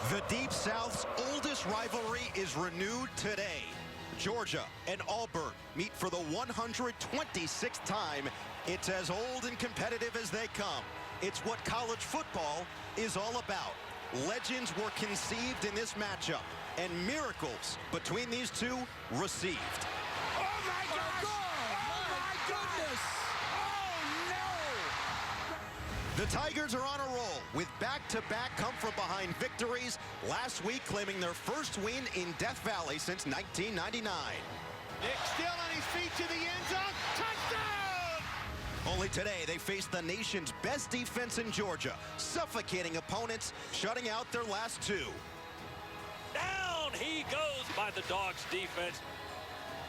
The Deep South's oldest rivalry is renewed today. Georgia and Auburn meet for the 126th time. It's as old and competitive as they come. It's what college football is all about. Legends were conceived in this matchup, and miracles between these two received. Oh my gosh! Oh my goodness! Oh no! The Tigers are on a roll with back-to-back come-from-behind victories, last week claiming their first win in Death Valley since 1999. Nick still on his feet to the end zone. Touchdown! Only today, they face the nation's best defense in Georgia, suffocating opponents, shutting out their last two. Down he goes by the Dogs defense.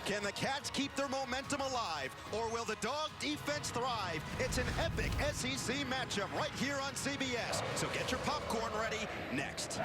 Can the Cats keep their momentum alive, or will the Dog defense thrive? It's an epic SEC matchup right here on CBS. So get your popcorn ready next.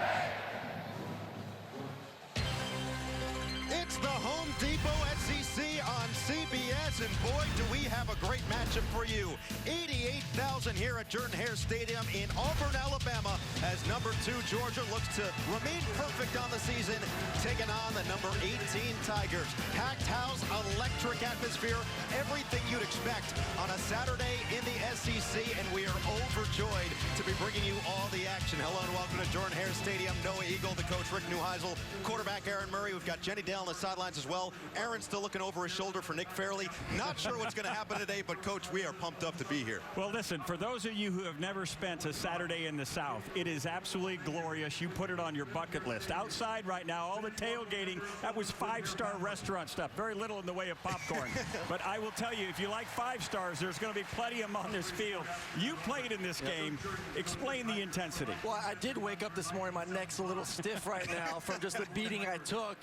It's the Home Depot SEC on CBS, and boy, do we have a great matchup for you. 88,000 here at Jordan-Hare Stadium in Auburn, Alabama, as number 2 Georgia looks to remain perfect on the season, taking on the number 18 Tigers. Packed house, electric atmosphere, everything you'd expect on a Saturday in the SEC, and we are overjoyed to be bringing you all the action. Hello and welcome to Jordan-Hare Stadium. Noah Eagle, the coach Rick Neuheisel, quarterback Aaron Murray. We've got Jenny Dale on the sidelines as well. Aaron's still looking over his shoulder for Nick Fairley. Not sure what's going to happen today, but Coach, we are pumped up to be here. Well, listen, for those of you who have never spent a Saturday in the South, it is absolutely glorious. You put it on your bucket list. Outside right now, all the tailgating, that was 5-star restaurant stuff. Very little in the way of popcorn. But I will tell you, if you like 5 stars, there's going to be plenty of them on this field. You played in this game. Explain the intensity. Well, I did wake up this morning. My neck's a little stiff right now from just the beating I took.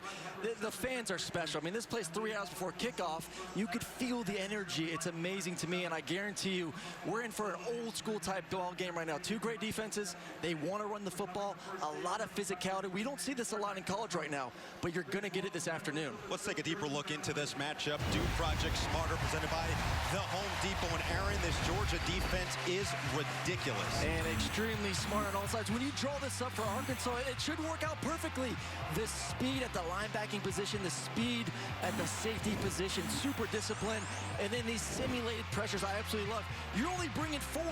The fans are special. I mean, this place 3 hours before kickoff, you could feel the energy. It's amazing to me, and I guarantee you, we're in for an old-school type ball game right now. 2 great defenses. They want to run the football. A lot of physicality. We don't see this a lot in college right now, but you're going to get it this afternoon. Let's take a deeper look into this matchup. Dude Project Smarter, presented by the Home Depot. And Aaron, this Georgia defense is ridiculous. And extremely smart on all sides. When you draw this up for Arkansas, it should work out perfectly. The speed at the linebacking position, the speed at the safety position, super disciplined, and then these simulated pressures I absolutely love. You're only bringing 4.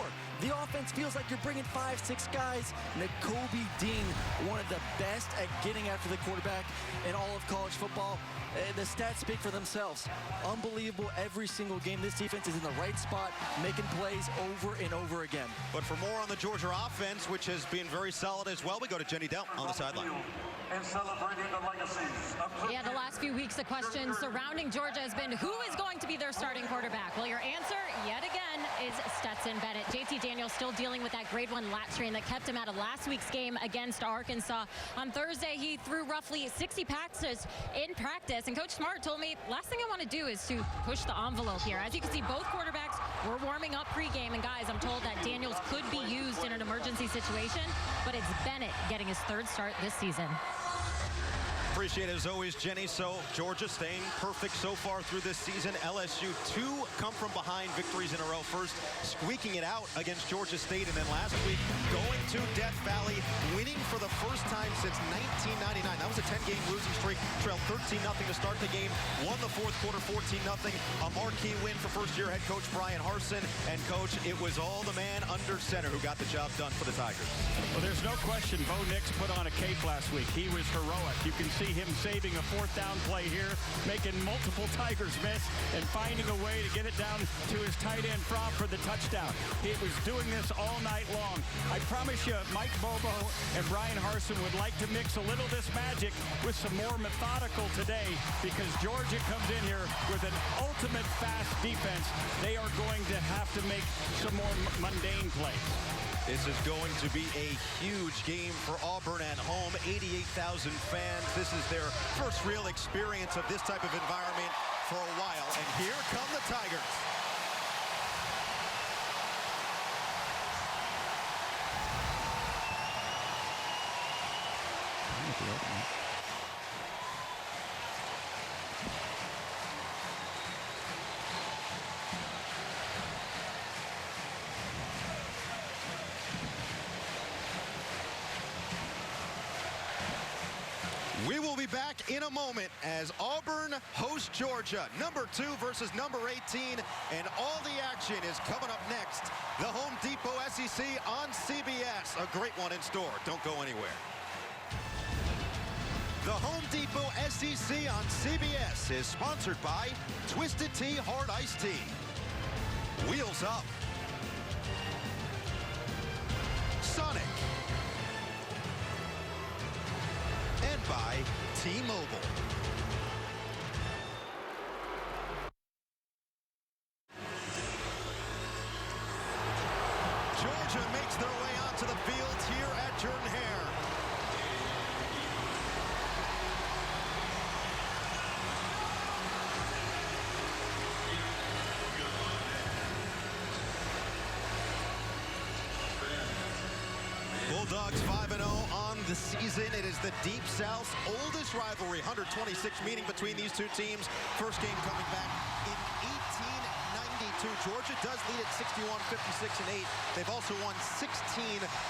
The offense feels like you're bringing 5, 6 guys. Nakobe Dean, one of the best at getting after the quarterback in all of college football. The stats speak for themselves. Unbelievable every single game. This defense is in the right spot, making plays over and over again. But for more on the Georgia offense, which has been very solid as well, we go to Jenny Dell on the sideline. And celebrating the legacies of Yeah, the last few weeks, the question surrounding Georgia has been, who is going to be their starting quarterback? Well, your answer, yet again, is Stetson Bennett. JT Daniels still dealing with that grade 1 lat strain that kept him out of last week's game against Arkansas. On Thursday, he threw roughly 60 passes in practice, and Coach Smart told me, last thing I want to do is to push the envelope here. As you can see, both quarterbacks were warming up pregame, and guys, I'm told that Daniels could be used in an emergency situation, but it's Bennett getting his 3rd start this season. Appreciate it as always, Jenny. So Georgia staying perfect so far through this season. LSU 2 come-from-behind victories in a row. First, squeaking it out against Georgia State, and then last week going to Death Valley, winning for the first time since 1999. That was a 10-game losing streak. Trailed 13-0 to start the game. Won the 4th quarter 14-0. A marquee win for first-year head coach Brian Harsin. And, Coach, it was all the man under center who got the job done for the Tigers. Well, there's no question Bo Nix put on a cape last week. He was heroic. You can see him saving a 4th down play here, making multiple Tigers miss, and finding a way to get it down to his tight end Fromm for the touchdown. He was doing this all night long. I promise you, Mike Bobo and Brian Harsin would like to mix a little of this magic with some more methodical today, because Georgia comes in here with an ultimate fast defense. They are going to have to make some more mundane plays. This is going to be a huge game for Auburn at home. 88,000 fans. This is their first real experience of this type of environment for a while. And here come the Tigers. in a moment as Auburn hosts Georgia. Number 2 versus number 18, and all the action is coming up next. The Home Depot SEC on CBS. A great one in store. Don't go anywhere. The Home Depot SEC on CBS is sponsored by Twisted Tea Hard Iced Tea, Wheels Up, Sonic, and by T-Mobile. Georgia makes their way onto the field here at Jordan-Hare. Bulldogs 5-0 on the season. It is the Deep South's oldest rivalry. 126 meeting between these two teams. First game coming back in 1892. Georgia does lead at 61, 56, and 8. They've also won 16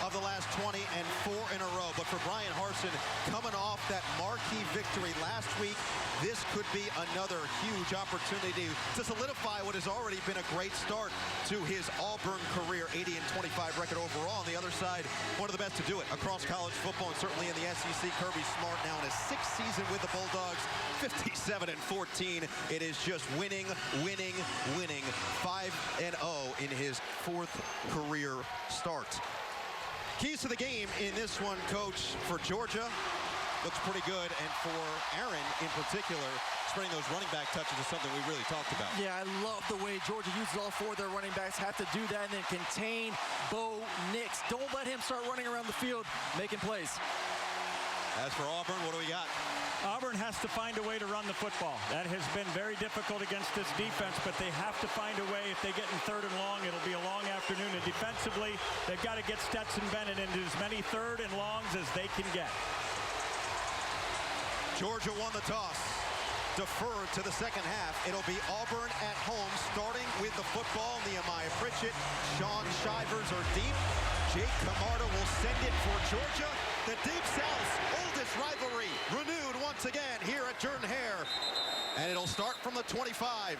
of the last 20 and 4 in a row. But for Bryan Harsin, coming off that marquee victory last week, this could be another huge opportunity to solidify what has already been a great start to his Auburn career. 80-25 record overall. On the other side, one of the best to do it across college football and certainly in the SEC. Kirby Smart now in his 6th season with the Bulldogs, 57-14. It is just winning, winning, winning. 5-0 in his 4th career start. Keys to the game in this one, Coach, for Georgia. Looks pretty good, and for Aaron in particular, spreading those running back touches is something we really talked about. Yeah, I love the way Georgia uses all 4 of their running backs, have to do that and then contain Bo Nix. Don't let him start running around the field, making plays. As for Auburn, what do we got? Auburn has to find a way to run the football. That has been very difficult against this defense, but they have to find a way. If they get in 3rd and long, it'll be a long afternoon. And defensively, they've got to get Stetson Bennett into as many 3rd and longs as they can get. Georgia won the toss. Deferred to the second half. It'll be Auburn at home, starting with the football. Nehemiah Pritchett, Sean Shivers are deep. Jake Camarda will send it for Georgia. The Deep South's oldest rivalry renewed once again here at Jordan-Hare. And it'll start from the 25.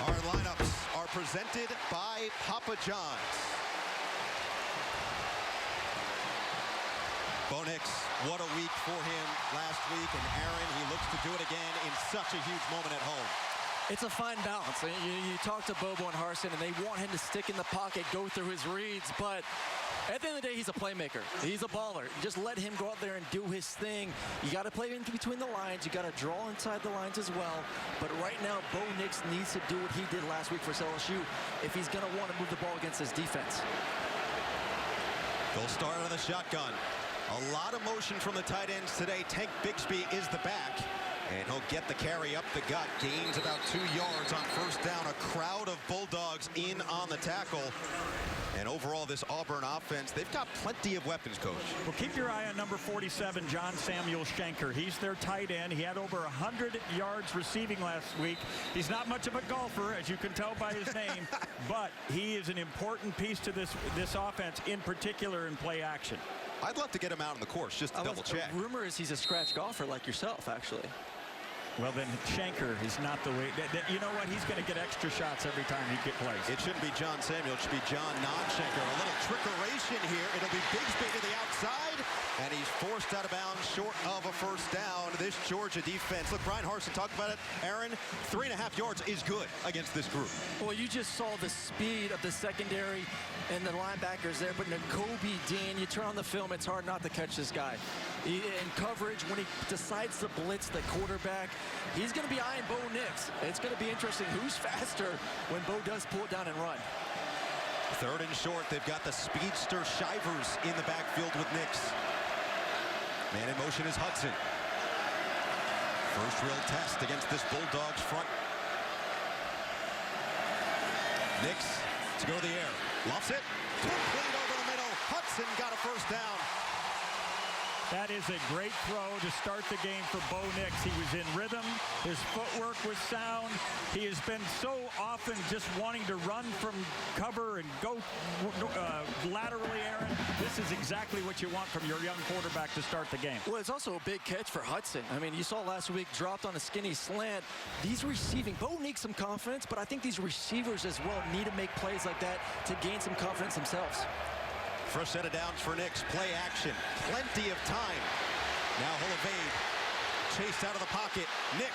Our lineups are presented by Papa John's. Bo Nix, what a week for him last week, and Aaron, he looks to do it again in such a huge moment at home. It's a fine balance. You talk to Bobo and Harsin, and they want him to stick in the pocket, go through his reads, but at the end of the day, he's a playmaker. He's a baller. Just let him go out there and do his thing. You got to play in between the lines. You got to draw inside the lines as well. But right now, Bo Nix needs to do what he did last week for LSU if he's going to want to move the ball against his defense. They'll start on the shotgun. A lot of motion from the tight ends today. Tank Bixby is the back, and he'll get the carry up the gut. Gains about 2 yards on first down. A crowd of Bulldogs in on the tackle. And overall, this Auburn offense, they've got plenty of weapons, Coach. Well, keep your eye on number 47, John Samuel Schenker. He's their tight end. He had over 100 yards receiving last week. He's not much of a golfer, as you can tell by his name, but he is an important piece to this offense, in particular in play action. I'd love to get him out on the course just to double check. The rumor is he's a scratch golfer like yourself, actually. Well, then Schenker is not the way. You know what? He's going to get extra shots every time he plays. It shouldn't be John Samuel. It should be John Non-Schenker. A little trickeration here. It'll be Bigsby to the outside, and he's forced out of bounds short of a first down. This Georgia defense. Look, Bryan Harsin talked about it. Aaron, 3.5 yards is good against this group. Well, you just saw the speed of the secondary and the linebackers there, but Nakobe Dean, you turn on the film, it's hard not to catch this guy. In coverage, when he decides to blitz the quarterback, he's going to be eyeing Bo Nix. It's going to be interesting who's faster when Bo does pull it down and run. 3rd and short. They've got the speedster Shivers in the backfield with Nix. Man in motion is Hudson. First real test against this Bulldogs front. Nix to go to the air. Lofts it. Complete over the middle. Hudson got a first down. That is a great throw to start the game for Bo Nix. He was in rhythm. His footwork was sound. He has been so often just wanting to run from cover and go laterally, Aaron. This is exactly what you want from your young quarterback to start the game. Well, it's also a big catch for Hudson. I mean, you saw last week, dropped on a skinny slant. These receiving, Bo needs some confidence, but I think these receivers as well need to make plays like that to gain some confidence themselves. First set of downs for Nix. Play action. Plenty of time. Now he'll evade. Chased out of the pocket. Nix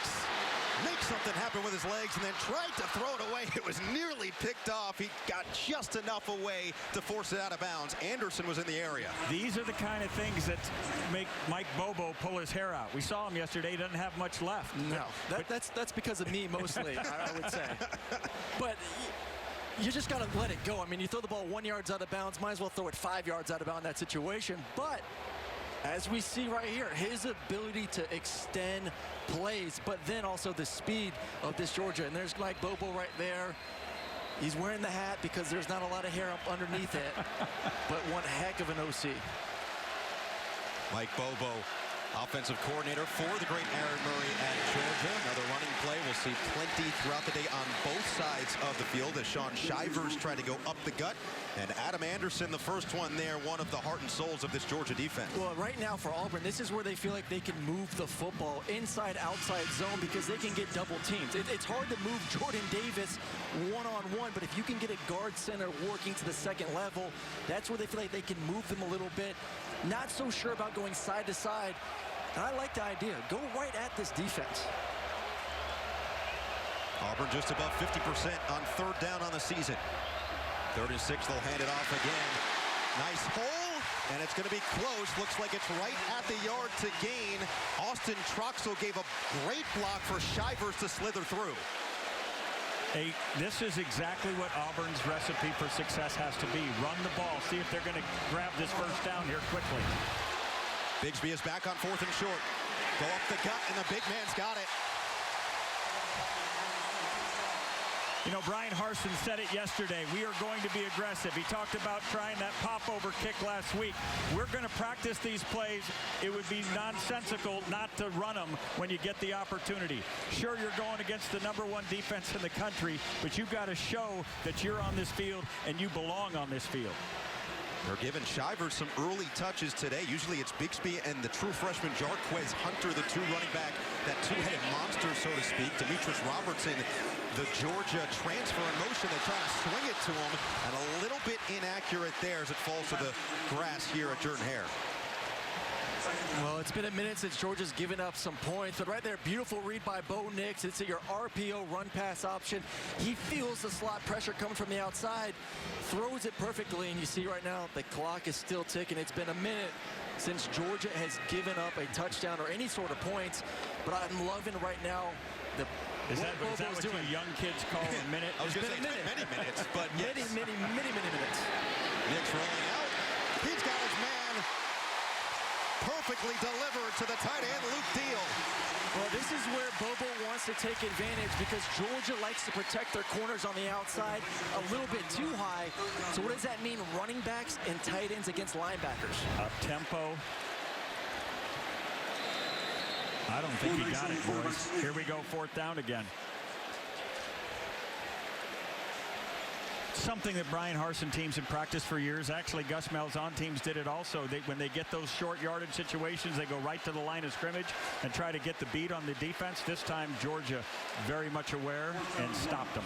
makes something happen with his legs and then tried to throw it away. It was nearly picked off. He got just enough away to force it out of bounds. Anderson was in the area. These are the kind of things that make Mike Bobo pull his hair out. We saw him yesterday. He doesn't have much left. No, that's because of me mostly, I would say. But you just got to let it go. I mean, you throw the ball 1 yard out of bounds, might as well throw it 5 yards out of bounds in that situation. But as we see right here, his ability to extend plays, but then also the speed of this Georgia. And there's Mike Bobo right there. He's wearing the hat because there's not a lot of hair up underneath it, but one heck of an OC. Mike Bobo, offensive coordinator for the great Aaron Murray at Georgia. Another running play. We'll see plenty throughout the day on both sides of the field as Sean Shivers tried to go up the gut. And Adam Anderson, the first one there, one of the heart and souls of this Georgia defense. Well, right now for Auburn, this is where they feel like they can move the football inside, outside zone because they can get double teams. It's hard to move Jordan Davis one-on-one, but if you can get a guard center working to the second level, that's where they feel like they can move them a little bit. Not so sure about going side to side. And I like the idea. Go right at this defense. Auburn just above 50% on third down on the season. 3rd and 6, they'll hand it off again. Nice hole, and it's going to be close. Looks like it's right at the yard to gain. Austin Troxel gave a great block for Shivers to slither through. Hey, this is exactly what Auburn's recipe for success has to be. Run the ball, see if they're going to grab this first down here quickly. Bigsby is back on 4th and short. Go up the gut, and the big man's got it. You know, Brian Harsin said it yesterday. We are going to be aggressive. He talked about trying that pop-over kick last week. We're going to practice these plays. It would be nonsensical not to run them when you get the opportunity. Sure, you're going against the #1 defense in the country, but you've got to show that you're on this field and you belong on this field. They're giving Shivers some early touches today. Usually it's Bigsby and the true freshman Jarquez Hunter, the two running back, that two-headed monster, so to speak. Demetrius Robertson, the Georgia transfer in motion. They try to swing it to him, and a little bit inaccurate there as it falls to the grass here at Jordan-Hare. Well, it's been a minute since Georgia's given up some points, but right there, beautiful read by Bo Nix. It's your RPO run-pass option. He feels the slot pressure coming from the outside, throws it perfectly, and you see right now the clock is still ticking. It's been a minute since Georgia has given up a touchdown or any sort of points, but I'm loving right now the Is that what you young kids call a minute? I was going to say many minutes, but yes. Many minutes. Nix rolling out. He's got his man perfectly delivered to the tight end, Luke Deal. Well, this is where Bobo wants to take advantage because Georgia likes to protect their corners on the outside a little bit too high. So what does that mean? Running backs and tight ends against linebackers. Up tempo. I don't think he got it, boys. Here we go, 4th down again. Something that Brian Harsin teams have practiced for years. Actually, Gus Malzahn teams did it also. When they get those short yardage situations, they go right to the line of scrimmage and try to get the beat on the defense. This time, Georgia very much aware and stopped them.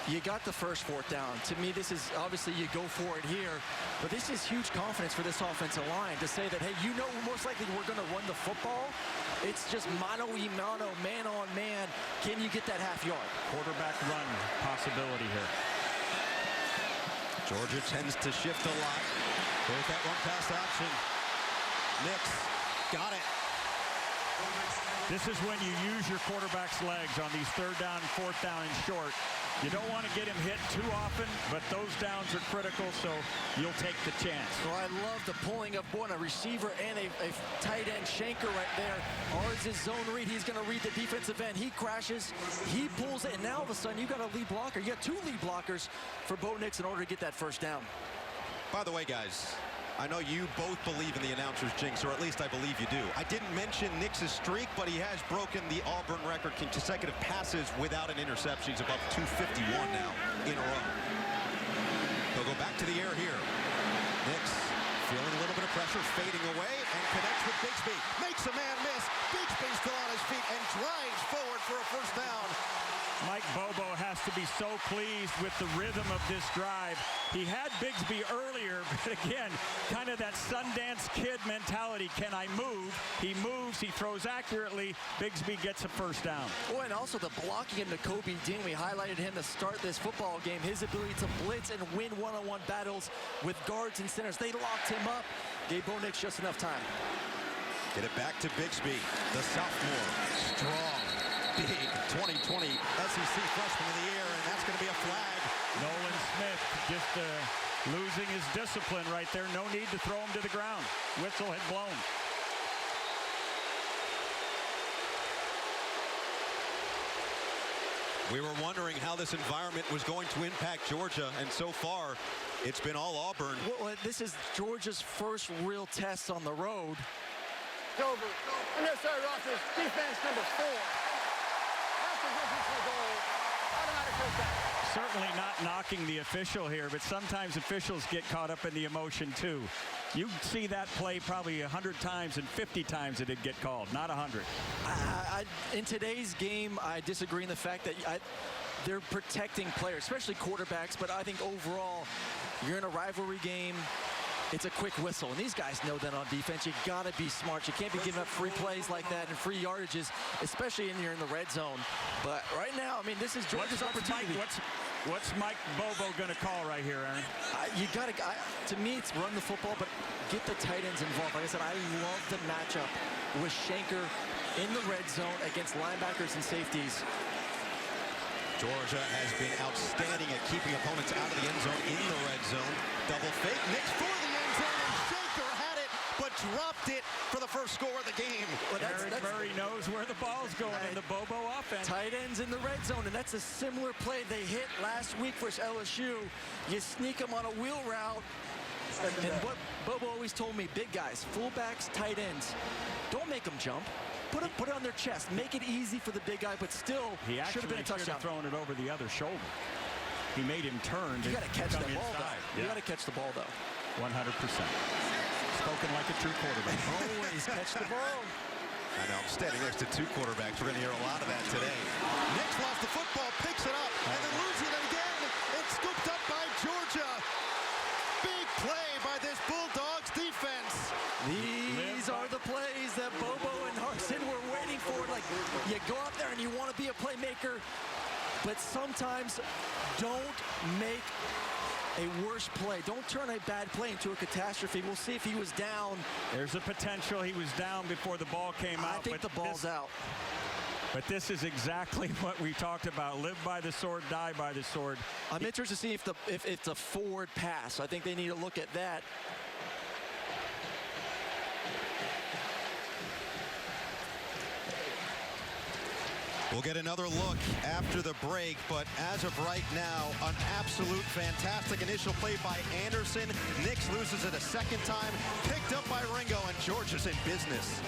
You got the first 4th down. To me, this is obviously you go for it here, but this is huge confidence for this offensive line to say that, hey, you know, most likely we're going to run the football. It's just mano y mano, man on man. Can you get that half yard? Quarterback run possibility here. Georgia tends to shift a lot. There's that run-pass option. Nix got it. This is when you use your quarterback's legs on these 3rd down, 4th down, and short. You don't want to get him hit too often, but those downs are critical, so you'll take the chance. Well, I love the pulling of a receiver and a tight end Shanker right there. Ours is zone read. He's going to read the defensive end. He crashes, he pulls it, and now all of a sudden you got a lead blocker. You got 2 lead blockers for Bo Nix in order to get that first down. By the way, guys, I know you both believe in the announcer's jinx, or at least I believe you do. I didn't mention Nix's streak, but he has broken the Auburn record, consecutive passes without an interception. He's above 251 now in a row. They'll go back to the air here. Nix Pressure fading away and connects with Bigsby. Makes a man miss. Bigsby still on his feet and drives forward for a first down. Mike Bobo has to be so pleased with the rhythm of this drive. He had Bigsby earlier, but again, kind of that Sundance Kid mentality. Can I move? He moves, he throws accurately. Bigsby gets a first down. Oh, and also the blocking of Nakobe Dean. We highlighted him to start this football game. His ability to blitz and win one-on-one battles with guards and centers. They locked him up. Gave Bo Nix just enough time. Get it back to Bigsby, the sophomore. Strong, big 2020 SEC freshman in the air, and that's going to be a flag. Nolan Smith just losing his discipline right there. No need to throw him to the ground. Whistle had blown. We were wondering how this environment was going to impact Georgia, and so far, it's been all Auburn. Well, this is Georgia's first real test on the road. Over. Unnecessary roughness. Defense number 4. After position for goal. Automatic first down. Certainly not knocking the official here, but sometimes officials get caught up in the emotion too. You see that play probably 100 times and 50 times it did get called, not 100. In today's game, I disagree in the fact that they're protecting players, especially quarterbacks, but I think overall, you're in a rivalry game. It's a quick whistle, and these guys know that on defense. You got to be smart. You can't be giving up free plays like that and free yardages, especially when you're in the red zone. But right now, I mean, this is Georgia's opportunity. What's Mike Bobo going to call right here, Aaron? You got to, to me, it's run the football, but get the tight ends involved. Like I said, I love the matchup with Shanker in the red zone against linebackers and safeties. Georgia has been outstanding at keeping opponents out of the end zone in the red zone. Double fake, Nix for the end zone, and Shanker had it, but dropped it for the first score of the game. Well, Aaron Murray knows where the ball's going in the Bobo offense. Tight ends in the red zone, and that's a similar play they hit last week versus LSU. You sneak them on a wheel route, and what Bobo always told me, big guys, fullbacks, tight ends, don't make them jump. Put it on their chest. Make it easy for the big guy, but still should have been a touchdown. Throwing it over the other shoulder. He made him turn. You got to catch the ball, though. Yeah. You got to catch the ball, though. 100%. Spoken like a true quarterback. Always catch the ball. I know, I'm standing next to two quarterbacks. We're going to hear a lot of that today. Nix lost the football, picks it up, and then loses it again. It's scooped up by Georgia. Big play by this Bulldogs defense. These are the plays that Bobo and Harsin were waiting for. Like, you go out there and you want to be a playmaker, but sometimes don't make a worse play. Don't turn a bad play into a catastrophe. We'll see if he was down. There's a potential he was down before the ball came out. I think the ball's out. But this is exactly what we talked about. Live by the sword, die by the sword. I'm interested to see if it's a forward pass. I think they need to look at that. We'll get another look after the break, but as of right now, an absolute fantastic initial play by Anderson. Nix loses it a second time, picked up by Ringo, and Georgia's in business.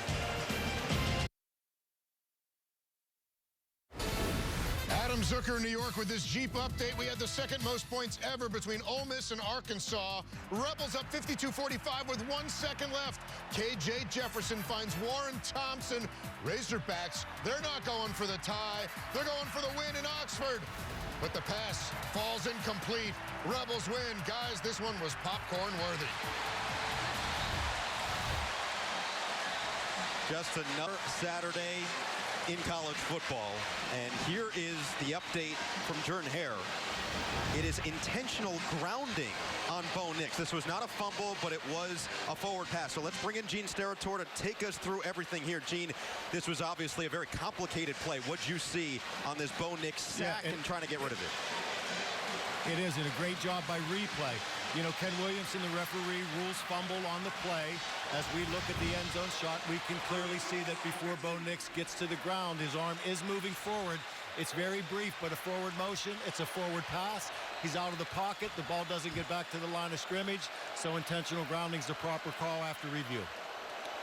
Adam Zucker, New York, with this Jeep update. We had the second most points ever between Ole Miss and Arkansas. Rebels up 52-45 with 1 second left. KJ Jefferson finds Warren Thompson. Razorbacks, they're not going for the tie. They're going for the win in Oxford. But the pass falls incomplete. Rebels win. Guys, this one was popcorn worthy. Just another Saturday in college football, and here is the update from Jordan-Hare. It is intentional grounding on Bo Nix. This was not a fumble, but it was a forward pass. So let's bring in Gene Steratore to take us through everything here. Gene, this was obviously a very complicated play. What'd you see on this Bo Nix sack and trying to get rid of it? It is, and a great job by replay. You know, Ken Williamson, the referee, rules fumble on the play. As we look at the end zone shot, we can clearly see that before Bo Nix gets to the ground, his arm is moving forward. It's very brief, but a forward motion. It's a forward pass. He's out of the pocket. The ball doesn't get back to the line of scrimmage, so intentional grounding is the proper call after review.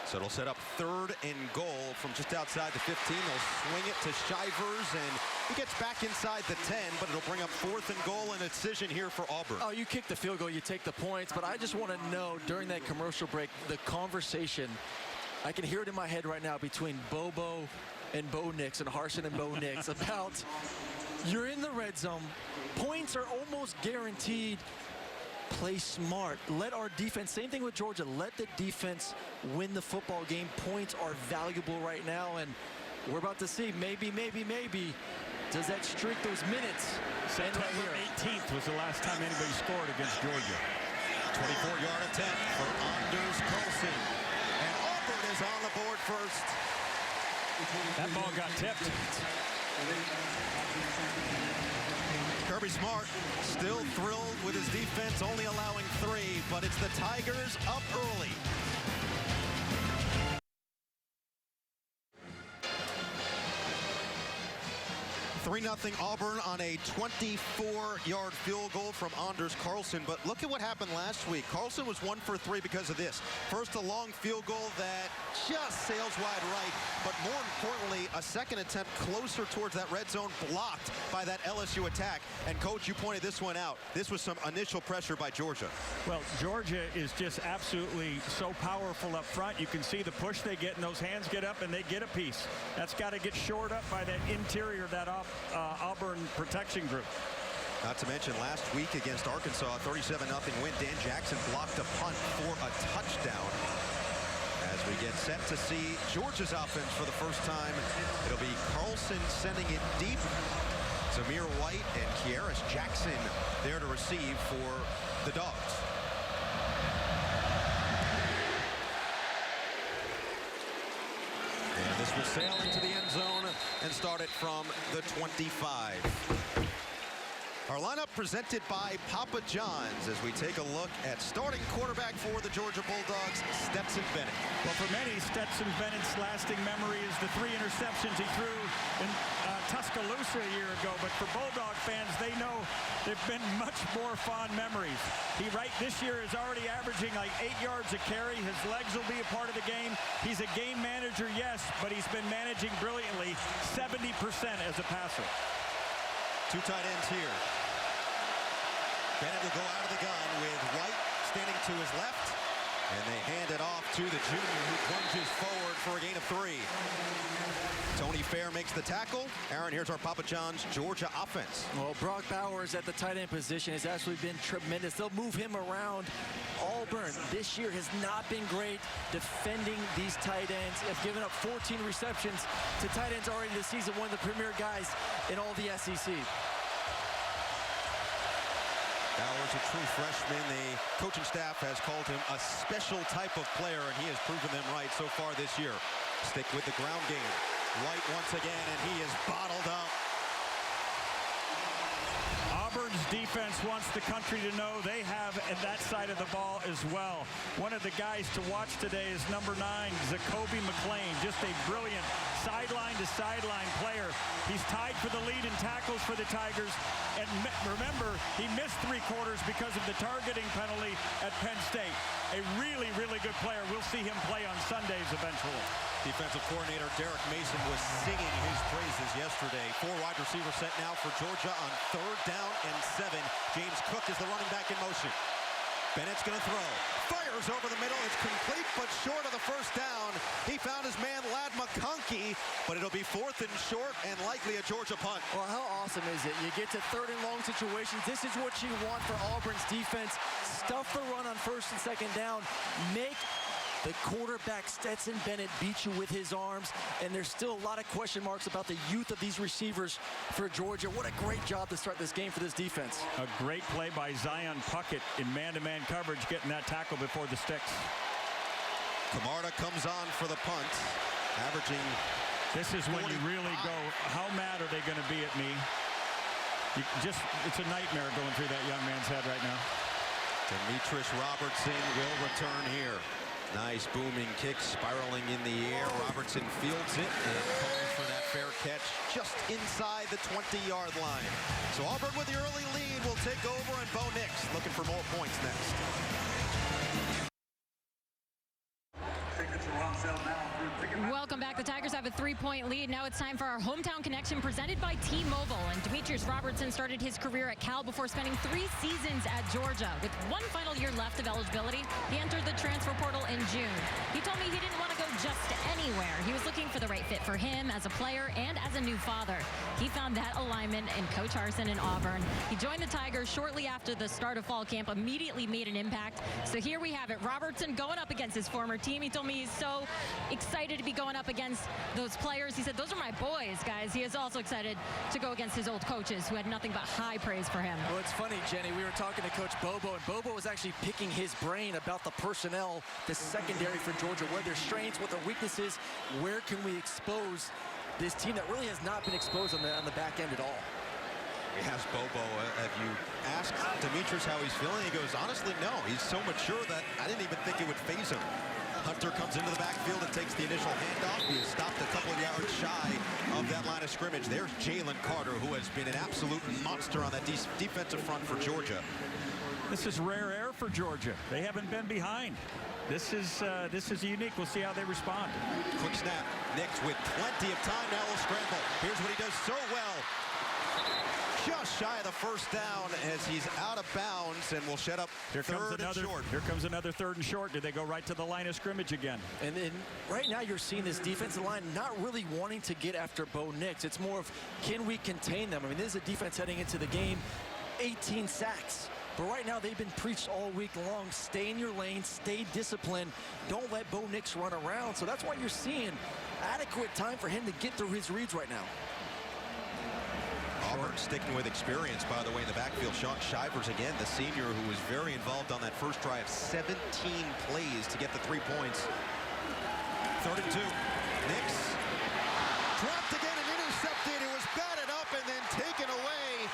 So it'll set up 3rd and goal from just outside the 15. They'll swing it to Shivers, and He gets back inside the 10, but it'll bring up 4th and goal and a decision here for Auburn. Oh, you kick the field goal, you take the points, but I just want to know during that commercial break, the conversation, I can hear it in my head right now between Bobo and Bo Nix and Harsin and Bo Nix about you're in the red zone, points are almost guaranteed. Play smart. Let our defense, same thing with Georgia, let the defense win the football game. Points are valuable right now, and we're about to see maybe does that streak those minutes. September 18th was the last time anybody scored against Georgia. 24-yard attempt for Anders Carlson. And Auburn is on the board first. That ball got tipped. Kirby Smart still thrilled with his defense, only allowing 3, but it's the Tigers up early. 3-0 Auburn on a 24-yard field goal from Anders Carlson. But look at what happened last week. Carlson was 1 for 3 because of this. First, a long field goal that just sails wide right, but more importantly, a second attempt closer towards that red zone, blocked by that LSU attack. And Coach, you pointed this one out. This was some initial pressure by Georgia. Well, Georgia is just absolutely so powerful up front. You can see the push they get, and those hands get up, and they get a piece. That's got to get shored up by that interior, that Auburn protection group. Not to mention last week against Arkansas, 37-0 win. Dan Jackson blocked a punt for a touchdown. As we get set to see Georgia's offense for the first time, it'll be Carlson sending it deep. Zamir White and Kieris Jackson there to receive for the Dogs. And this will sail into the end zone and start it from the 25. Our lineup presented by Papa John's as we take a look at starting quarterback for the Georgia Bulldogs, Stetson Bennett. Well, for many, Stetson Bennett's lasting memory is the 3 interceptions he threw in Tuscaloosa a year ago. But for Bulldog fans, they know they've been much more fond memories. He this year is already averaging like 8 yards a carry. His legs will be a part of the game. He's a game manager, yes, but he's been managing brilliantly, 70% as a passer. 2 tight ends here. Bennett will go out of the gun with White standing to his left. And they hand it off to the junior who plunges forward for a gain of 3. Tony Fair makes the tackle. Aaron, here's our Papa John's Georgia offense. Well, Brock Bowers at the tight end position has actually been tremendous. They'll move him around. Auburn this year has not been great defending these tight ends. Have given up 14 receptions to tight ends already this season. One of the premier guys in all the SEC. Bowers, a true freshman. The coaching staff has called him a special type of player, and he has proven them right so far this year. Stick with the ground game. White once again, and he is bottled up. Auburn's defense wants the country to know they have that side of the ball as well. One of the guys to watch today is number 9, Zacoby McClain. Just a brilliant sideline-to-sideline player. He's tied for the lead in tackles for the Tigers. And remember, he missed 3 quarters because of the targeting penalty at Penn State. A really, really good player. We'll see him play on Sundays eventually. Defensive coordinator Derek Mason was singing his praises yesterday. 4 wide receivers set now for Georgia on 3rd down and 7. James Cook is the running back in motion. Bennett's going to throw. Fires over the middle. It's complete, but short of the first down. He found his man, Ladd McConkey, but it'll be 4th and short and likely a Georgia punt. Well, how awesome is it? You get to 3rd and long situations. This is what you want for Auburn's defense. Stuff the run on 1st and 2nd down. Make the quarterback, Stetson Bennett, beat you with his arms, and there's still a lot of question marks about the youth of these receivers for Georgia. What a great job to start this game for this defense. A great play by Zion Puckett in man-to-man coverage, getting that tackle before the sticks. Camarda comes on for the punt, averaging. This is when you really go, how mad are they going to be at me? It's a nightmare going through that young man's head right now. Demetrius Robertson will return here. Nice booming kick spiraling in the air. Robertson fields it and calls for that fair catch just inside the 20-yard line. So Auburn with the early lead will take over, and Bo Nix looking for more points next. Signature run cell now through Welcome back. The Tigers have a 3-point lead. Now it's time for our Hometown Connection presented by T-Mobile. And Demetrius Robertson started his career at Cal before spending 3 seasons at Georgia. With 1 final year left of eligibility, he entered the transfer portal in June. He told me he didn't want to go just anywhere. He was looking for the right fit for him as a player and as a new father. He found that alignment in Coach Harsin in Auburn. He joined the Tigers shortly after the start of fall camp, immediately made an impact. So here we have it. Robertson going up against his former team. He told me he's so excited to be going up against those players. He said, those are my boys, guys. He is also excited to go against his old coaches who had nothing but high praise for him. Well, it's funny, Jenny. We were talking to Coach Bobo, and Bobo was actually picking his brain about the personnel, the secondary for Georgia, where their strengths, what their weaknesses, where can we expose this team that really has not been exposed on the back end at all. We asked Bobo, have you asked Demetrius how he's feeling? He goes, honestly, no. He's so mature that I didn't even think it would faze him. Hunter comes into the backfield and takes the initial handoff. He is stopped a couple of yards shy of that line of scrimmage. There's Jalen Carter, who has been an absolute monster on that defensive front for Georgia. This is rare air for Georgia. They haven't been behind. This is unique. We'll see how they respond. Quick snap. Nix with plenty of time. Now will scramble. Here's what he does so well. Just shy of the first down as he's out of bounds and will set up third and short. Here comes another 3rd and short. Do they go right to the line of scrimmage again? And right now you're seeing this defensive line not really wanting to get after Bo Nix. It's more of, can we contain them? I mean, this is a defense heading into the game, 18 sacks. But right now they've been preached all week long. Stay in your lane, stay disciplined. Don't let Bo Nix run around. So that's why you're seeing adequate time for him to get through his reads right now. Auburn sticking with experience, by the way, in the backfield. Sean Shivers, again, the senior who was very involved on that first drive. 17 plays to get the 3 points. 3rd and 2. Nix dropped again and intercepted. It was batted up and then taken away.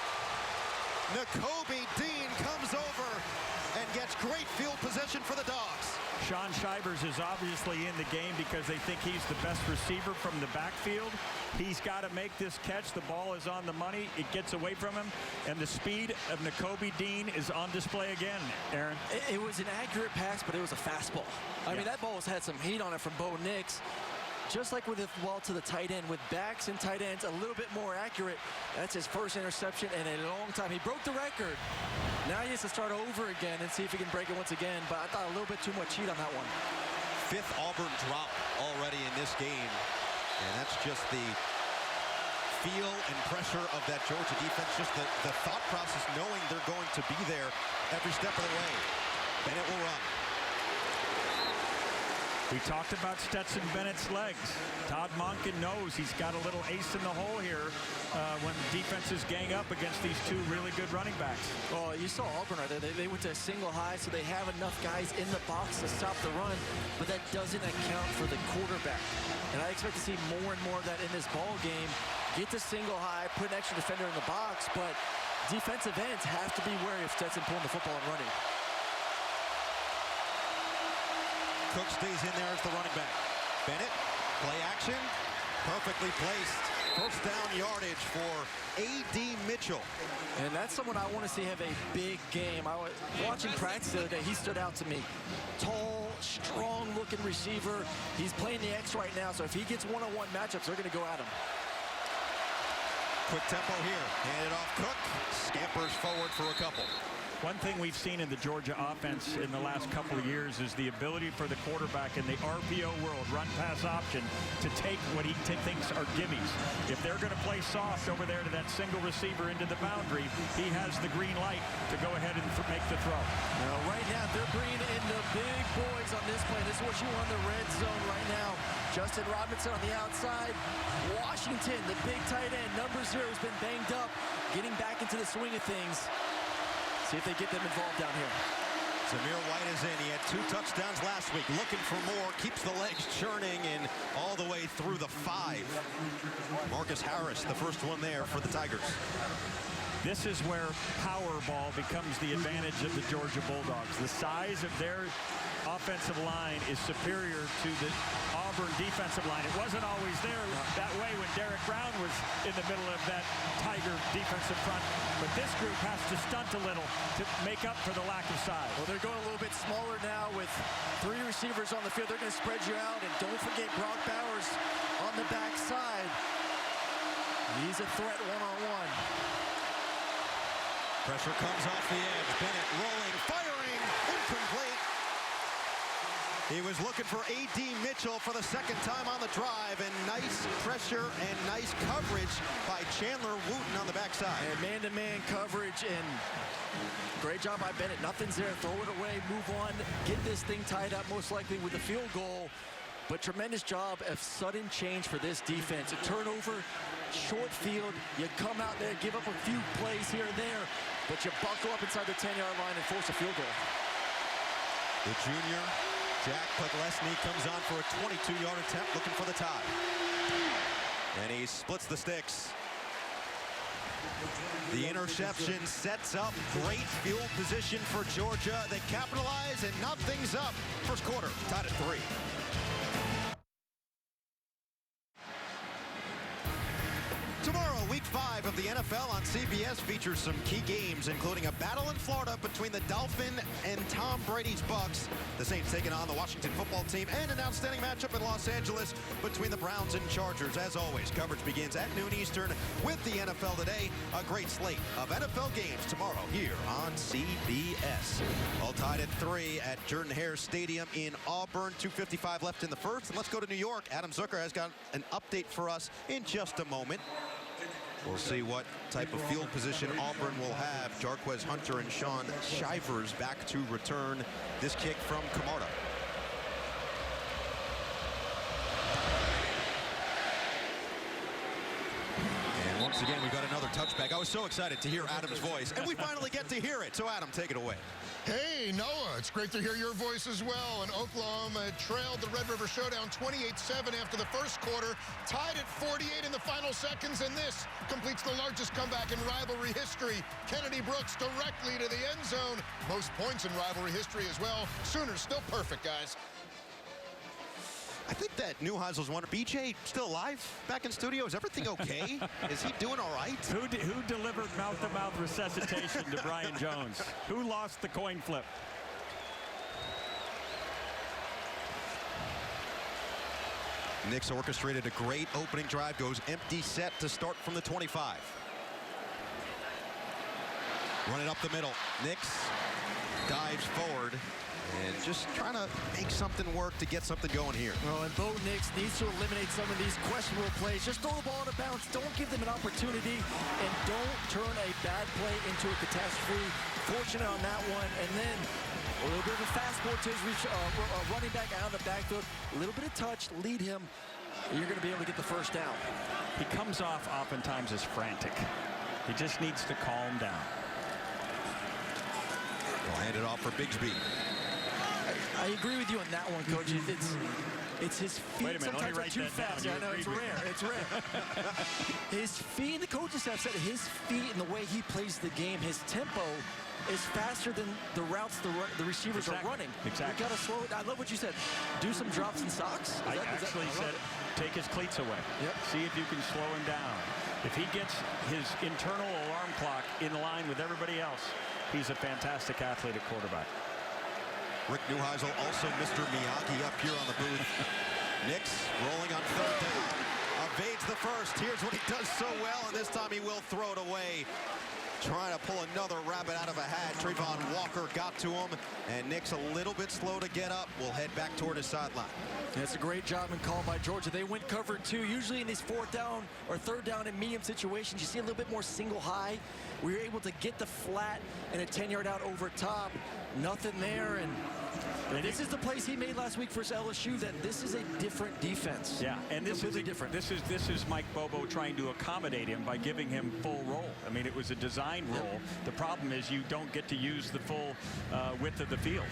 Nakobe Dean comes over and gets great field position for the Dogs. Sean Shivers is obviously in the game because they think he's the best receiver from the backfield. He's got to make this catch. The ball is on the money. It gets away from him. And the speed of Nakobe Dean is on display again, Aaron. It was an accurate pass, but it was a fastball. I mean, that ball has had some heat on it from Bo Nix. Just like with the ball to the tight end, with backs and tight ends a little bit more accurate. That's his first interception in a long time. He broke the record. Now he has to start over again and see if he can break it once again. But I thought a little bit too much heat on that one. 5th Auburn drop already in this game. And that's just the feel and pressure of that Georgia defense. Just the thought process, knowing they're going to be there every step of the way. Bennett will run. We talked about Stetson Bennett's legs. Todd Monken knows he's got a little ace in the hole here when defenses gang up against these 2 really good running backs. Oh, you saw Auburn right there. They went to a single high, so they have enough guys in the box to stop the run, but that doesn't account for the quarterback. And I expect to see more and more of that in this ball game. Get to single high, put an extra defender in the box, but defensive ends have to be wary of Stetson pulling the football and running. Cook stays in there as the running back. Bennett, play action, perfectly placed. First down yardage for A.D. Mitchell. And that's someone I want to see have a big game. I was watching practice the other day. He stood out to me. Tall, strong-looking receiver. He's playing the X right now, so if he gets one-on-one matchups, they're going to go at him. Quick tempo here. Handed off Cook. Scampers forward for a couple. One thing we've seen in the Georgia offense in the last couple of years is the ability for the quarterback in the RPO world, run-pass option, to take what he thinks are gimmies. If they're going to play soft over there to that single receiver into the boundary, he has the green light to go ahead and make the throw. Now, right now, they're bringing in the big boys on this play. This is what you want in the red zone right now. Justin Robinson on the outside. Washington, the big tight end, number 0, has been banged up, getting back into the swing of things. See if they get them involved down here. Zamir White is in. He had 2 touchdowns last week. Looking for more. Keeps the legs churning and all the way through the 5. Marcus Harris, the first one there for the Tigers. This is where power ball becomes the advantage of the Georgia Bulldogs. The size of their offensive line is superior to the Auburn Auburn defensive line. It wasn't always there that way when Derek Brown was in the middle of that Tiger defensive front. But this group has to stunt a little to make up for the lack of size. Well, they're going a little bit smaller now with 3 receivers on the field. They're going to spread you out. And don't forget Brock Bowers on the backside. He's a threat one-on-one. Pressure comes off the edge. Bennett rolling, firing, incomplete. He was looking for A.D. Mitchell for the second time on the drive, and nice pressure and nice coverage by Chandler Wooten on the backside. And man-to-man coverage, and great job by Bennett. Nothing's there. Throw it away, move on, get this thing tied up most likely with a field goal. But tremendous job of sudden change for this defense. A turnover, short field, you come out there, give up a few plays here and there, but you buckle up inside the 10-yard line and force a field goal. The junior, Jack Podlesny, comes on for a 22-yard attempt looking for the tie. And he splits the sticks. The interception sets up great field position for Georgia. They capitalize and knock things up. First quarter, tied at 3. Tomorrow, week 5 of the NFL on CBS features some key games, including a battle in Florida between the Dolphin and Tom Brady's Bucks. The Saints taking on the Washington football team, and an outstanding matchup in Los Angeles between the Browns and Chargers. As always, coverage begins at noon Eastern with the NFL Today. A great slate of NFL games tomorrow here on CBS. All tied at 3 at Jordan-Hare Stadium in Auburn. 2:55 left in the first. And let's go to New York. Adam Zucker has got an update for us in just a moment. We'll see what type of field position Auburn will have. Jarquez Hunter and Sean Shivers back to return this kick from Camarda. And once again, we got another touchback. I was so excited to hear Adam's voice, and we finally get to hear it. So, Adam, take it away. Hey, Noah, it's great to hear your voice as well. And Oklahoma trailed the Red River Showdown 28-7 after the first quarter, tied at 48 in the final seconds, and this completes the largest comeback in rivalry history. Kennedy Brooks directly to the end zone. Most points in rivalry history as well. Sooners still perfect, guys. I think that Neuheisel's wonder, BJ still alive back in studio? Is everything okay? Is he doing all right? Who delivered mouth-to-mouth resuscitation to Brian Jones? Who lost the coin flip? Nix orchestrated a great opening drive, goes empty set to start from the 25. Run it up the middle. Nix dives forward. And just trying to make something work to get something going here. Well, and Bo Nix needs to eliminate some of these questionable plays. Just throw the ball out of bounds. Don't give them an opportunity. And don't turn a bad play into a catastrophe. Fortunate on that one. And then a little bit of a fastball to his running back out of the backfield. A little bit of touch. Lead him. You're going to be able to get the first down. He comes off oftentimes as frantic. He just needs to calm down. We'll hand it off for Bigsby. I agree with you on that one, Coach. It's his feet. Wait a minute, let me write too that fast. down. Yeah, I know, it's rare. It's rare. His feet, the coaches have said his feet and the way he plays the game, his tempo is faster than the routes the receivers are running. Exactly. You got to slow it. I love what you said. Do some drops and socks. I actually said take his cleats away. Yep. See if you can slow him down. If he gets his internal alarm clock in line with everybody else, he's a fantastic athlete at quarterback. Rick Neuheisel, also Mr. Miyagi up here on the booth. Nix rolling on third down. Evades the first. Here's what he does so well, and this time he will throw it away. Trying to pull another rabbit out of a hat. Trayvon Walker got to him, and Nix a little bit slow to get up. Will head back toward his sideline. That's a great job and call by Georgia. They went cover 2. Usually in these fourth down or third down in medium situations, you see a little bit more single high. We were able to get the flat and a 10-yard out over top. Nothing there, and this is the place he made last week versus LSU. That this is a different defense. Yeah, and this is different. This is Mike Bobo trying to accommodate him by giving him full roll. I mean, it was a design roll. The problem is you don't get to use the full width of the field.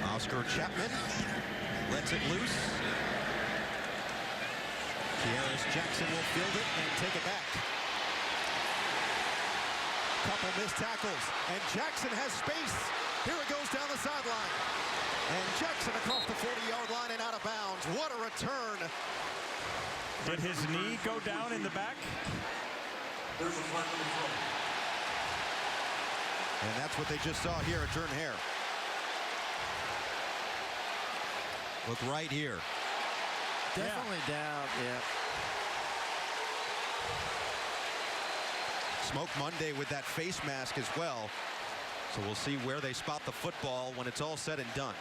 Oscar Chapman lets it loose. Kearis Jackson will field it and take it back. Couple missed tackles, and Jackson has space Here it goes down the sideline. And Jackson across the 40-yard line and out of bounds. What a return. Did his knee go down in the back? There's a flag on the play. And that's what they just saw here at Jordan-Hare. Look right here. Definitely down, yeah. Smoke Monday with that face mask as well. So we'll see where they spot the football when it's all said and done.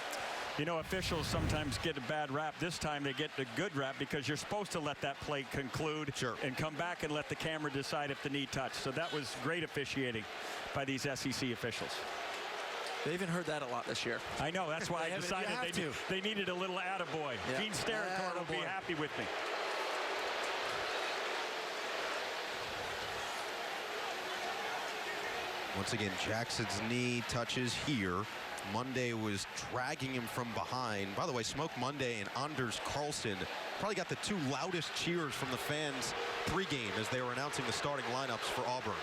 You know, officials sometimes get a bad rap. This time they get a good rap because you're supposed to let that play conclude and come back and let the camera decide if the knee touched. So that was great officiating by these SEC officials. They even heard that a lot this year. I know. That's why I decided they needed a little attaboy. Yeah. Gene Steratore will be happy with me. Once again, Jackson's knee touches here. Monday was dragging him from behind. By the way, Smoke Monday and Anders Carlson probably got the two loudest cheers from the fans pregame as they were announcing the starting lineups for Auburn.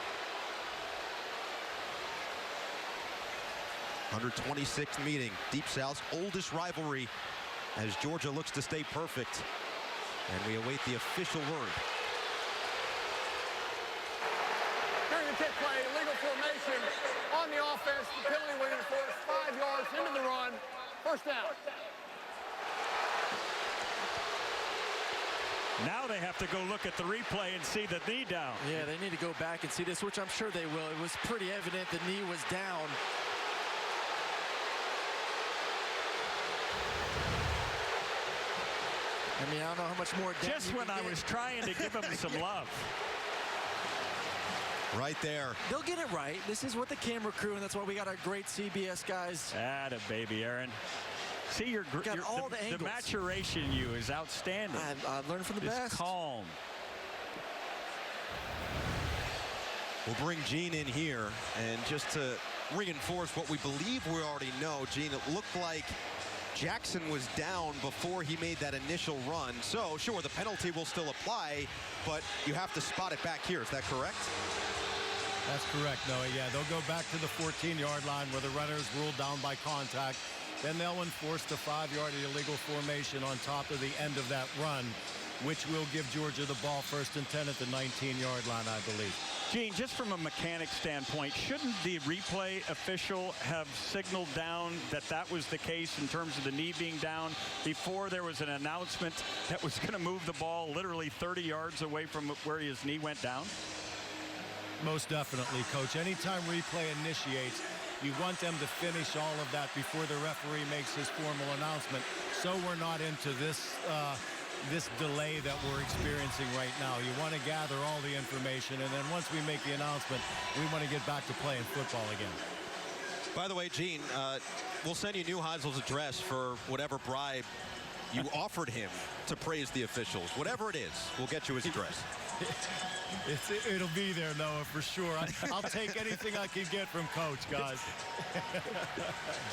126th meeting, Deep South's oldest rivalry, as Georgia looks to stay perfect. And we await the official word. During the kick play, illegal formation on the offense. The penalty went in force, 5 yards into the run. First down. Now they have to go look at the replay and see the knee down. Yeah, they need to go back and see this, which I'm sure they will. It was pretty evident the knee was down. I mean, I don't know how much more. Just when I was trying to give him some love. Right there. They'll get it right. This is what the camera crew, and that's why we got our great CBS guys. Atta baby, Aaron. See, the maturation in you is outstanding. I've learned from the best. Calm. We'll bring Gene in here, and just to reinforce what we believe we already know, Gene, it looked like Jackson was down before he made that initial run. So, sure, the penalty will still apply, but you have to spot it back here. Is that correct? That's correct, Noah. Yeah, they'll go back to the 14-yard line where the runner is ruled down by contact. Then they'll enforce the 5-yard illegal formation on top of the end of that run, which will give Georgia the ball first and 10 at the 19-yard line, I believe. Gene, just from a mechanic standpoint, shouldn't the replay official have signaled down that that was the case in terms of the knee being down before there was an announcement that was going to move the ball literally 30 yards away from where his knee went down? Most definitely, Coach. Anytime replay initiates, you want them to finish all of that before the referee makes his formal announcement, so we're not into this this delay that we're experiencing right now. You want to gather all the information, and then once we make the announcement, we want to get back to playing football again. By the way, Gene, we'll send you Neuheisel's address for whatever bribe you offered him to praise the officials. Whatever it is, we'll get you his address. It'll be there, Noah, for sure. I'll take anything I can get from Coach, guys.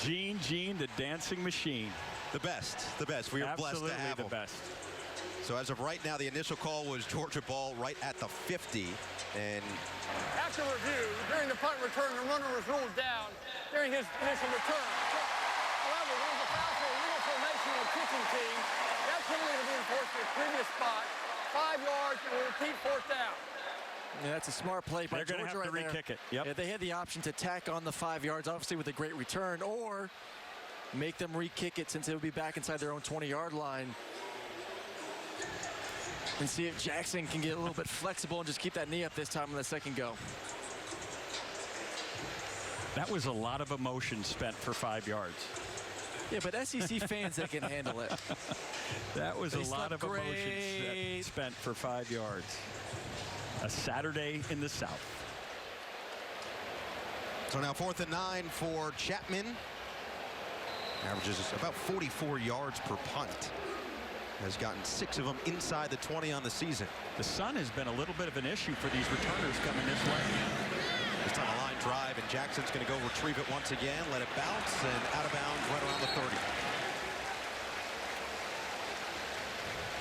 Gene, the dancing machine. The best. We are blessed to have him. Absolutely the best. So as of right now, the initial call was Georgia ball right at the 50. And after review, during the punt return, the runner was ruled down during his initial return. However, there was a foul for illegal formation on the kicking team. That penalty will be enforced in the previous spot. 5 yards, and we'll repeat fourth down. Yeah, that's a smart play by Georgia. They're going to have to re-kick it. Yep. Yeah, they had the option to tack on the 5 yards, obviously with a great return, or make them re-kick it since they would be back inside their own 20-yard line. And see if Jackson can get a little bit flexible and just keep that knee up this time on the second go. That was a lot of emotion spent for 5 yards. Yeah, but SEC fans, they can handle it. That was a lot of emotion spent for 5 yards. A Saturday in the South. So now 4th and 9 for Chapman. Averages about 44 yards per punt. Has gotten 6 of them inside the 20 on the season. The sun has been a little bit of an issue for these returners coming this way. This time a line drive, and Jackson's going to go retrieve it once again, let it bounce, and out of bounds right around the 30.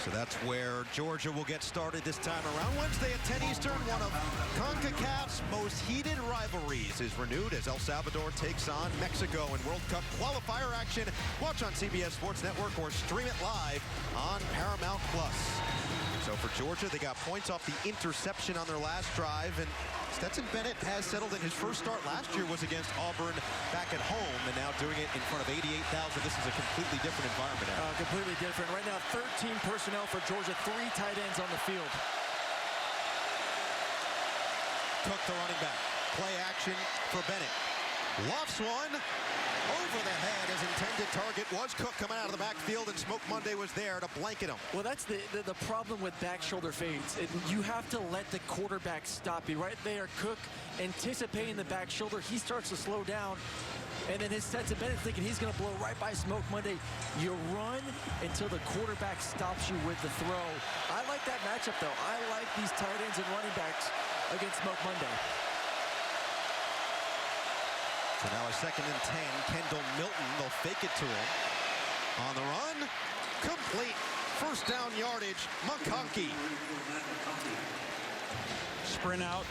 So that's where Georgia will get started this time around. Wednesday at 10 Eastern, one of CONCACAF's most heated rivalries is renewed as El Salvador takes on Mexico in World Cup qualifier action. Watch on CBS Sports Network or stream it live on Paramount+. So for Georgia, they got points off the interception on their last drive, and Stetson Bennett has settled in. His first start last year was against Auburn back at home, and now doing it in front of 88,000. This is a completely different environment. Completely different. Right now, 13 personnel for Georgia, 3 tight ends on the field. Cook, the running back. Play action for Bennett. Lofts one. Over the head. His intended target was Cook coming out of the backfield, and Smoke Monday was there to blanket him. Well, that's the problem with back shoulder fades. You have to let the quarterback stop you. Right there, Cook anticipating the back shoulder. He starts to slow down, and then his Stetson Bennett thinking he's going to blow right by Smoke Monday. You run until the quarterback stops you with the throw. I like that matchup, though. I like these tight ends and running backs against Smoke Monday. So now a 2nd and 10. Kendall Milton, they'll fake it to him. On the run, complete. First down yardage, McConkey. Sprint out,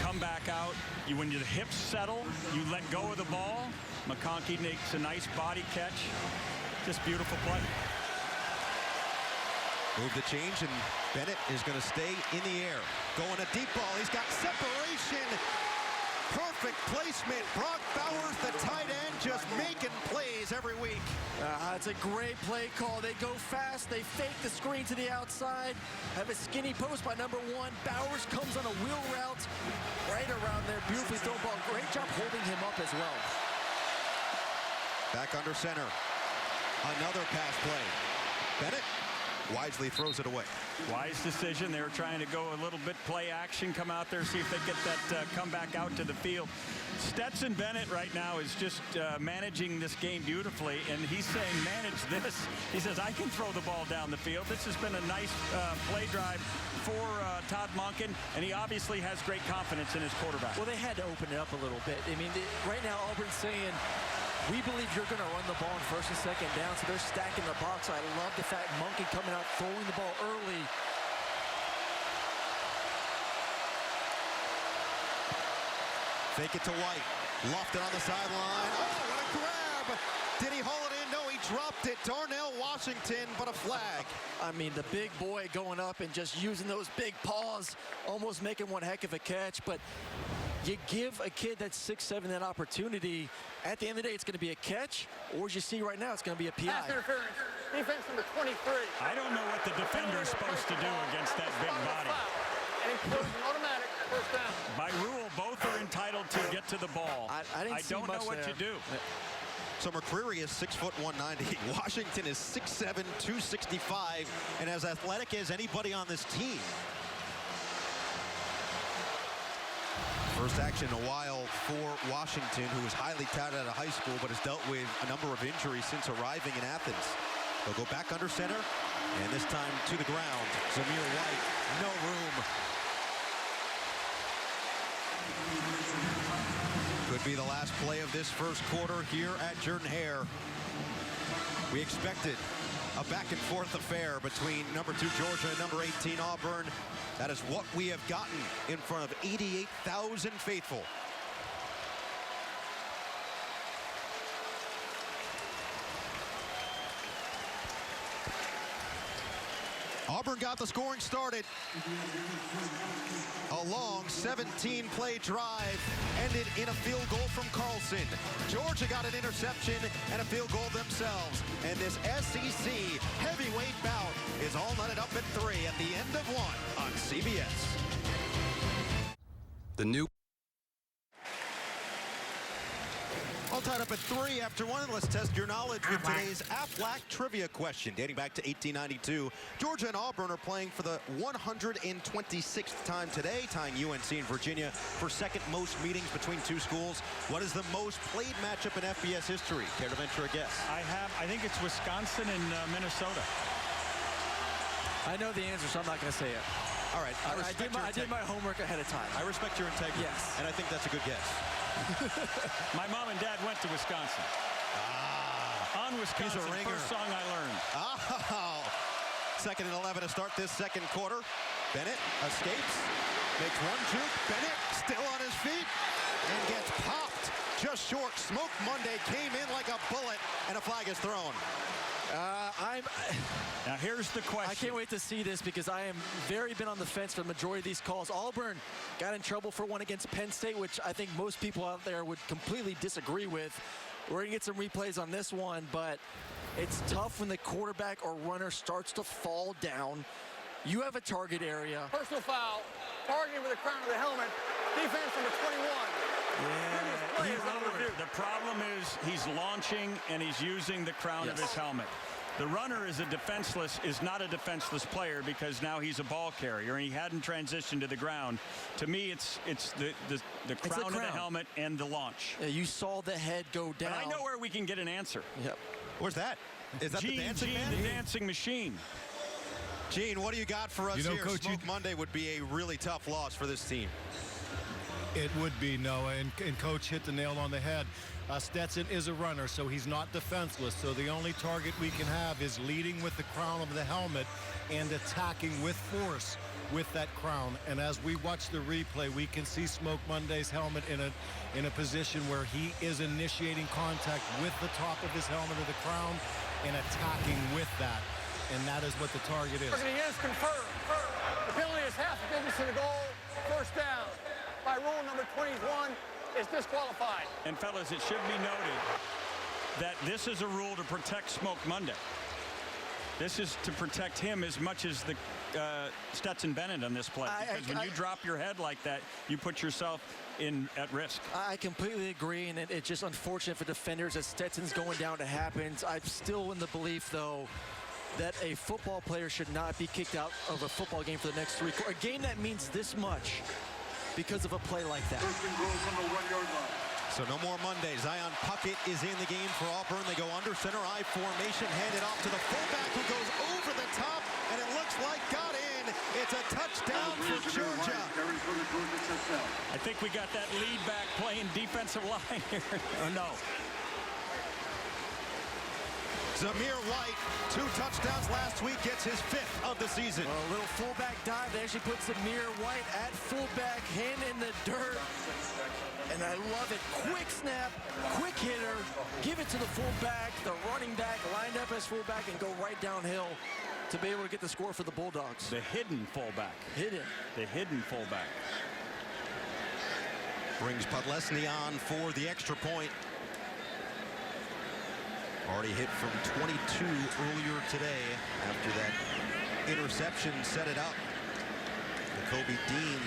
come back out. When your hips settle, you let go of the ball. McConkey makes a nice body catch. Just beautiful play. Move the change, and Bennett is going to stay in the air. Going a deep ball. He's got separation. Perfect placement. Brock Bowers, the tight end, just making plays every week. It's a great play call. They go fast. They fake the screen to the outside. Have a skinny post by number 1. Bowers comes on a wheel route right around there. Beautifully thrown ball. Great job holding him up as well. Back under center. Another pass play. Bennett wisely throws it away. Wise decision. They were trying to go a little bit play action, come out there, see if they get that comeback out to the field. Stetson Bennett right now is just managing this game beautifully, and he's saying, manage this. He says, I can throw the ball down the field. This has been a nice play drive for Todd Monken, and he obviously has great confidence in his quarterback. Well, they had to open it up a little bit. I mean, right now, Auburn's saying, we believe you're going to run the ball on 1st and 2nd down, so they're stacking the box. I love the fact Monken coming out, throwing the ball early. Fake it to White. Lofted on the sideline. Oh, what a grab! Did he haul it in? No, he dropped it. Darnell Washington, but a flag. I mean, the big boy going up and just using those big paws, almost making one heck of a catch, but you give a kid that's 6'7" that opportunity. At the end of the day, it's going to be a catch, or as you see right now, it's going to be a PI. Pass interference. Defense number 23. I don't know what the defender's supposed to do against that big body. And includes an automatic first down. By rule, both are entitled to get to the ball. I don't know what you do. So McCreary is 6 foot 190. Washington is 6'7", 265, and as athletic as anybody on this team. First action in a while for Washington, who is highly touted out of high school, but has dealt with a number of injuries since arriving in Athens. They'll go back under center, and this time to the ground. Zamir White, no room. Could be the last play of this first quarter here at Jordan-Hare. We expected a back-and-forth affair between number 2 Georgia and number 18 Auburn. That is what we have gotten in front of 88,000 faithful. Auburn got the scoring started. A long 17-play drive ended in a field goal from Carlson. Georgia got an interception and a field goal themselves. And this SEC heavyweight bout is all knotted up at 3 at the end of 1 on CBS. The new All tied up at 3 after 1. Let's test your knowledge with today's Aflac trivia question. Dating back to 1892, Georgia and Auburn are playing for the 126th time today, tying UNC and Virginia for second most meetings between two schools. What is the most played matchup in FBS history? Care to venture a guess? I think it's Wisconsin and Minnesota. I know the answer, so I'm not going to say it. All right. I did my homework ahead of time. I respect your integrity. Yes. And I think that's a good guess. My mom and dad went to Wisconsin. On Wisconsin, He's a ringer. first song I learned. Oh, 2nd and 11 to start this second quarter. Bennett escapes, makes one juke. Bennett still on his feet and gets popped just short. Smoke Monday came in like a bullet, and a flag is thrown. Now here's the question. I can't wait to see this because I am very been on the fence for the majority of these calls. Auburn got in trouble for one against Penn State, which I think most people out there would completely disagree with. We're gonna get some replays on this one, but it's tough when the quarterback or runner starts to fall down. You have a target area. Personal foul, targeting with the crown of the helmet. Defense number 21. Yeah, the problem is he's launching and he's using the crown of his helmet. The runner is not a defenseless player because now he's a ball carrier and he hadn't transitioned to the ground. To me, it's the crown of the helmet and the launch. Yeah, you saw the head go down. But I know where we can get an answer. Yep. Where's that? Is that the dancing man? The dancing machine. Gene, what do you got for us here? Coach, Smoke Monday would be a really tough loss for this team. It would be, Noah, and Coach hit the nail on the head. Stetson is a runner, so he's not defenseless. So the only target we can have is leading with the crown of the helmet and attacking with force with that crown. And as we watch the replay, we can see Smoke Monday's helmet in a position where he is initiating contact with the top of his helmet or the crown and attacking with that. And that is what the target is. Targeting is confirmed. The penalty is half the distance to the goal. First down. By rule number 21 is disqualified. And fellas, it should be noted that this is a rule to protect Smoke Monday. This is to protect him as much as the Stetson Bennett on this play. Because when you drop your head like that, you put yourself at risk. I completely agree, and it's just unfortunate for defenders that Stetson's going down to happens. I'm still in the belief, though, that a football player should not be kicked out of a football game for the next 3 quarters. A game that means this much because of a play like that. So no more Mondays. Zion Puckett is in the game for Auburn. They go under center I formation, hand it off to the fullback who goes over the top, and it looks like got in. It's a touchdown for Georgia. I think we got that lead back playing defensive line here. Oh, no. Zamir White, 2 touchdowns last week, gets his 5th of the season. Well, a little fullback dive. They actually put Zamir White at fullback, hand in the dirt. And I love it. Quick snap, quick hitter. Give it to the fullback. The running back lined up as fullback and go right downhill to be able to get the score for the Bulldogs. The hidden fullback. The hidden fullback. Brings Podlesny on for the extra point. Already hit from 22 earlier today after that interception set it up. Kobe Dean.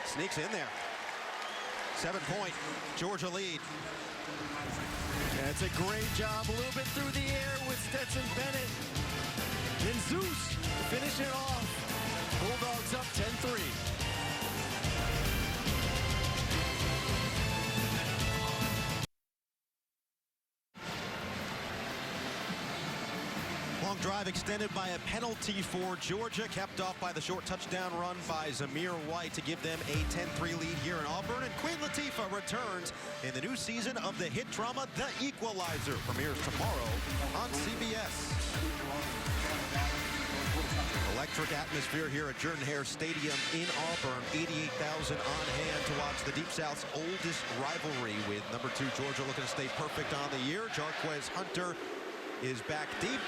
Sneaks in there. 7-point Georgia lead. That's a great job. A little bit through the air with Stetson Bennett. And Zeus finish it off. Bulldogs up 10-3. Long drive extended by a penalty for Georgia, kept off by the short touchdown run by Zamir White to give them a 10-3 lead here in Auburn. And Queen Latifah returns in the new season of the hit drama The Equalizer. Premieres tomorrow on CBS. Electric atmosphere here at Jordan-Hare Stadium in Auburn. 88,000 on hand to watch the Deep South's oldest rivalry, with number 2 Georgia looking to stay perfect on the year. Jarquez Hunter is back deep,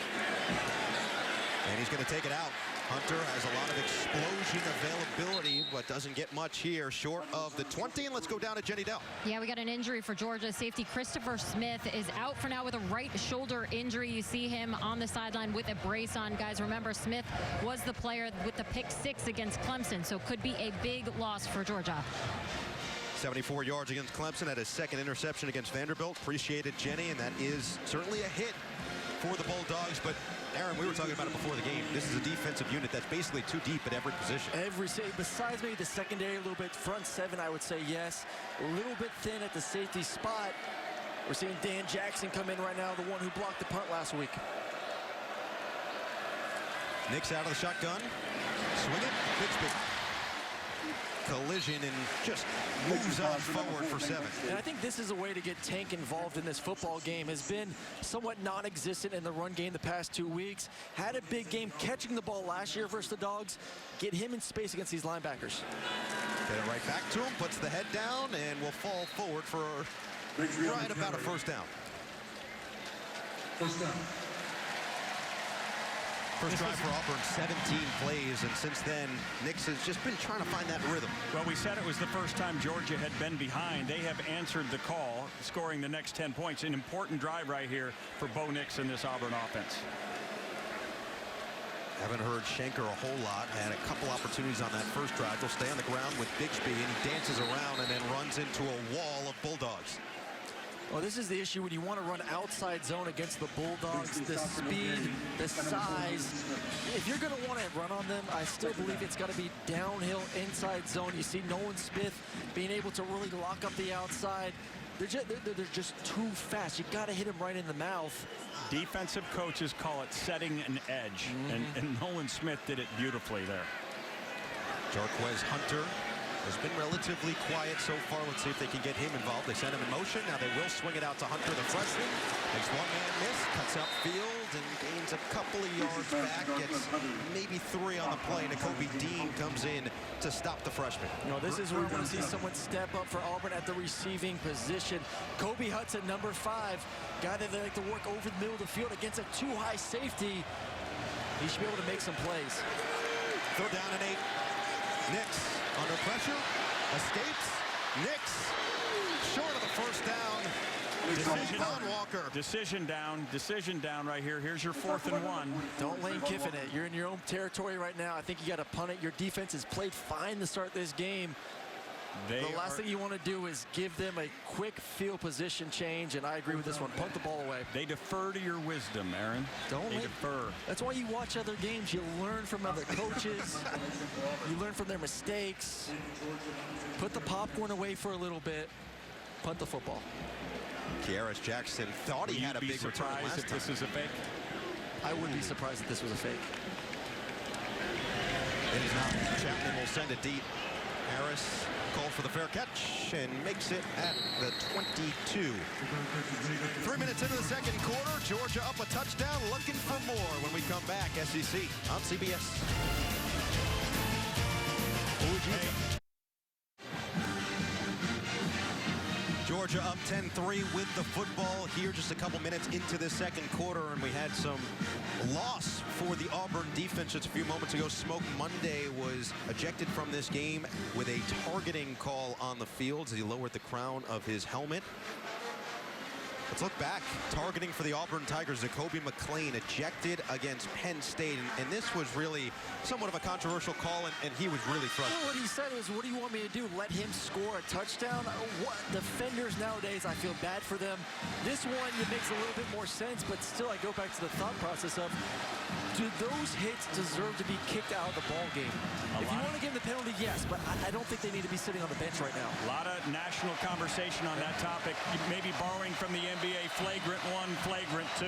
and he's going to take it out. Hunter has a lot of explosion availability, but doesn't get much here short of the 20. And let's go down to Jenny Dell. Yeah, we got an injury for Georgia. Safety Christopher Smith is out for now with a right shoulder injury. You see him on the sideline with a brace on. Guys, remember, Smith was the player with the pick 6 against Clemson, so could be a big loss for Georgia. 74 yards against Clemson, had his 2nd interception against Vanderbilt. Appreciated Jenny, and that is certainly a hit for the Bulldogs. But Aaron, we were talking about it before the game. This is a defensive unit that's basically too deep at every position. Besides maybe the secondary, a little bit front 7, I would say yes. A little bit thin at the safety spot. We're seeing Dan Jackson come in right now, the one who blocked the punt last week. Nick's out of the shotgun. Swing it. Bixby. collision and just moves on forward for 7. And I think this is a way to get Tank involved in this football game. Has been somewhat non-existent in the run game the past 2 weeks. Had a big game catching the ball last year versus the Dogs. Get him in space against these linebackers. Get it right back to him, puts the head down, and will fall forward for right about a first down. First down. First drive for Auburn, 17 plays, and since then, Nix has just been trying to find that rhythm. Well, we said it was the first time Georgia had been behind. They have answered the call, scoring the next 10 points. An important drive right here for Bo Nix in this Auburn offense. Haven't heard Schenker a whole lot. Had a couple opportunities on that first drive. They'll stay on the ground with Bixby, and he dances around and then runs into a wall of Bulldogs. Well, this is the issue when you want to run outside zone against the Bulldogs. The speed, the size. If you're going to want to run on them, I still believe it's got to be downhill inside zone. You see Nolan Smith being able to really lock up the outside. They're just too fast. You got to hit him right in the mouth. Defensive coaches call it setting an edge, and Nolan Smith did it beautifully there. Jarquez Hunter has been relatively quiet so far. Let's see if they can get him involved. They sent him in motion. Now they will swing it out to Hunter, the freshman. Makes one-man miss, cuts upfield, and gains a couple of yards back. Gets maybe 3 on the play. Nakobe Dean comes in to stop the freshman. You know, this is where I want to see someone step up for Auburn at the receiving position. Kobe Hudson, number 5, guy that they like to work over the middle of the field against a too-high safety. He should be able to make some plays. 3rd down and 8. Nix under pressure, escapes. Nix short of the first down. Decision down right here. Here's your 4th and 1. Don't Lane Kiffin it. You're in your own territory right now. I think you got to punt it. Your defense has played fine to start this game. The last thing you want to do is give them a quick field position change, and I agree with this one. Punt the ball away. They defer to your wisdom, Aaron. They defer. That's why you watch other games. You learn from other coaches. You learn from their mistakes. Put the popcorn away for a little bit. Punt the football. Kearis Jackson thought he had a big return last time. This is a fake? I would be surprised if this was a fake. It is not. Chapman will send it deep. Harris calls for the fair catch and makes it at the 22. 3 minutes into the second quarter, Georgia up a touchdown, looking for more when we come back. SEC on CBS. Georgia up 10-3 with the football here just a couple minutes into the second quarter, and we had some loss for the Auburn defense just a few moments ago. Smoke Monday was ejected from this game with a targeting call on the field as he lowered the crown of his helmet. Let's look back. Targeting for the Auburn Tigers, Zacoby McClain ejected against Penn State. And this was really somewhat of a controversial call, and he was really frustrated. Well, what he said was, what do you want me to do? Let him score a touchdown? What? Defenders nowadays, I feel bad for them. This one, it makes a little bit more sense, but still I go back to the thought process of, do those hits deserve to be kicked out of the ball game? If you want to give them the penalty, yes, but I don't think they need to be sitting on the bench right now. A lot of national conversation on that topic, maybe borrowing from the NBA, flagrant 1, flagrant 2.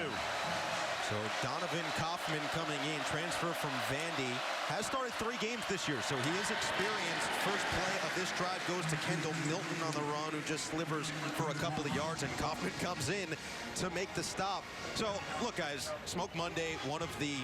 So Donovan Kaufman coming in, transfer from Vandy, has started 3 games this year, so he is experienced. First play of this drive goes to Kendall Milton on the run, who just slivers for a couple of yards, and Kaufman comes in to make the stop. So, look, guys, Smoke Monday, one of the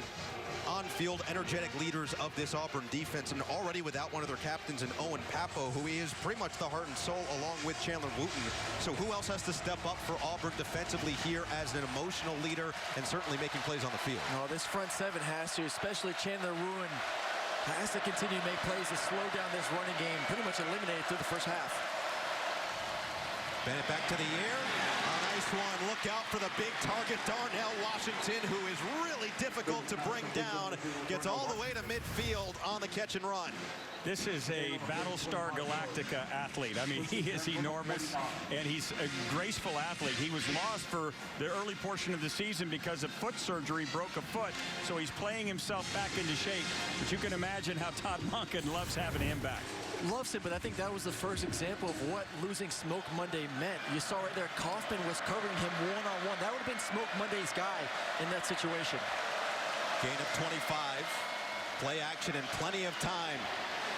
on-field energetic leaders of this Auburn defense, and already without one of their captains in Owen Pappo, who is pretty much the heart and soul along with Chandler Wooten. So who else has to step up for Auburn defensively here as an emotional leader and certainly making plays on the field? No, this front 7 has to, especially Chandler Wooten, has to continue to make plays to slow down this running game, pretty much eliminated through the first half. Bennett back to the air. A nice one. Look out for the big target, Darnell Washington, who is really difficult to bring down. Gets all the way to midfield on the catch and run. This is a Battlestar Galactica athlete. I mean, he is enormous, and he's a graceful athlete. He was lost for the early portion of the season because of foot surgery, broke a foot, so he's playing himself back into shape. But you can imagine how Todd Monken loves having him back. Loves it, but I think that was the first example of what losing Smoke Monday meant. You saw right there, Kaufman was covering him one-on-one. That would have been Smoke Monday's guy in that situation. Gain of 25. Play action and plenty of time.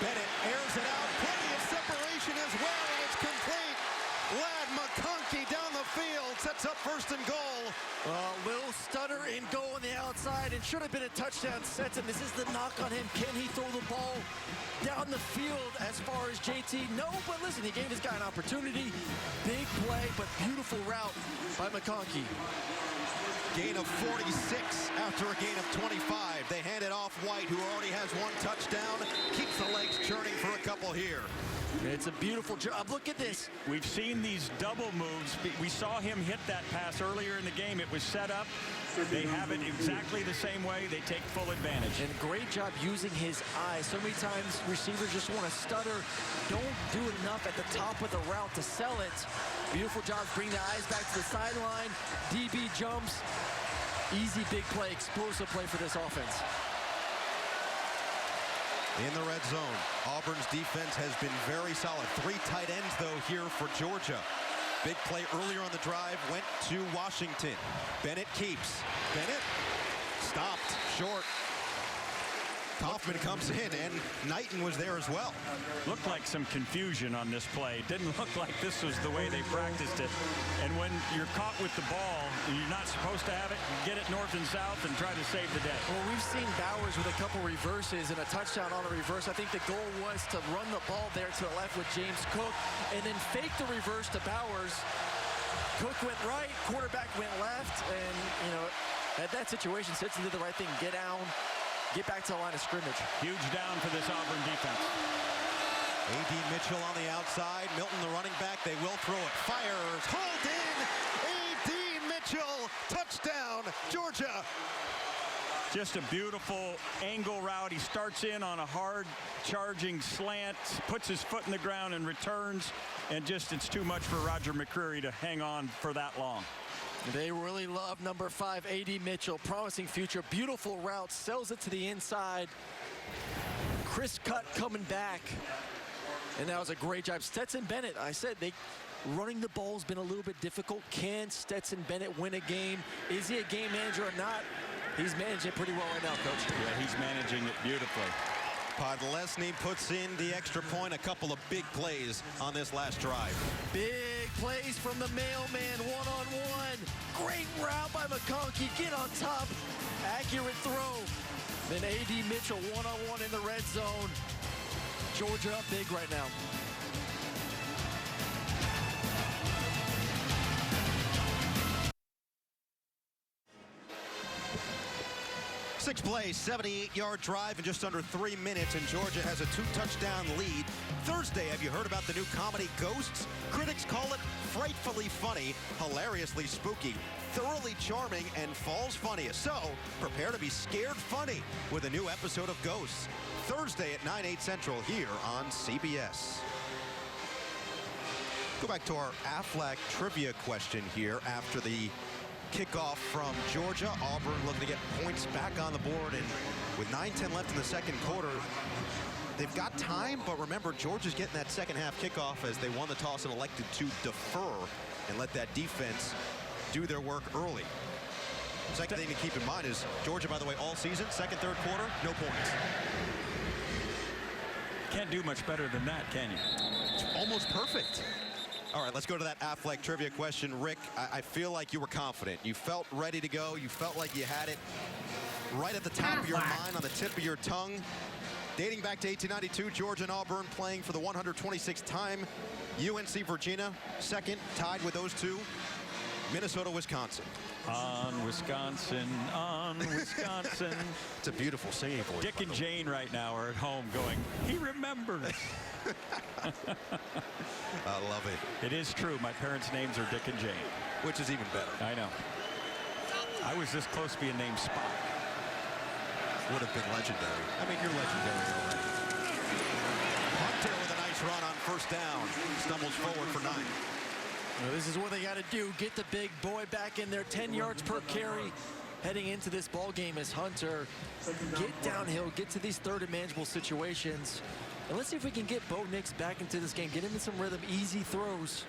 Bennett airs it out. Plenty of separation as well, and it's complete. Ladd McConkey down the field, sets up first and goal. Little stutter in goal on the outside, and should have been a touchdown. Stetson, this is the knock on him. Can he throw the ball down the field as far as JT? No, but listen, he gave this guy an opportunity. Big play, but beautiful route by McConkey. Gain of 46 after a gain of 25. They hand it off White, who already has one touchdown. Keeps the legs churning for a couple here. It's a beautiful job. Look at this. We've seen these double moves. We saw him hit that pass earlier in the game. It was set up. They have it exactly the same way. They take full advantage. And great job using his eyes. So many times receivers just want to stutter. Don't do enough at the top of the route to sell it. Beautiful job. Bring the eyes back to the sideline. DB jumps. Easy big play, explosive play for this offense. In the red zone, Auburn's defense has been very solid. 3 tight ends, though, here for Georgia. Big play earlier on the drive, went to Washington. Bennett keeps. Bennett stopped short. Kaufman comes in, and Knighton was there as well. Looked like some confusion on this play. Didn't look like this was the way they practiced it. And when you're caught with the ball, and you're not supposed to have it, get it north and south and try to save the day. Well, we've seen Bowers with a couple reverses and a touchdown on a reverse. I think the goal was to run the ball there to the left with James Cook and then fake the reverse to Bowers. Cook went right, quarterback went left, and, you know, at that situation, Stetson did the right thing. Get down. Get back to the line of scrimmage. Huge down for this Auburn defense. A.D. Mitchell on the outside. Milton, the running back. They will throw it. Fires. Hauled in. A.D. Mitchell. Touchdown, Georgia. Just a beautiful angle route. He starts in on a hard charging slant, puts his foot in the ground and returns. And just, it's too much for Roger McCreary to hang on for that long. They really love number 5, A.D. Mitchell. Promising future. Beautiful route. Sells it to the inside. Chris Cut coming back. And that was a great job. Stetson Bennett, I said, running the ball has been a little bit difficult. Can Stetson Bennett win a game? Is he a game manager or not? He's managing it pretty well right now, Coach. Yeah, he's managing it beautifully. Podlesny puts in the extra point. A couple of big plays on this last drive. Big plays from the mailman, one-on-one. Great route by McConkey. Get on top. Accurate throw. Then A.D. Mitchell, one-on-one in the red zone. Georgia up big right now. Six plays, 78-yard drive in just under 3 minutes, and Georgia has a 2-touchdown lead. Thursday, have you heard about the new comedy Ghosts? Critics call it frightfully funny, hilariously spooky, thoroughly charming, and falls funniest. So, prepare to be scared funny with a new episode of Ghosts. Thursday at 9/8 Central here on CBS. Go back to our Aflac trivia question here after the kickoff from Georgia. Auburn looking to get points back on the board, and with 9:10 left in the second quarter, they've got time, but remember, Georgia's getting that second half kickoff as they won the toss and elected to defer and let that defense do their work early. Second thing to keep in mind is Georgia, by the way, all season, second, third quarter, no points. Can't do much better than that, can you? It's almost perfect. All right, let's go to that Aflac trivia question. Rick, I feel like you were confident. You felt ready to go. You felt like you had it right at the top of your mind, on the tip of your tongue. Dating back to 1892, Georgia and Auburn playing for the 126th time. UNC Virginia, second, tied with those two. Minnesota, Wisconsin. On Wisconsin, on Wisconsin. It's a beautiful singing voice. Dick and Jane right now are at home going, he remembers. I love it. It is true. My parents' names are Dick and Jane. Which is even better. I know. I was this close to being named Spot. Would have been legendary. I mean, you're legendary already. Hunter with a nice run on first down. Stumbles forward for 9. Well, this is what they got to do. Get the big boy back in there. 10 yards per carry heading into this ball game as Hunter get downhill, get to these third and manageable situations. And let's see if we can get Bo Nix back into this game. Get him in some rhythm, easy throws.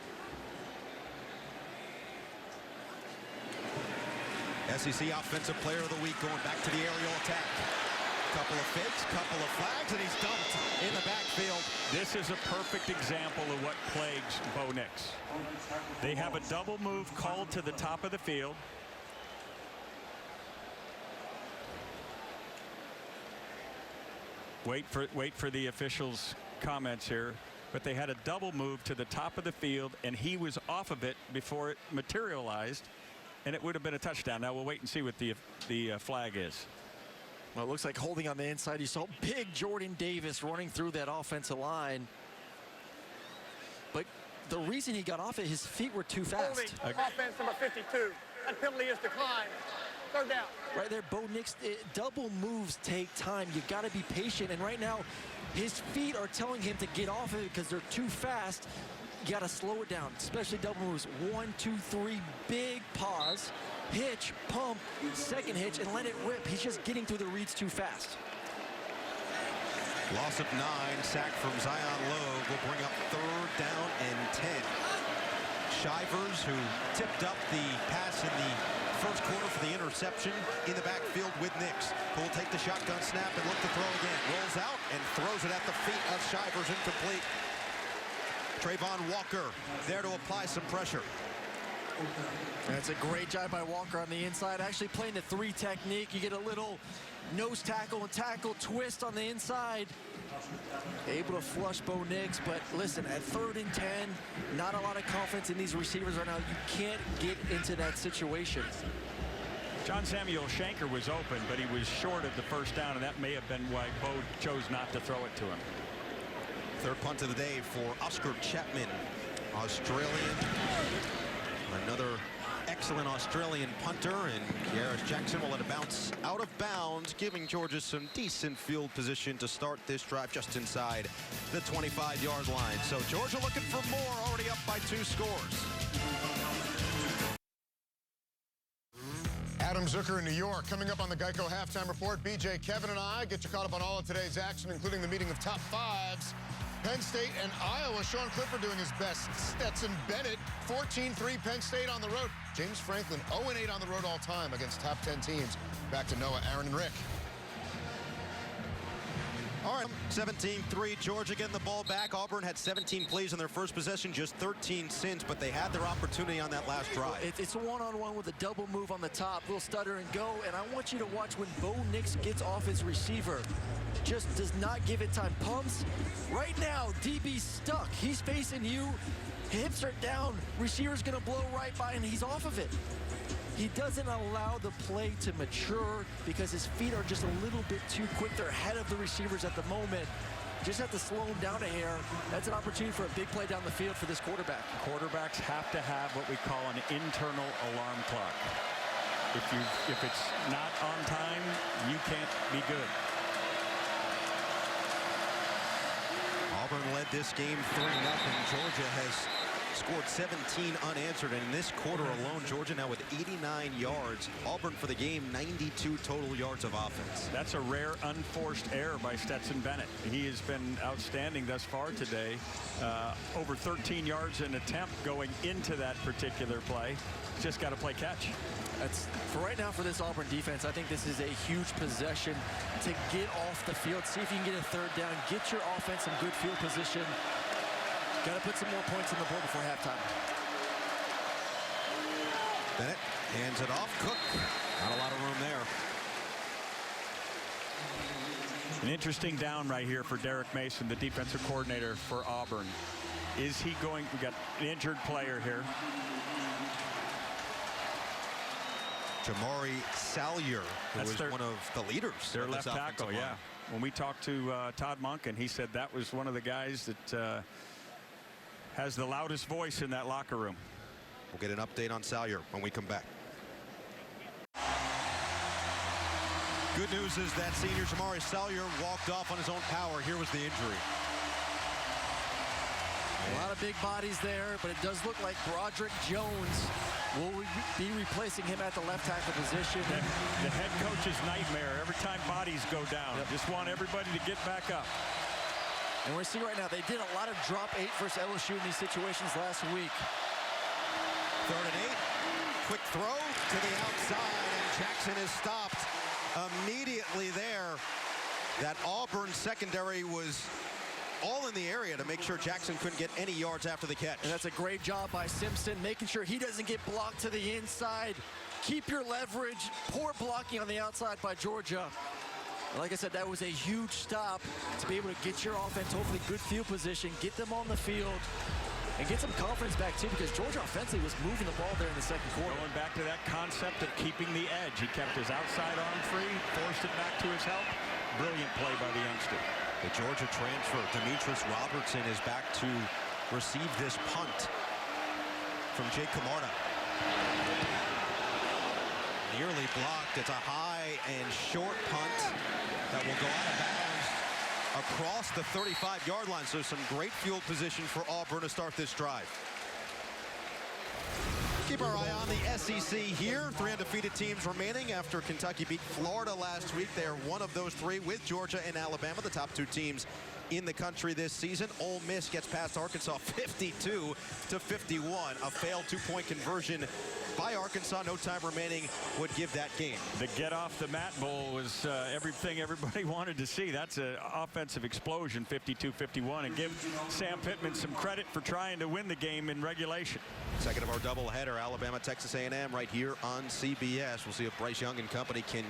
SEC Offensive Player of the Week going back to the aerial attack. Couple of fakes, couple of flags, and he's dumped in the backfield. This is a perfect example of what plagues Bo Nix. They have a double move called to the top of the field. Wait for the officials' comments here. But they had a double move to the top of the field, and he was off of it before it materialized, and it would have been a touchdown. Now we'll wait and see what the flag is. Well, it looks like holding on the inside. You saw big Jordan Davis running through that offensive line. But the reason he got off it, his feet were too fast. Holding, offense number 52. That penalty is declined. Third down. Right there, Bo Nix, double moves take time. You got to be patient. And right now, his feet are telling him to get off of it because they're too fast. You got to slow it down, especially double moves. 1, 2, 3, big pause, hitch, pump, second hitch, and let it rip. He's just getting through the reads too fast. Loss of 9, sack from Zion Logue will bring up 3rd down and 10. Shivers, who tipped up the pass in the first quarter for the interception, in the backfield with Nix, who will take the shotgun snap and look to throw again. Rolls out and throws it at the feet of Shivers, incomplete. Trayvon Walker there to apply some pressure. That's a great job by Walker on the inside, actually playing the 3 technique. You get a little nose tackle and tackle twist on the inside. Able to flush Bo Nix, but listen, at 3rd and 10, not a lot of confidence in these receivers right now. You can't get into that situation. John Samuel Shanker was open, but he was short of the first down, and that may have been why Bo chose not to throw it to him. 3rd punt of the day for Oscar Chapman, Australian. Another excellent Australian punter, and Garris Jackson will let it bounce out of bounds, giving Georgia some decent field position to start this drive just inside the 25-yard line. So Georgia looking for more, already up by 2 scores. Adam Zucker in New York. Coming up on the Geico Halftime Report, BJ, Kevin, and I get you caught up on all of today's action, including the meeting of top 5s. Penn State and Iowa. Sean Clifford doing his best. Stetson Bennett, 14-3 Penn State on the road. James Franklin, 0-8 on the road all time against top 10 teams. Back to Noah, Aaron, and Rick. All right, 17-3, Georgia getting the ball back. Auburn had 17 plays in their first possession, just 13 since, but they had their opportunity on that last drive. It's a one-on-one with a double move on the top. Little stutter and go, and I want you to watch when Bo Nix gets off his receiver. Just does not give it time. Pumps. Right now, DB's stuck. He's facing you. Hips are down. Receiver's going to blow right by, and he's off of it. He doesn't allow the play to mature because his feet are just a little bit too quick. They're ahead of the receivers at the moment. Just have to slow him down a hair. That's an opportunity for a big play down the field for this quarterback. Quarterbacks have to have what we call an internal alarm clock. If it's not on time, you can't be good. Auburn led this game 3-0. Georgia has scored 17 unanswered, and in this quarter alone, Georgia now with 89 yards. Auburn for the game, 92 total yards of offense. That's a rare unforced error by Stetson Bennett. He has been outstanding thus far today. Over 13 yards an attempt going into that particular play. Just got to play catch. That's for right now for this Auburn defense. I think this is a huge possession to get off the field. See if you can get a 3rd down. Get your offense in good field position. Got to put some more points on the board before halftime. Bennett hands it off. Cook. Not a lot of room there. An interesting down right here for Derek Mason, the defensive coordinator for Auburn. Is he going? We got an injured player here. Jamari Salyer, who was one of the leaders. Their left tackle, yeah. When we talked to Todd Monken, he said that was one of the guys that has the loudest voice in that locker room. We'll get an update on Salyer when we come back. Good news is that senior Jamari Salyer walked off on his own power. Here was the injury. A lot of big bodies there, but it does look like Broderick Jones will be replacing him at the left tackle position. The head coach's nightmare every time bodies go down. Yep. Just want everybody to get back up. And we're seeing right now, they did a lot of drop 8 versus LSU in these situations last week. 3rd and 8. Quick throw to the outside, and Jackson is stopped immediately there. That Auburn secondary was all in the area to make sure Jackson couldn't get any yards after the catch. And that's a great job by Simpson, making sure he doesn't get blocked to the inside. Keep your leverage. Poor blocking on the outside by Georgia. Like I said, that was a huge stop to be able to get your offense, hopefully good field position, get them on the field, and get some confidence back, too, because Georgia offensively was moving the ball there in the second quarter. Going back to that concept of keeping the edge. He kept his outside arm free, forced it back to his help. Brilliant play by the youngster. The Georgia transfer, Demetrius Robertson, is back to receive this punt from Jake Camarda. Nearly blocked. It's a high and short punt that will go out of bounds across the 35-yard line. So some great field position for Auburn to start this drive. Keep our eye on the SEC here. 3 undefeated teams remaining after Kentucky beat Florida last week. They are one of those 3 with Georgia and Alabama, the top 2 teams in the country this season. Ole Miss gets past Arkansas 52-51. A failed 2-point conversion by Arkansas. No time remaining would give that game. The get off the mat bowl was everything everybody wanted to see. That's an offensive explosion, 52-51, and give Sam Pittman some credit for trying to win the game in regulation. Second of our doubleheader, Alabama, Texas A&M, right here on CBS. We'll see if Bryce Young and company can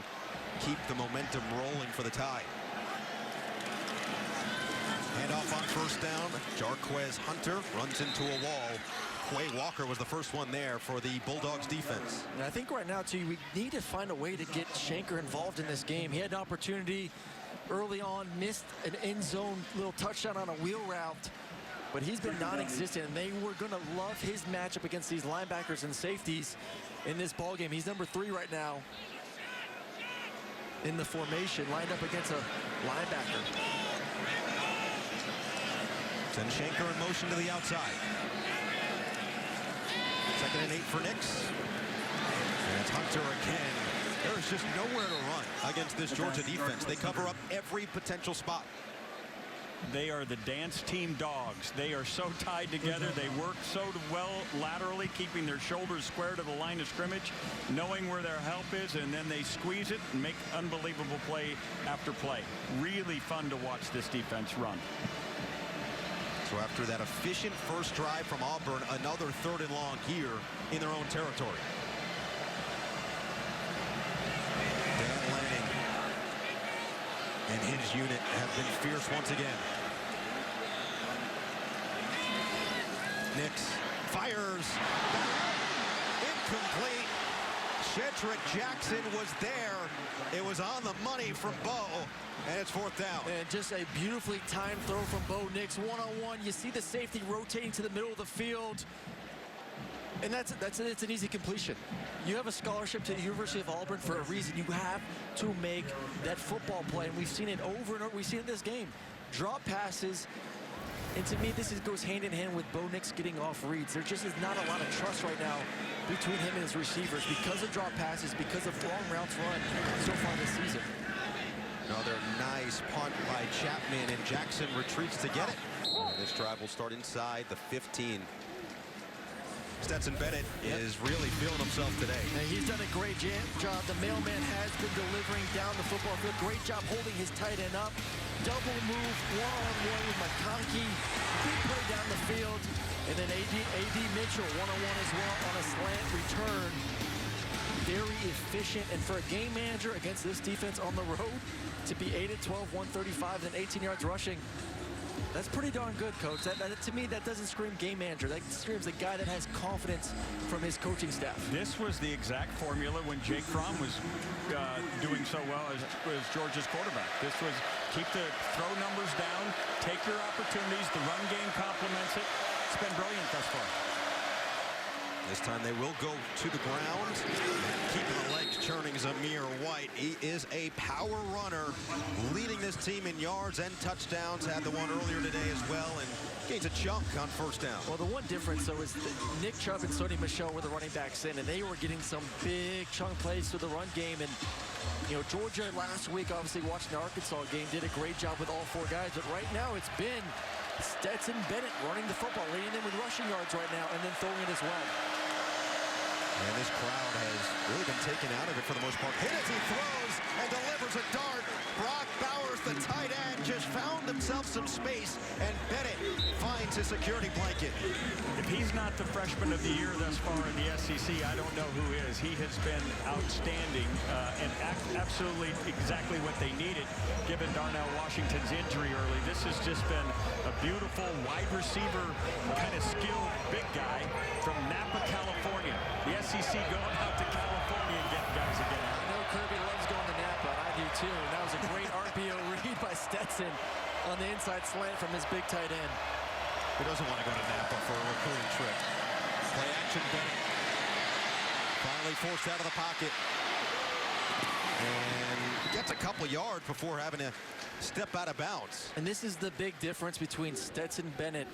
keep the momentum rolling for the tie. Handoff on first down. Jarquez Hunter runs into a wall. Quay Walker was the first one there for the Bulldogs defense. And I think right now, too, we need to find a way to get Shanker involved in this game. He had an opportunity early on, missed an end zone little touchdown on a wheel route, but he's been non-existent, and they were going to love his matchup against these linebackers and safeties in this ball game. He's number 3 right now in the formation, lined up against a linebacker. Send Shanker in motion to the outside. 2nd and 8 for Nix. And it's Hunter again. There is just nowhere to run against this Georgia defense. They cover up every potential spot. They are the dance team dogs. They are so tied together. They work so well laterally, keeping their shoulders square to the line of scrimmage, knowing where their help is, and then they squeeze it and make unbelievable play after play. Really fun to watch this defense run. So after that efficient first drive from Auburn, another 3rd and long here in their own territory. Dan Lanning and his unit have been fierce once again. Nix fires. Incomplete. Shedrick Jackson was there. It was on the money from Bo, and it's 4th down. And just a beautifully timed throw from Bo Nix. One-on-one, you see the safety rotating to the middle of the field. And it's an easy completion. You have a scholarship to the University of Auburn for a reason. You have to make that football play, and we've seen it over and over. We've seen it in this game. Drop passes, and to me, this goes hand in hand with Bo Nix getting off reads. There just is not a lot of trust right now between him and his receivers because of drop passes, because of long routes run so far this season. Another nice punt by Chapman, and Jackson retreats to get it. And this drive will start inside the 15. Stetson Bennett is really feeling himself today. And he's done a great job. The mailman has been delivering down the football field. Great job holding his tight end up. Double move, one-on-one with McConkey. Big play down the field. And then A.D. Mitchell, one-on-one as well on a slant return. Very efficient. And for a game manager against this defense on the road, to be 8 of 12, 135, and 18 yards rushing, that's pretty darn good, Coach. To me, that doesn't scream game manager. That screams a guy that has confidence from his coaching staff. This was the exact formula when Jake Fromm was doing so well as Georgia's quarterback. This was keep the throw numbers down, take your opportunities. The run game complements it. It's been brilliant thus far. This time they will go to the ground. Keeping the legs churning, Zamir White. He is a power runner, leading this team in yards and touchdowns. Had the one earlier today as well, and gains a chunk on first down. Well, the one difference, though, is that Nick Chubb and Sonny Michel were the running backs in, and they were getting some big chunk plays through the run game. And, you know, Georgia last week, obviously watching the Arkansas game, did a great job with all 4 guys. But right now, it's been Stetson Bennett running the football, leading them with rushing yards right now, and then throwing it as well. And this crowd has really been taken out of it for the most part. Hit as he throws and delivers a dart. Brock Bowers, the the tight end just found himself some space, and Bennett finds his security blanket. If he's not the freshman of the year thus far in the SEC, I don't know who is. He has been outstanding and absolutely exactly what they needed, given Darnell Washington's injury early. This has just been a beautiful wide receiver, kind of skilled big guy from Napa, California. The SEC going out to California and getting guys again. I know Kirby loves going to Napa. I do too. And that was a great RPO read by Stetson on the inside slant from his big tight end. Who doesn't want to go to Napa for a recruiting trip? Play action Bennett. Finally forced out of the pocket. And gets a couple yards before having to step out of bounds. And this is the big difference between Stetson Bennett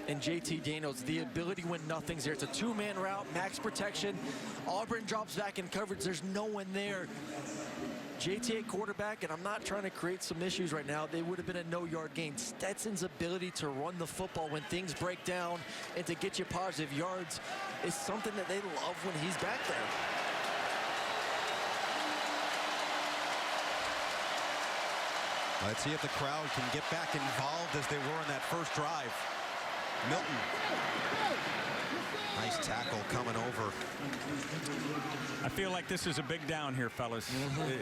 and JT Daniels. The ability when nothing's there. It's a two-man route, max protection. Auburn drops back in coverage. There's no one there. JT at quarterback, and I'm not trying to create some issues right now. They would have been a no-yard gain. Stetson's ability to run the football when things break down and to get you positive yards is something that they love when he's back there. Let's see if the crowd can get back involved as they were in that first drive. Milton. Nice tackle coming over. I feel like this is a big down here, fellas.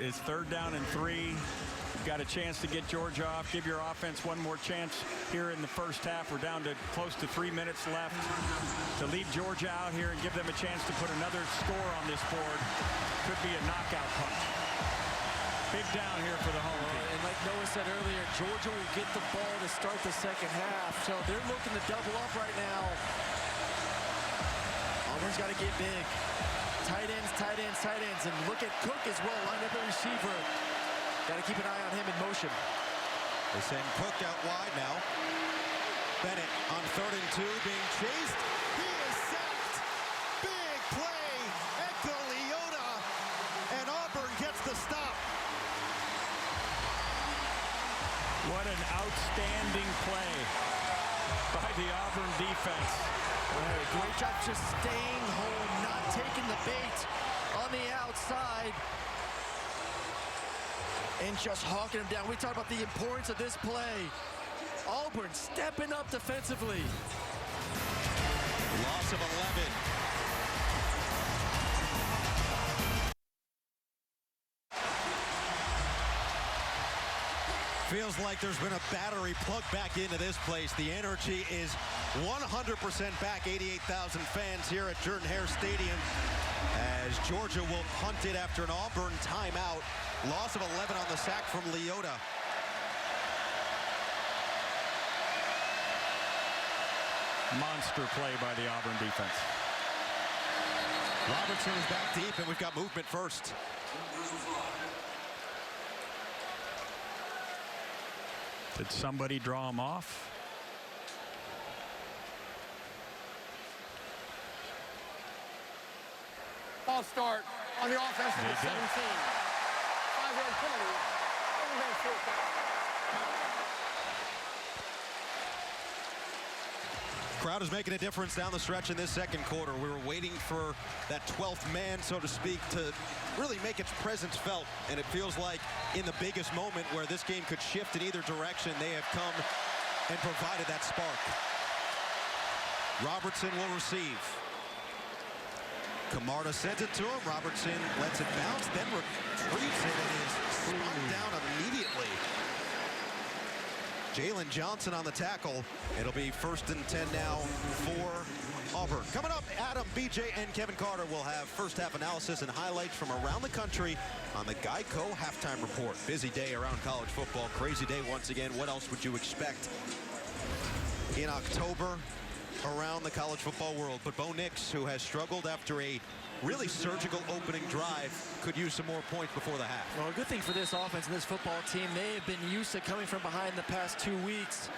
It's 3rd down and 3. You've got a chance to get Georgia off. Give your offense one more chance here in the first half. We're down to close to 3 minutes left to lead Georgia out here and give them a chance to put another score on this board. Could be a knockout punch. Big down here for the home team. And like Noah said earlier, Georgia will get the ball to start the second half. So they're looking to double up right now. Auburn's got to get big. Tight ends, tight ends, tight ends. And look at Cook as well, lined up a receiver. Got to keep an eye on him in motion. They send Cook out wide now. Bennett on 3rd and 2 being chased. He is sacked. Big play. Echo Leota. And Auburn gets the stop. What an outstanding play by the Auburn defense. Great job just staying home, not taking the bait on the outside. And just hawking him down. We talk about the importance of this play. Auburn stepping up defensively. Loss of 11. Feels like there's been a battery plugged back into this place. The energy is 100% back. 88,000 fans here at Jordan-Hare Stadium as Georgia will punt it after an Auburn timeout. Loss of 11 on the sack from Leota. Monster play by the Auburn defense. Robertson is back deep, and we've got movement first. Did somebody draw him off? Ball start on the offense of the 17. 5-yard penalty. Crowd is making a difference down the stretch in this second quarter. We were waiting for that 12th man, so to speak, to really make its presence felt. And it feels like in the biggest moment where this game could shift in either direction, they have come and provided that spark. Robertson will receive. Camarda sends it to him. Robertson lets it bounce, then retrieves it and is spun down immediately. Jalen Johnson on the tackle. It'll be 1st and 10 now for Auburn. Coming up, Adam, BJ, and Kevin Carter will have first half analysis and highlights from around the country on the Geico halftime report. Busy day around college football. Crazy day once again. What else would you expect in October around the college football world? But Bo Nix, who has struggled after a really surgical opening drive, could use some more points before the half. Well, a good thing for this offense and this football team, they have been used to coming from behind the past 2 weeks.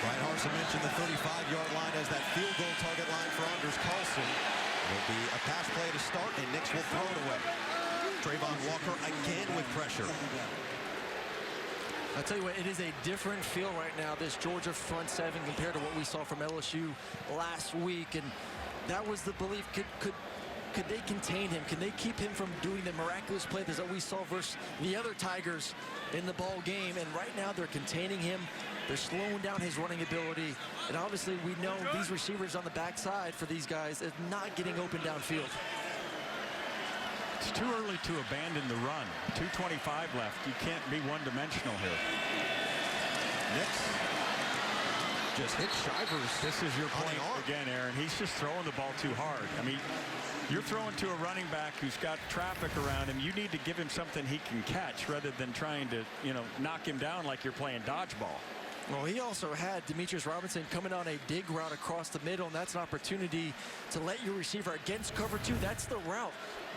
Ryan Harsin mentioned the 35-yard line as that field goal target line for Anders Carlson. It'll be a pass play to start, and Nix will throw it away. Trayvon Walker again with pressure. I'll tell you what, it is a different feel right now, this Georgia front seven, compared to what we saw from LSU last week. And that was the belief. Could could they contain him? Can they keep him from doing the miraculous play that we saw versus the other Tigers in the ball game? And right now they're containing him. They're slowing down his running ability. And obviously we know these receivers on the backside for these guys is not getting open downfield. It's too early to abandon the run. 2:25 left. You can't be one-dimensional here. Nix just hit Shivers. This is your point again, Aaron. He's just throwing the ball too hard. I mean, you're throwing to a running back who's got traffic around him. You need to give him something he can catch rather than trying to, knock him down like you're playing dodgeball. Well, he also had Demetrius Robinson coming on a dig route across the middle, and that's an opportunity to let your receiver against cover two. That's the route.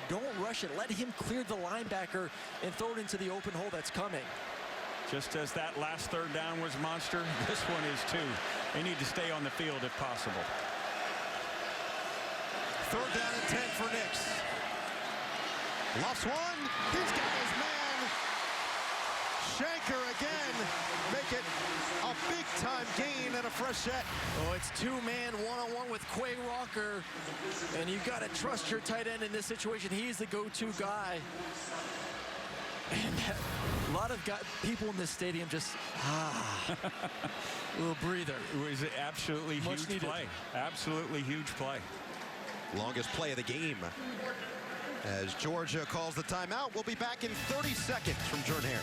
Don't rush it. Let him clear the linebacker and throw it into the open hole that's coming. Just as that last third down was monster, this one is too. They need to stay on the field if possible. 3rd down and 10 for Nix. Lost one. He's got his man. Shanker again. Make it a big-time gain and a fresh set. Oh, it's two-man, one-on-one with Quay Walker. And you've got to trust your tight end in this situation. He's the go-to guy. And a lot of people in this stadium just, a little breather. It was an absolutely huge play. Absolutely huge play. Longest play of the game. As Georgia calls the timeout, we'll be back in 30 seconds from Jordan-Hare.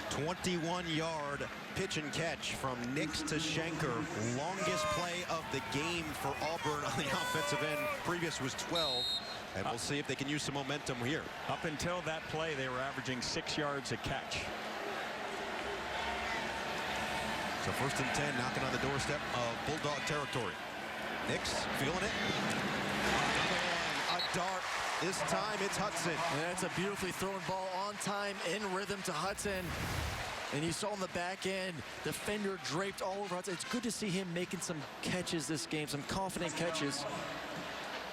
A 21-yard pitch and catch from Nix to Shanker. Longest play of the game for Auburn on the offensive end. Previous was 12. And we'll see if they can use some momentum here. Up until that play, they were averaging 6 yards a catch. So 1st and 10, knocking on the doorstep of Bulldog territory. Nix feeling it. A dart. This time it's Hudson. And that's a beautifully thrown ball on time, in rhythm to Hudson. And you saw on the back end, defender draped all over Hudson. It's good to see him making some catches this game, some confident catches.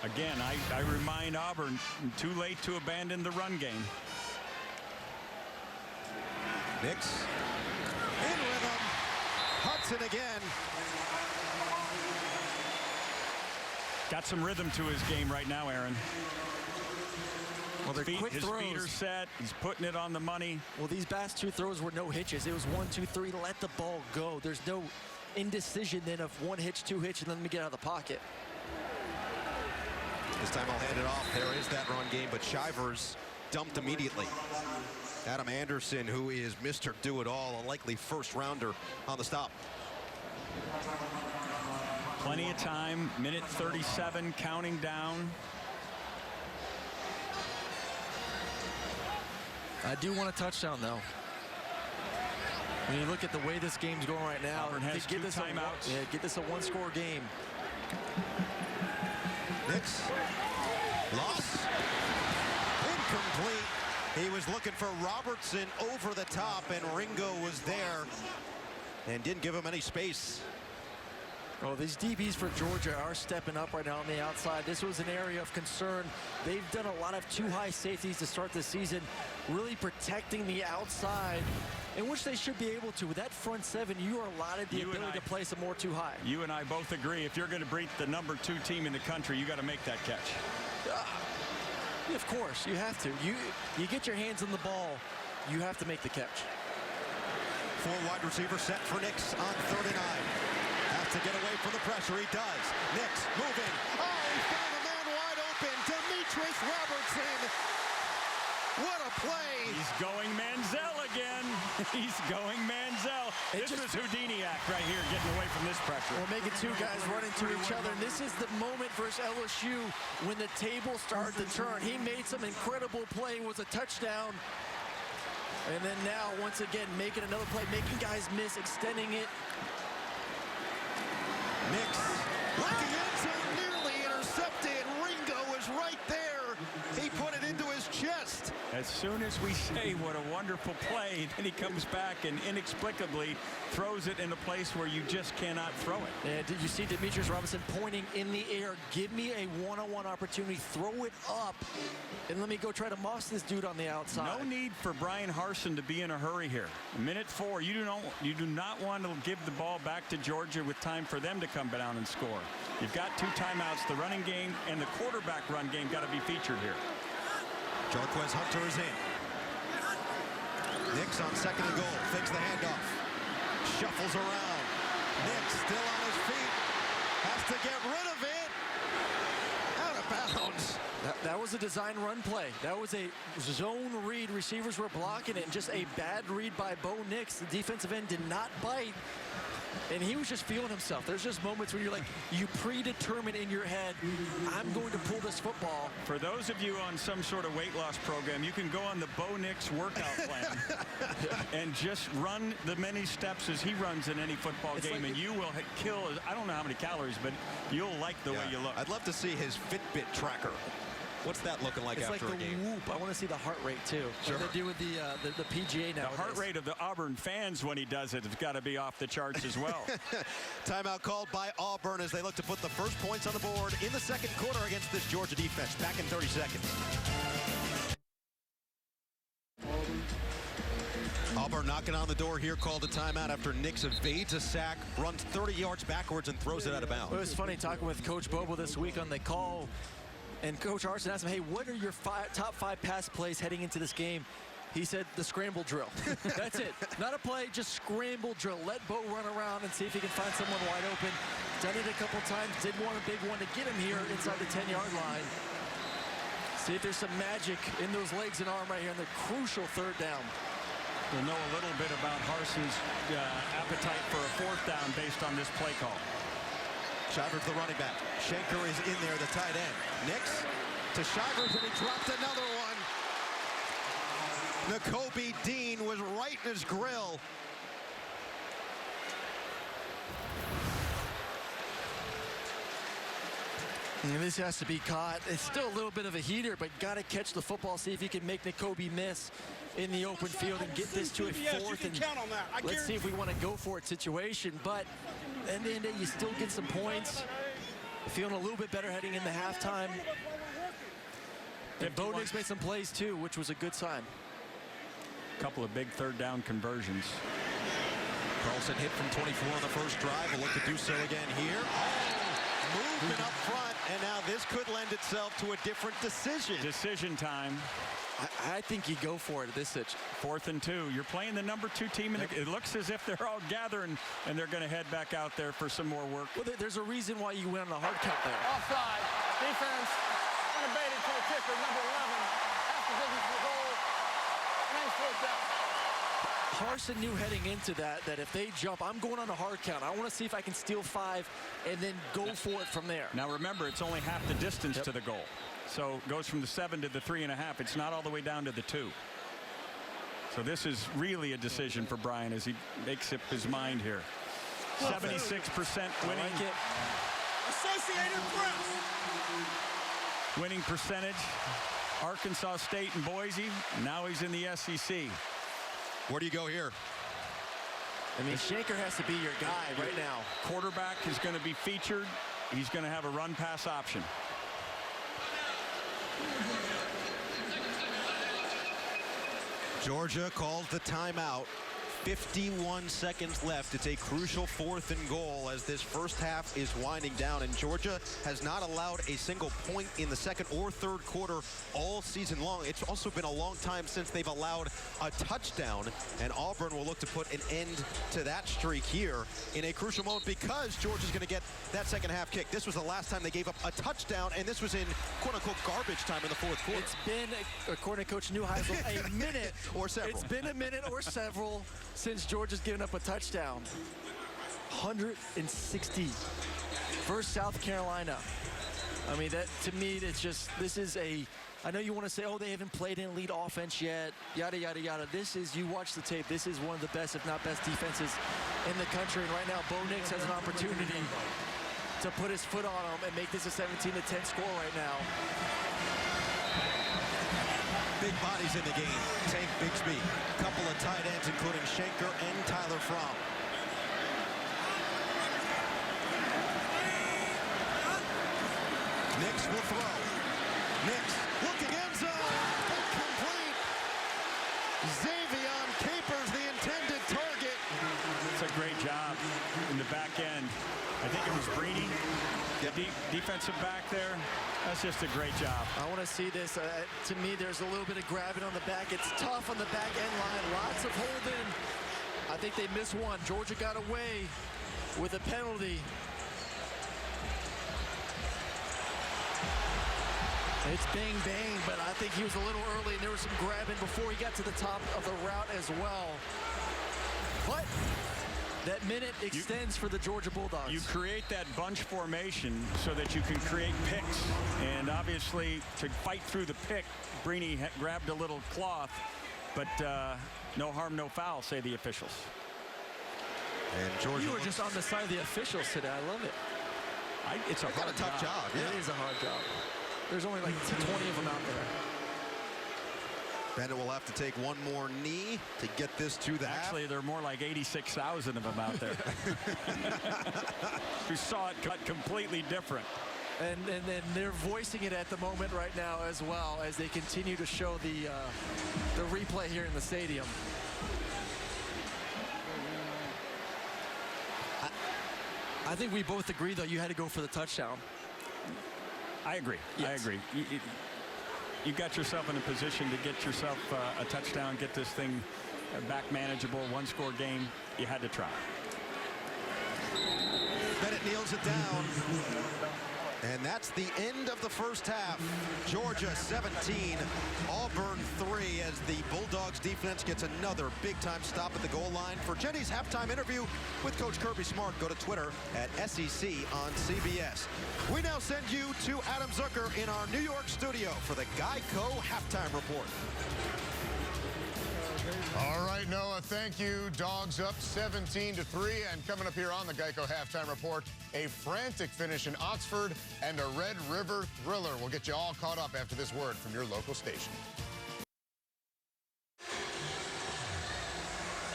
Again, I remind Auburn, too late to abandon the run game. Nix in rhythm. Hudson again. Got some rhythm to his game right now, Aaron. Well, they're quick his throws. Feet are set. He's putting it on the money. Well, these past 2 throws were no hitches. It was 1, 2, 3. Let the ball go. There's no indecision then of 1 hitch, 2 hitch, and then let me get out of the pocket. This time I'll hand it off. There is that run game, but Shivers dumped immediately. Adam Anderson, who is Mr. Do-It-All, a likely first-rounder on the stop. Plenty of time. Minute 37, counting down. I do want a touchdown, though. When you look at the way this game's going right now, Auburn has 2 timeouts. Get this a 1-score game. Nix. Loss. Incomplete. He was looking for Robertson over the top, and Ringo was there and didn't give him any space. Oh, these DBs for Georgia are stepping up right now on the outside. This was an area of concern. They've done a lot of too high safeties to start the season, really protecting the outside, in which they should be able to. With that front 7, you are allotted the ability to play some more too high. You and I both agree, if you're going to beat the #2 team in the country, you got to make that catch. Of course, you have to. You get your hands on the ball, you have to make the catch. 4 wide receiver set for Nix on 39. Has to get away from the pressure. He does. Nix moving. Oh, he found a man wide open. Demetrius Robertson. What a play. He's going Manziel again. He's going Manziel. This is Houdini-act right here, getting away from this pressure. We're making 2 guys run into each other. And this is the moment versus LSU when the table started to turn. He made some incredible play. It was a touchdown. And then now, once again, making another play, making guys miss, extending it. Nix looking end zone, nearly intercepted. Ringo is right there. He put it into his chest. As soon as we say what a wonderful play, then he comes back and inexplicably throws it in a place where you just cannot throw it. And did you see Demetrius Robinson pointing in the air? Give me a one-on-one opportunity, throw it up, and let me go try to moss this dude on the outside. No need for Brian Harsin to be in a hurry here. Minute 4, you do not want to give the ball back to Georgia with time for them to come down and score. You've got 2 timeouts. The running game and the quarterback run game got to be featured here. Jarquez Hunter is in. Nix on 2nd and goal. Fakes the handoff. Shuffles around. Nix still on his feet. Has to get rid of it. Out of bounds. That was a design run play. That was a zone read. Receivers were blocking it. And just a bad read by Bo Nix. The defensive end did not bite. And he was just feeling himself. There's just moments where you're like, you predetermine in your head, I'm going to pull this football. For those of you on some sort of weight loss program, you can go on the Bo Nix workout plan and just run the many steps as he runs in any football game, and you will kill, I don't know how many calories, but you'll like the way you look. I'd love to see his Fitbit tracker. What's that looking like it's after like a the game? Whoop. I want to see the heart rate too. Sure. Like they do with the PGA now. The heart rate of the Auburn fans when he does it has got to be off the charts as well. Timeout called by Auburn as they look to put the first points on the board in the 2nd quarter against this Georgia defense. Back in 30 seconds. Auburn knocking on the door here, called a timeout after Nix evades a sack, runs 30 yards backwards and throws it out of bounds. It was funny talking with Coach Bobo this week on the call. And Coach Harsin asked him, hey, what are your top 5 pass plays heading into this game? He said the scramble drill. That's it. Not a play, just scramble drill. Let Bo run around and see if he can find someone wide open. Done it a couple times. Did want a big one to get him here inside the 10-yard line. See if there's some magic in those legs and arm right here on the crucial 3rd down. We'll know a little bit about Harsin's appetite for a 4th down based on this play call. Shivers the running back. Schenker is in there, the tight end. Nix to Shivers, and he dropped another one. Nakobe Dean was right in his grill. And this has to be caught. It's still a little bit of a heater, but got to catch the football, see if he can make Nakobe miss in the open field and get this to a 4th. And let's see if we want to go for it situation. But at the end of the day, you still get some points. Feeling a little bit better heading into halftime. And Bo Nix made some plays too, which was a good sign. A couple of big 3rd down conversions. Carlson hit from 24 on the first drive. Will look to do so again here. Movement up front, and now this could lend itself to a different decision. Decision time. I think you go for it at this situation. 4th and 2. You're playing the number 2 team, and it looks as if they're all gathering, and they're going to head back out there for some more work. Well, there's a reason why you went on a hard count there. Offside. Defense unabated to the kicker, number 11. Half the distance to the goal. Nice 4th down. Harsin knew heading into that if they jump, I'm going on a hard count. I want to see if I can steal 5 and then go for it from there. Now remember, it's only half the distance to the goal. So it goes from the 7 to the 3.5. It's not all the way down to the 2. So this is really a decision for Brian as he makes up his mind here. 76% winning. I like it. Associated Press. Winning percentage. Arkansas State and Boise. Now he's in the SEC. Where do you go here? I mean, Schenker has to be your guy right now. Quarterback is going to be featured. He's going to have a run-pass option. Georgia calls the timeout. 51 seconds left. It's a crucial 4th and goal as this first half is winding down, and Georgia has not allowed a single point in the 2nd or 3rd quarter all season long. It's also been a long time since they've allowed a touchdown, and Auburn will look to put an end to that streak here in a crucial moment because Georgia's going to get that 2nd half kick. This was the last time they gave up a touchdown, and this was in quote-unquote garbage time in the 4th quarter. It's been, according to Coach Neuheisel, a minute or several. It's been a minute or several since Georgia's given up a touchdown. 160 versus South Carolina. I mean, that to me, it's just, this is a, I know you want to say, oh, they haven't played an elite offense yet, yada, yada, yada. This is, you watch the tape, this is one of the best, if not best, defenses in the country. And right now, Bo Nix has an opportunity to put his foot on them and make this a 17-10 score right now. bodies in the game. Tank Bigsby. Couple of tight ends, including Schenker and Tyler Fromm. Nix will throw. Nix looking end zone. Incomplete. Xavion Capers, the intended target. It's a great job in the back end. I think it was Breedy, the defensive back there. That's just a great job. I want to see this. To me, there's a little bit of grabbing on the back. It's tough on the back end line. Lots of holding. I think they missed one. Georgia got away with a penalty. It's bang, bang, but I think he was a little early, and there was some grabbing before he got to the top of the route as well. But that minute extends for the Georgia Bulldogs. You create that bunch formation so that you can create picks. And obviously, to fight through the pick, Breeny grabbed a little cloth, but no harm, no foul, say the officials. And Georgia, you were just on the side of the officials today. I love it. It's a tough job. Yeah. It is a hard job. There's only like 20 of them out there. Bennett will have to take one more knee to get this to the Actually, half. there are more like 86,000 of them out there. Who saw it cut completely different. And then they're voicing it at the moment right now as well as they continue to show the replay here in the stadium. I think we both agree, though, you had to go for the touchdown. I agree. Yes. I agree. You got yourself in a position to get yourself a touchdown, get this thing back manageable, one-score game. You had to try. Bennett kneels it down. And that's the end of the first half. Georgia 17, Auburn 3, as the Bulldogs defense gets another big-time stop at the goal line. For Jenny's halftime interview with Coach Kirby Smart, go to Twitter at SEC on CBS. We now send you to Adam Zucker in our New York studio for the Geico halftime report. All right, Noah, thank you. Dogs up 17-3, and coming up here on the Geico halftime report, a frantic finish in Oxford and a Red River thriller. We'll get you all caught up after this word from your local station.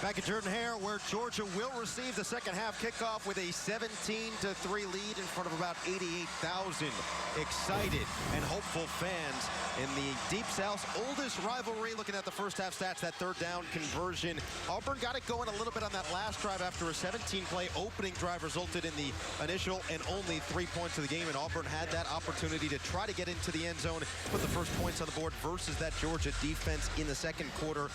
Back at Jordan-Hare, where Georgia will receive the second half kickoff with a 17-3 lead in front of about 88,000 excited and hopeful fans in the Deep South's oldest rivalry. Looking at the first half stats, that third down conversion. Auburn got it going a little bit on that last drive after a 17-play opening drive resulted in the initial and only 3 points of the game, and Auburn had that opportunity to try to get into the end zone, put the first points on the board versus that Georgia defense in the second quarter.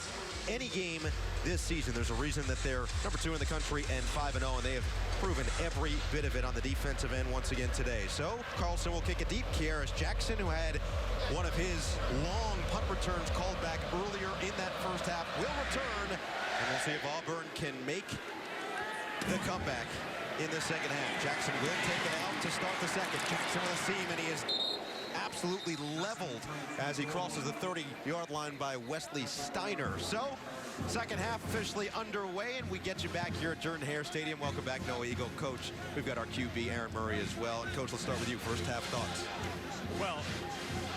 Any game this season, there's a reason that they're number 2 in the country and 5-0, and they have proven every bit of it on the defensive end once again today. So Carlson will kick it deep. Kearis Jackson, who had one of his long punt returns called back earlier in that first half, will return, and we'll see if Auburn can make the comeback in the second half. Jackson will take it out to start the second. Jackson with a seam, and he is absolutely leveled as he crosses the 30-yard line by Wesley Steiner. So, second half officially underway, and we get you back here at Jordan-Hare Stadium. Welcome back, Noah Eagle. Coach, we've got our QB, Aaron Murray, as well. And Coach, let's start with you. First half thoughts. Well,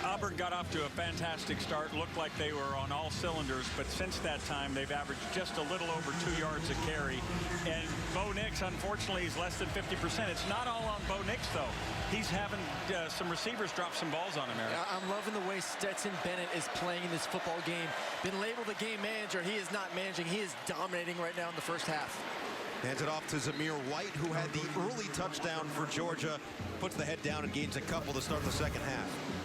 Auburn got off to a fantastic start. Looked like they were on all cylinders, but since that time, they've averaged just a little over 2 yards a carry. And Bo Nix, unfortunately, is less than 50%. It's not all on Bo Nix, though. He's having some receivers drop some balls on him, Aaron. I'm loving the way Stetson Bennett is playing in this football game. Been labeled a game manager. He is not managing. He is dominating right now in the first half. Hands it off to Zamir White, who had the early touchdown for Georgia. Puts the head down and gains a couple to start the second half.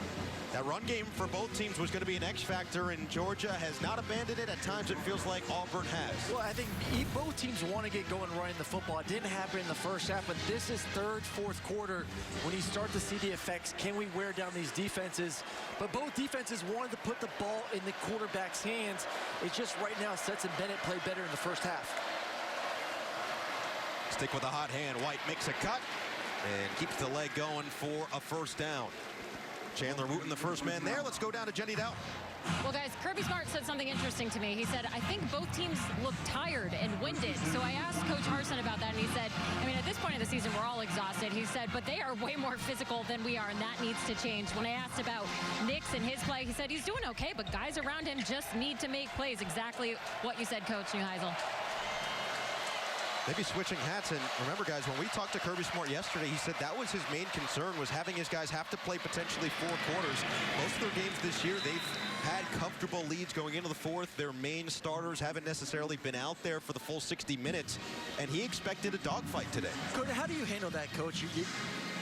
That run game for both teams was going to be an X factor, and Georgia has not abandoned it. At times it feels like Auburn has. Well, I think both teams want to get going running the football. It didn't happen in the first half, but this is third, fourth quarter when you start to see the effects. Can we wear down these defenses? But both defenses wanted to put the ball in the quarterback's hands. It's just right now Stetson Bennett played better in the first half. Stick with a hot hand. White makes a cut and keeps the leg going for a first down. Chandler Wooten, the first man there. Let's go down to Jenny Dow. Well, guys, Kirby Smart said something interesting to me. He said, I think both teams look tired and winded. So I asked Coach Harsin about that, and he said, I mean, at this point in the season, we're all exhausted. He said, but they are way more physical than we are, and that needs to change. When I asked about Nix and his play, he said he's doing okay, but guys around him just need to make plays. Exactly what you said, Coach Neuheisel. Maybe switching hats, and remember, guys, when we talked to Kirby Smart yesterday, he said that was his main concern, was having his guys have to play potentially 4 quarters. Most of their games this year, they've had comfortable leads going into the fourth. Their main starters haven't necessarily been out there for the full 60 minutes, and he expected a dogfight today. How do you handle that, Coach?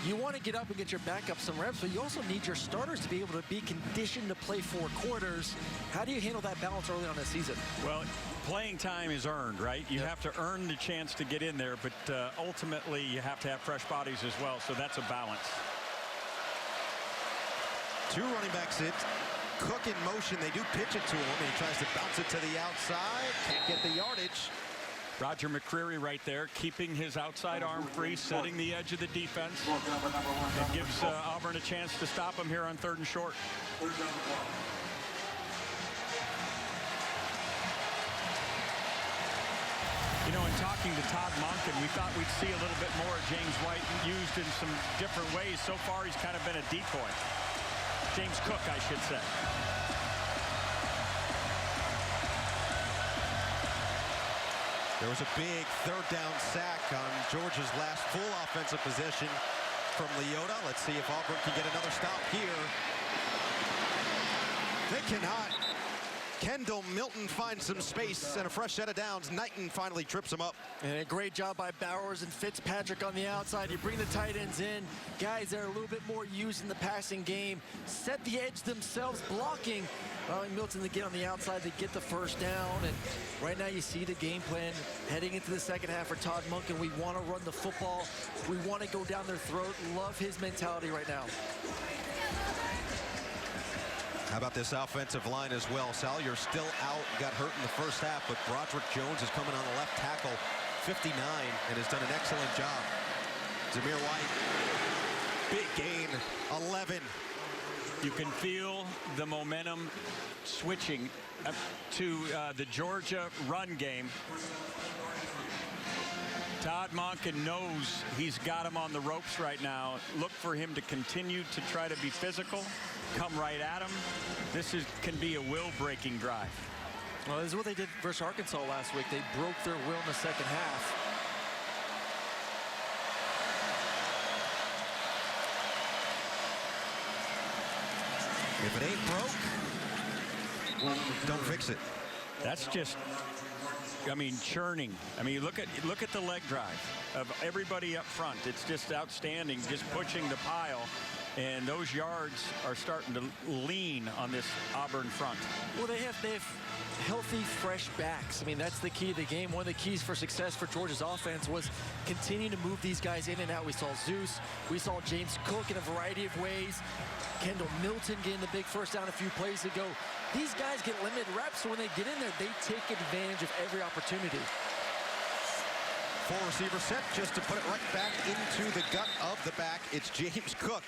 You want to get up and get your backup some reps, but you also need your starters to be able to be conditioned to play 4 quarters. How do you handle that balance early on in the season? Well, playing time is earned, right? You have to earn the chance to get in there, but ultimately you have to have fresh bodies as well, so that's a balance. 2 running backs in. Cook in motion. They do pitch it to him, and he tries to bounce it to the outside. Can't get the yardage. Roger McCreary right there, keeping his outside arm free, setting the edge of the defense. It gives Auburn a chance to stop him here on 3rd and short. You know, in talking to Todd Monken, we thought we'd see a little bit more of James White used in some different ways. So far, he's kind of been a decoy. James Cook, I should say. There was a big 3rd down sack on Georgia's last full offensive possession from Leota. Let's see if Auburn can get another stop here. They cannot. Kendall Milton finds some space and a fresh set of downs. Knighton finally trips him up. And a great job by Bowers and Fitzpatrick on the outside. You bring the tight ends in. Guys that are a little bit more used in the passing game. Set the edge themselves, blocking. Allowing Milton to get on the outside to get the first down. And right now you see the game plan heading into the second half for Todd Monken. We want to run the football. We want to go down their throat. Love his mentality right now. How about this offensive line as well? Salyer still out, got hurt in the first half, but Broderick Jones is coming on the left tackle, 59, and has done an excellent job. Zamir White, big gain, 11. You can feel the momentum switching to the Georgia run game. Todd Monken knows he's got him on the ropes right now. Look for him to continue to try to be physical, come right at him. This can be a will-breaking drive. Well, this is what they did versus Arkansas last week. They broke their will in the second half. If it ain't broke, don't fix it. That's just, I mean, churning. I mean, look at the leg drive of everybody up front. It's just outstanding, just pushing the pile. And those yards are starting to lean on this Auburn front. Well, they have healthy, fresh backs. I mean, that's the key of the game. One of the keys for success for Georgia's offense was continuing to move these guys in and out. We saw Zeus. We saw James Cook in a variety of ways. Kendall Milton getting the big first down a few plays ago. These guys get limited reps, so when they get in there, they take advantage of every opportunity. 4 receiver set just to put it right back into the gut of the back. It's James Cook.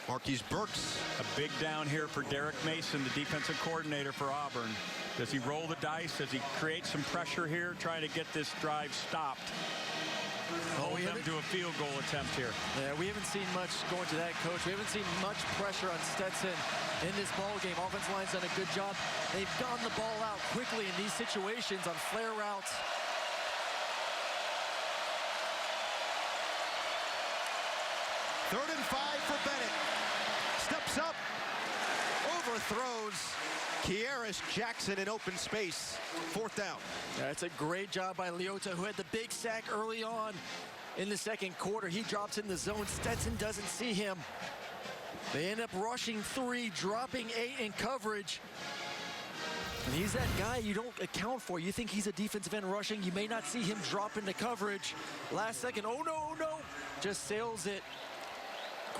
Marquise Burks. A big down here for Derek Mason, the defensive coordinator for Auburn. Does he roll the dice? Does he create some pressure here, trying to get this drive stopped? Hold them to a field goal attempt here. Yeah, we haven't seen much going to that, Coach. We haven't seen much pressure on Stetson in this ball game. Offensive line's done a good job. They've gotten the ball out quickly in these situations on flare routes. Third and 5 for Bennett. Steps up, overthrows Kieris Jackson in open space. 4th down. Yeah, it's a great job by Leota, who had the big sack early on in the second quarter. He drops in the zone. Stetson doesn't see him. They end up rushing 3, dropping 8 in coverage. And he's that guy you don't account for. You think he's a defensive end rushing. You may not see him drop into coverage. Last second, oh no, oh no. Just sails it.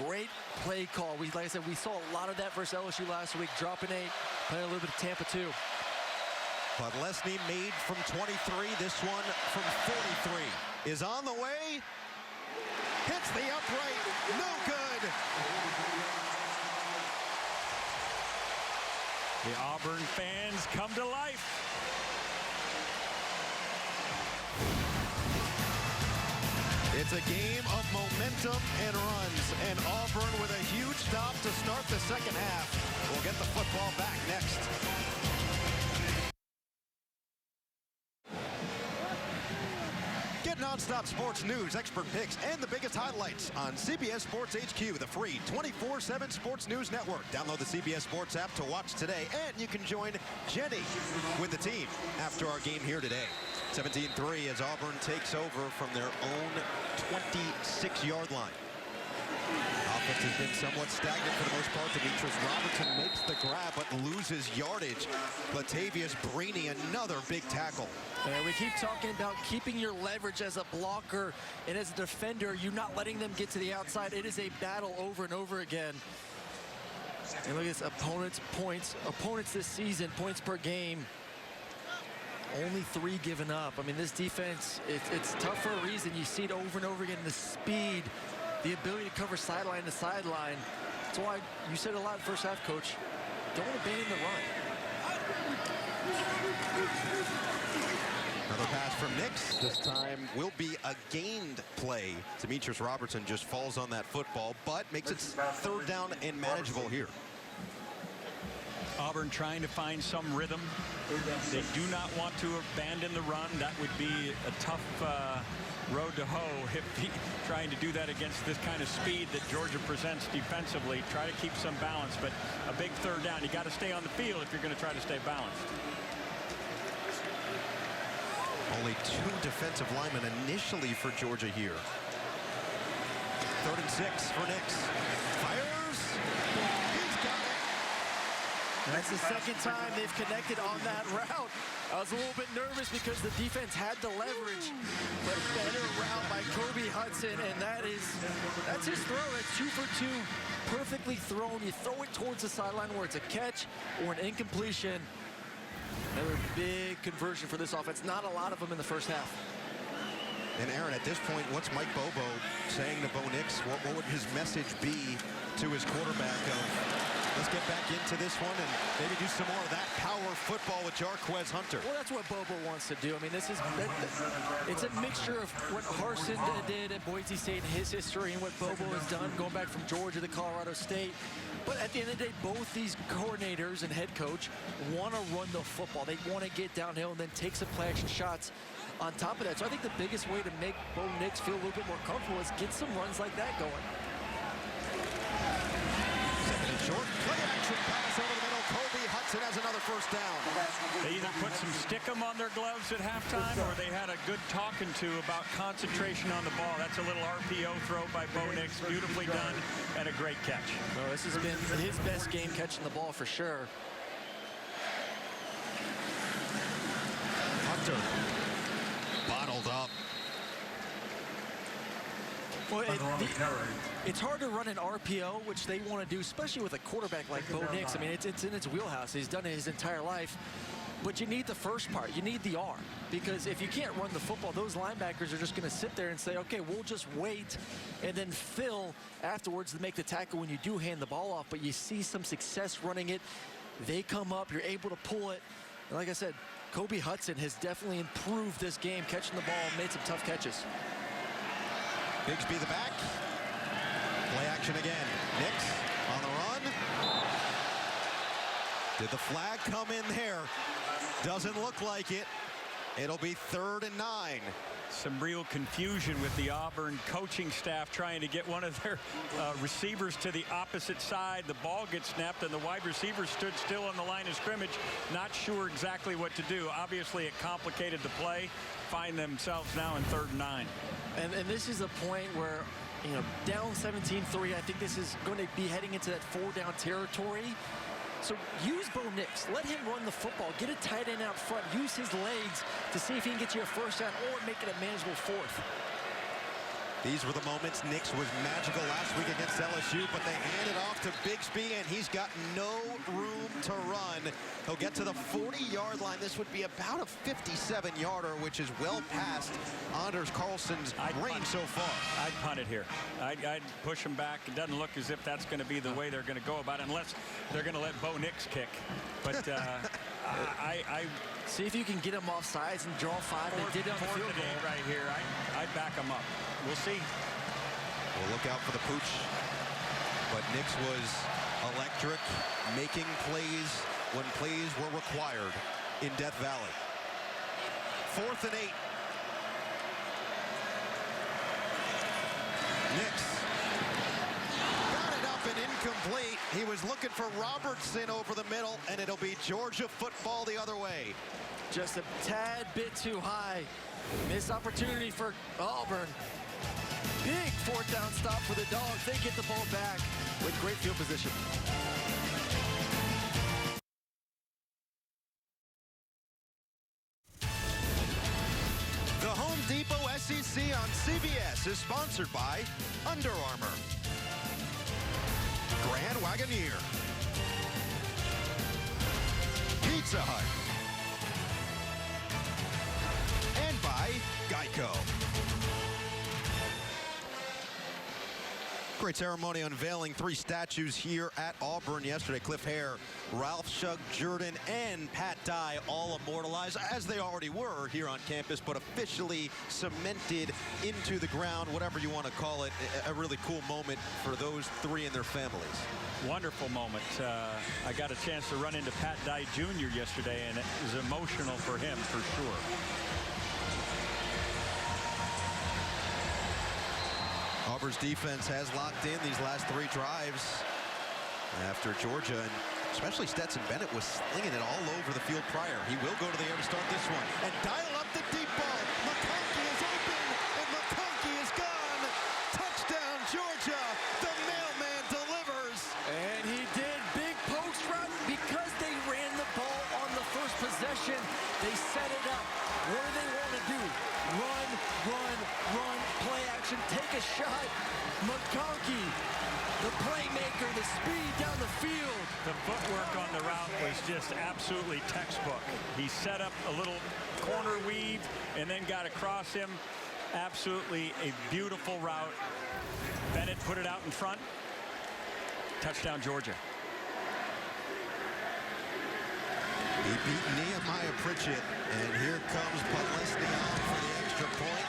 Great play call. Like I said, we saw a lot of that versus LSU last week. Dropping 8, playing a little bit of Tampa too. But Lesney made from 23. This one from 43 is on the way. Hits the upright. No good. The Auburn fans come to life. It's a game of momentum and runs, and Auburn with a huge stop to start the second half. We'll get the football back next. Get nonstop sports news, expert picks, and the biggest highlights on CBS Sports HQ, the free 24/7 sports news network. Download the CBS Sports app to watch today, and you can join Jenny with the team after our game here today. 17-3 as Auburn takes over from their own 26-yard line. Offense has been somewhat stagnant for the most part. Demetrius Robertson makes the grab but loses yardage. Latavius Brini, another big tackle. We keep talking about keeping your leverage as a blocker and as a defender. You're not letting them get to the outside. It is a battle over and over again. And look at this, opponents' points. Opponents this season, points per game. Only 3 given up. I mean, this defense, it's tough for a reason. You see it over and over again, the speed, the ability to cover sideline to sideline. That's why you said a lot first half, Coach. Don't abandon the run. Another pass from Nix. This time will be a gained play. Demetrius Robertson just falls on that football, but makes it third down and manageable here. Auburn trying to find some rhythm. They do not want to abandon the run. That would be a tough road to hoe if trying to do that against this kind of speed that Georgia presents defensively. Try to keep some balance, but a big third down. You got to stay on the field if you're going to try to stay balanced. Only 2 defensive linemen initially for Georgia here. 3rd and 6 for Nix. Fires. He's got it. That's the second time they've connected on that route. I was a little bit nervous because the defense had the leverage, but better route by Kobe Hudson, and that's his throw. That's 2 for 2, perfectly thrown. You throw it towards the sideline where it's a catch or an incompletion. Another big conversion for this offense. Not a lot of them in the first half. And Aaron, at this point, what's Mike Bobo saying to Bo Nix? What would his message be to his quarterback of, let's get back into this one and maybe do some more of that power football with Jarquez Hunter? Well, that's what Bobo wants to do. I mean, it's a mixture of what Harsin did at Boise State in his history and what Bobo has done going back from Georgia to Colorado State. But at the end of the day, both these coordinators and head coach want to run the football. They want to get downhill and then take some play action shots on top of that. So I think the biggest way to make Bo Nix feel a little bit more comfortable is get some runs like that going. 2nd and short. Play action pass over the middle. Kobe Hudson has another first down. They either put some stickum on their gloves at halftime or they had a good talking to about concentration on the ball. That's a little RPO throw by Bo Nix. Beautifully done and a great catch. Well, this has been his best game catching the ball for sure. Hunter bottled up. Well, it's hard to run an RPO, which they want to do, especially with a quarterback like Bo Nix. I mean, it's in its wheelhouse. He's done it his entire life. But you need the first part. You need the arm. Because if you can't run the football, those linebackers are just going to sit there and say, okay, we'll just wait and then fill afterwards to make the tackle when you do hand the ball off. But you see some success running it. They come up. You're able to pull it. And like I said, Kobe Hudson has definitely improved this game, catching the ball, made some tough catches. Bigsby the back. Play action again. Nix on the run. Did the flag come in there? Doesn't look like it. It'll be 3rd and 9. Some real confusion with the Auburn coaching staff trying to get one of their receivers to the opposite side. The ball gets snapped and the wide receiver stood still on the line of scrimmage, not sure exactly what to do. Obviously, it complicated the play. Find themselves now in 3rd and 9. And this is a point where, you know, down 17-3, I think this is going to be heading into that 4-down territory. So use Bo Nix. Let him run the football. Get a tight end out front. Use his legs to see if he can get you a first down or make it a manageable 4th. These were the moments. Nix was magical last week against LSU, but they hand it off to Bigsby, and he's got no room to run. He'll get to the 40-yard line. This would be about a 57-yarder, which is well past Anders Carlson's range so far. I'd punt it here. I'd push him back. It doesn't look as if that's going to be the way they're going to go about it, unless they're going to let Bo Nix kick. But I see if you can get him off sides and draw 5. They did on the field goal right here. I'd back him up. We'll see. We'll look out for the pooch. But Nix was electric, making plays when plays were required in Death Valley. 4th and 8. Nix got it up and incomplete. He was looking for Robertson over the middle, and it'll be Georgia football the other way. Just a tad bit too high. Missed opportunity for Auburn. Big 4th down stop for the Dogs. They get the ball back with great field position. The Home Depot SEC on CBS is sponsored by Under Armour, Grand Wagoneer, Pizza Hut, and by Geico. Great ceremony unveiling 3 statues here at Auburn yesterday. Cliff Hare, Ralph Shug, Jordan, and Pat Dye all immortalized, as they already were here on campus, but officially cemented into the ground, whatever you want to call it. A really cool moment for those 3 and their families. Wonderful moment. I got a chance to run into Pat Dye Jr. yesterday, and it was emotional for him, for sure. Auburn's defense has locked in these last 3 drives after Georgia, and especially Stetson Bennett was slinging it all over the field prior. He will go to the air to start this one and dial up the deep ball. McConkey is open, and McConkey is gone. Touchdown, Georgia. The mailman delivers. And he did. Big post route because they ran the ball on the first possession. They set it up. What do they want to do? Run, run, run, play action, take a shot. McConkey, the playmaker, the speed down the field. The footwork on the route was just absolutely textbook. He set up a little corner weave and then got across him. Absolutely a beautiful route. Bennett put it out in front. Touchdown, Georgia. He beat Nehemiah Pritchett, and here comes Podlesny for the extra point.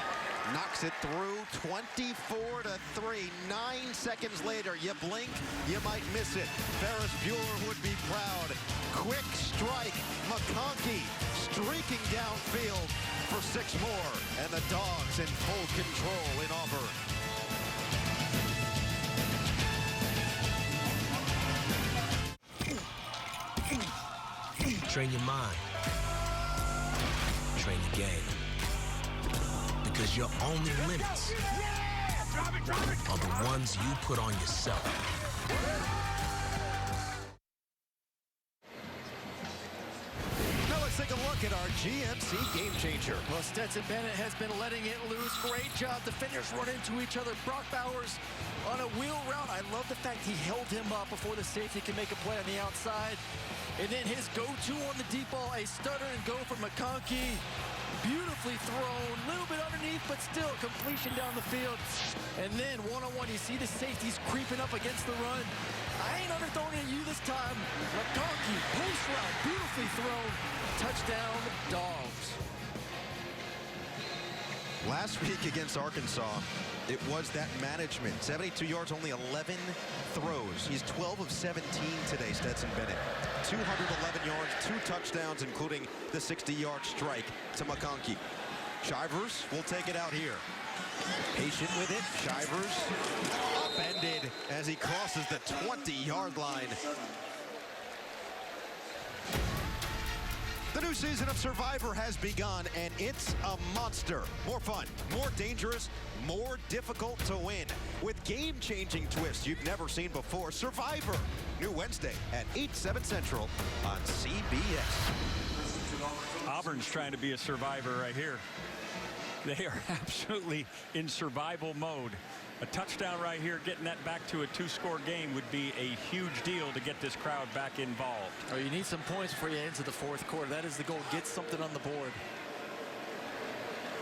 Knocks it through, 24-3. 9 seconds later, you blink, you might miss it. Ferris Bueller would be proud. Quick strike, McConkey streaking downfield for 6 more, and the Dogs in full control in Auburn. Train your mind. Train the game. Because your only limits are the ones you put on yourself. Now let's take a look at our GMC Game Changer. Well, Stetson Bennett has been letting it loose. Great job. Defenders run into each other. Brock Bowers on a wheel route. I love the fact he held him up before the safety can make a play on the outside. And then his go-to on the deep ball, a stutter and go from McConkey. Beautifully thrown, a little bit underneath, but still completion down the field. And then one-on-one, you see the safeties creeping up against the run. I ain't underthrowing at you this time. McConkey, post route, beautifully thrown. Touchdown, Dogs. Last week against Arkansas, it was that management. 72 yards, only 11 throws. He's 12 of 17 today, Stetson Bennett. 211 yards, 2 touchdowns, including the 60-yard strike to McConkey. Shivers will take it out here. Patient with it. Shivers upended as he crosses the 20-yard line. The new season of Survivor has begun, and it's a monster. More fun, more dangerous, more difficult to win. With game-changing twists you've never seen before. Survivor, new Wednesday at 8, 7 Central on CBS. Auburn's trying to be a survivor right here. They are absolutely in survival mode. A touchdown right here, getting that back to a 2-score game would be a huge deal to get this crowd back involved. Oh, you need some points before you enter the fourth quarter. That is the goal. Get something on the board.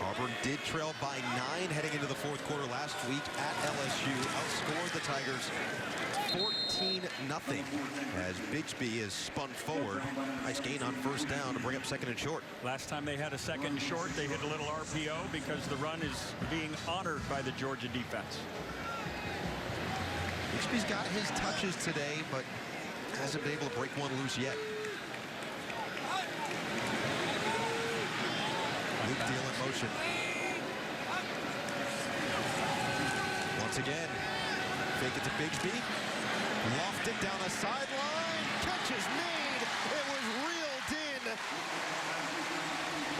Auburn did trail by 9 heading into the fourth quarter last week at LSU. Outscored the Tigers 14-0 as Bigsby is spun forward. Nice gain on first down to bring up 2nd and short. Last time they had a 2nd and short, they hit a little RPO because the run is being honored by the Georgia defense. Bigsby's got his touches today, but hasn't been able to break one loose yet. Luke Deal in motion. Once again, fake it to Bigsby. Lofted down the sideline. Catch is made. It was reeled in.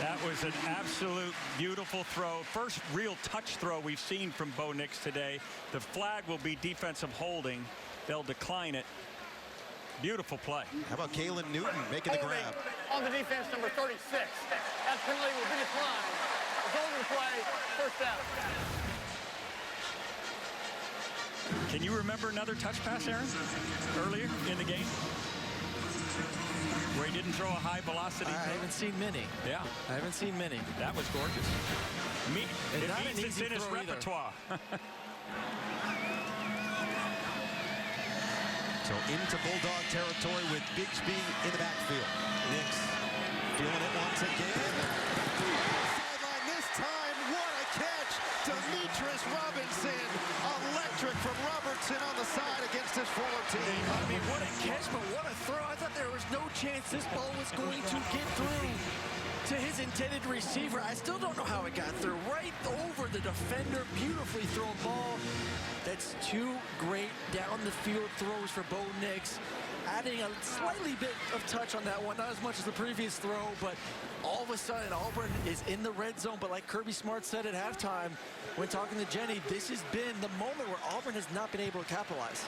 That was an absolute beautiful throw. First real touch throw we've seen from Bo Nix today. The flag will be defensive holding. They'll decline it. Beautiful play. How about Kalen Newton making the grab? On the defense, number 36. That penalty will be declined. Result of the play, first down. Can you remember another touch pass, Aaron, earlier in the game? Where he didn't throw a high velocity throw? I haven't seen many. Yeah. I haven't seen many. That was gorgeous. It not means an it's easy in his throw either. repertoire. So into Bulldog territory with Bigsby in the backfield. Nix feeling it once again. Sideline this time. What a catch. Demetrius Robinson. Electric from Robertson on the side against his former team. I mean, what a catch, but what a throw. I thought there was no chance this ball was going to get through to his intended receiver. I still don't know how it got through. Right over the defender. Beautifully thrown ball. That's 2 great down the field throws for Bo Nix. Adding a slightly bit of touch on that one. Not as much as the previous throw, but all of a sudden Auburn is in the red zone. But like Kirby Smart said at halftime when talking to Jenny, this has been the moment where Auburn has not been able to capitalize.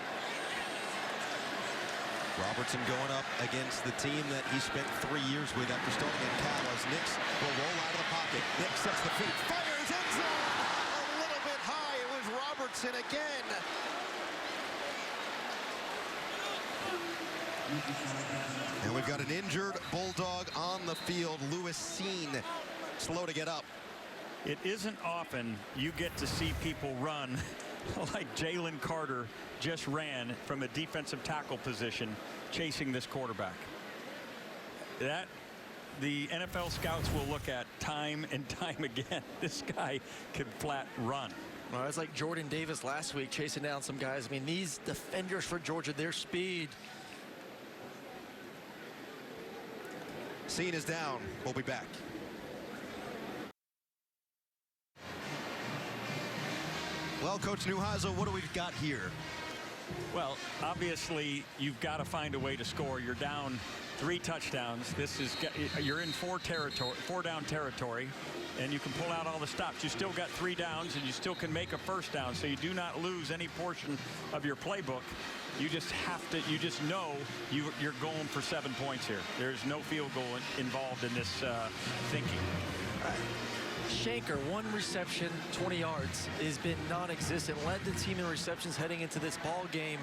Robertson going up against the team that he spent 3 years with after starting in Cal as Nix will roll out of the pocket. Nix sets the feet, fires end zone. A little bit high. It was Robertson again. And we've got an injured Bulldog on the field. Lewis Seen slow to get up. It isn't often you get to see people run like Jalen Carter just ran from a defensive tackle position chasing this quarterback. That the NFL scouts will look at time and time again. This guy could flat run. Well, it's like Jordan Davis last week chasing down some guys. I mean, these defenders for Georgia, their speed. Scene is down. We'll be back. Well, Coach Neuheisel, what do we got here? Well, obviously, you've got to find a way to score. You're down 3 touchdowns. You're in 4 down territory, and you can pull out all the stops. You still got 3 downs, and you still can make a first down, so you do not lose any portion of your playbook. You just have to. You just know you're going for 7 points here. There's no field goal involved in this thinking. Shanker, 1 reception, 20 yards, has been non-existent. Led the team in receptions heading into this ball game.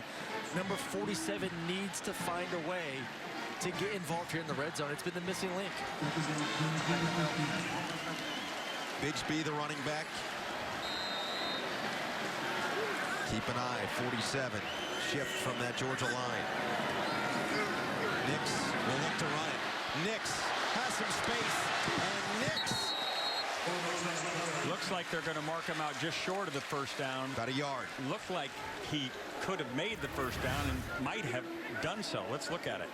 Number 47 needs to find a way to get involved here in the red zone. It's been the missing link. Bigsby, the running back. Keep an eye, 47. Shift from that Georgia line. Nix will look to run it. Nix has some space, and Nix. Looks like they're going to mark him out just short of the first down. About a yard. Looked like he could have made the first down and might have done so. Let's look at it.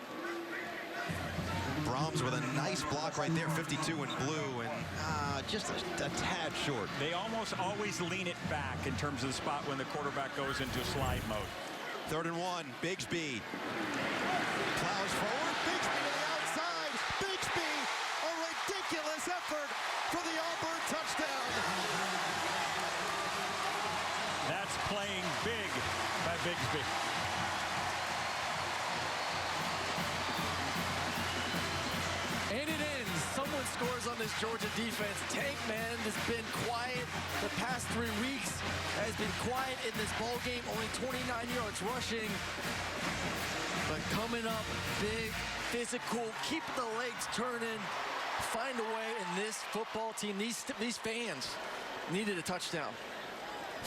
Brahms with a nice block right there, 52 in blue, and just a tad short. They almost always lean it back in terms of the spot when the quarterback goes into slide mode. 3rd and 1, Bigsby. Plows forward, Bigsby to the outside. Bigsby, a ridiculous effort for the Auburn touchdown. That's playing big by Bigsby. And it ends. Someone scores on this Georgia defense. Tank, man, has been quiet the past 3 weeks. Has been quiet in this ball game. Only 29 yards rushing. But coming up big, physical, keep the legs turning, find a way. And this football team, these fans needed a touchdown.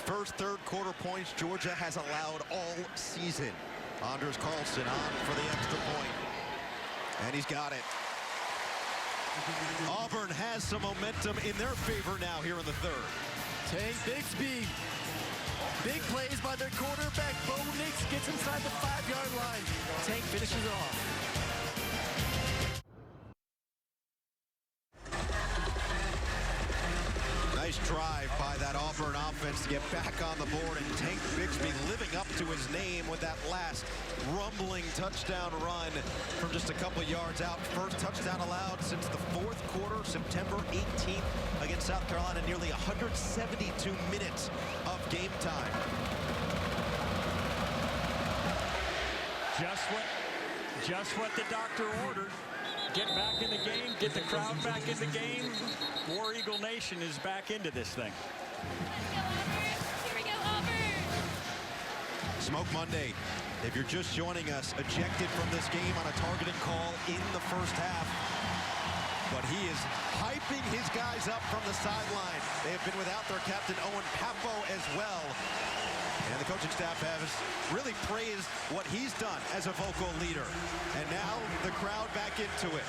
First third quarter points Georgia has allowed all season. Anders Carlson on for the extra point. And he's got it. Auburn has some momentum in their favor now here in the third. Tank, big speed. Big plays by their quarterback. Bo Nix gets inside the 5-yard line. Tank finishes it off. Nice drive by that Auburn offense to get back on the board, and Tank Bigsby living up to his name with that last rumbling touchdown run from just a couple yards out. First touchdown allowed since the fourth quarter, September 18th against South Carolina. Nearly 172 minutes of game time. Just what the doctor ordered. Get back in the game, get the crowd back in the game. War Eagle Nation is back into this thing. Here we go, Auburn! Smoke Monday, if you're just joining us, ejected from this game on a targeting call in the first half. But he is hyping his guys up from the sideline. They have been without their captain, Owen Papo, as well. And the coaching staff has really praised what he's done as a vocal leader. And now the crowd back into it.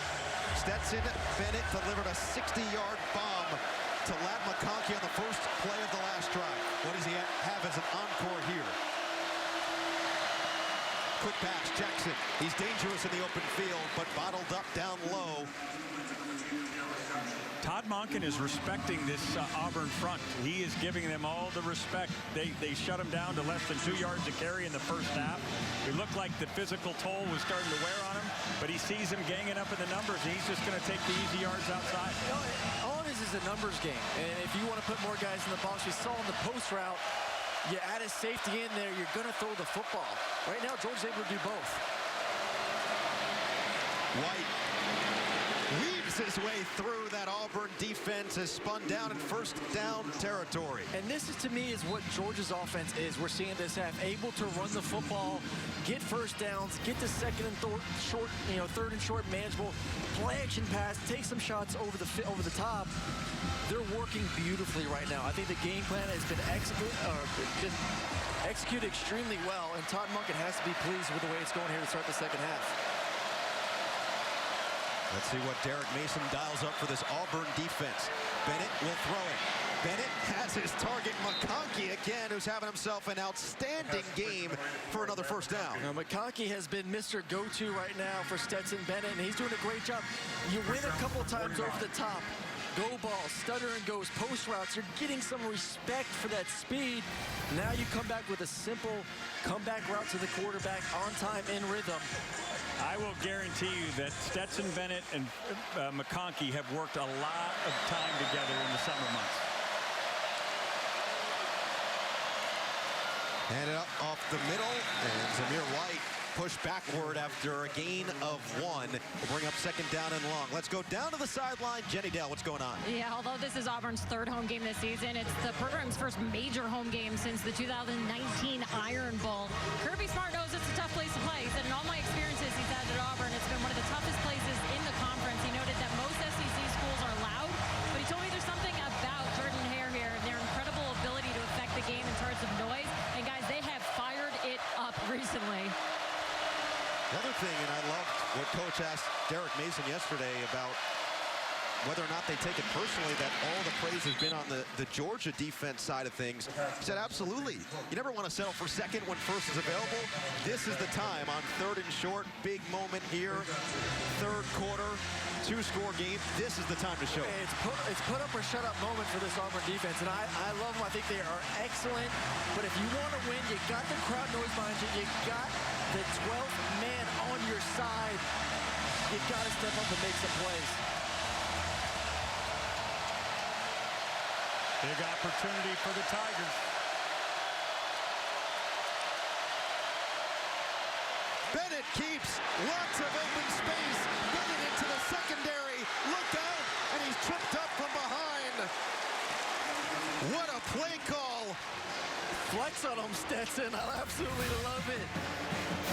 Stetson Bennett delivered a 60-yard bomb to Ladd McConkey on the first play of the last drive. What does he have as an encore here? Quick pass, Jackson. He's dangerous in the open field, but bottled up down low. Todd Monken is respecting this Auburn front. He is giving them all the respect. They shut him down to less than 2 yards a carry in the first half. It looked like the physical toll was starting to wear on him, but he sees him ganging up in the numbers, and he's just going to take the easy yards outside. You know, all it is a numbers game, and if you want to put more guys in the box, we saw in the post route, you add a safety in there, you're going to throw the football. Right now, Georgia's able to do both. White weaves his way through that Auburn defense, has spun down in first down territory. And this is, to me, is what Georgia's offense is. We're seeing this half, able to run the football, get first downs, get the second and short, third and short manageable, play action pass, take some shots over the top. They're working beautifully right now. I think the game plan has been executed extremely well, and Todd Monken has to be pleased with the way it's going here to start the second half. Let's see what Derek Mason dials up for this Auburn defense. Bennett will throw it. Bennett has his target, McConkey again, who's having himself an outstanding game for another first down. Now, McConkey has been Mr. Go-To right now for Stetson Bennett, and he's doing a great job. You win a couple times over the top. Go ball, stutter and goes, post routes. You're getting some respect for that speed. Now you come back with a simple comeback route to the quarterback, on time, in rhythm. I will guarantee you that Stetson Bennett and McConkey have worked a lot of time together in the summer months. Handed up off the middle, and Zamir White pushed backward after a gain of 1. We'll bring up second down and long. Let's go down to the sideline. Jenny Dell, what's going on? Yeah, although this is Auburn's third home game this season, it's the program's first major home game since the 2019 Iron Bowl. Kirby Smart knows it's a tough place to play. He said in all my experiences he's had at Auburn, it's been one of the toughest places in the conference. He noted that most SEC schools are loud, but he told me there's something about Jordan-Hare here and their incredible ability to affect the game in terms of noise. And guys, they have fired it up recently. The other thing, and I loved what Coach asked Derek Mason yesterday about whether or not they take it personally that all the praise has been on the Georgia defense side of things. He said, absolutely. You never want to settle for second when first is available. This is the time on third and short. Big moment here. Third quarter, 2-score game. This is the time to show. It's put up or shut up moment for this Auburn defense, and I love them. I think they are excellent. But if you want to win, you got the crowd noise behind you. You got the 12th man on your side. You got to step up and make some plays. Big opportunity for the Tigers. Bennett keeps lots of open space. Bennett into the secondary. Look out, and he's tripped Stetson. I absolutely love it.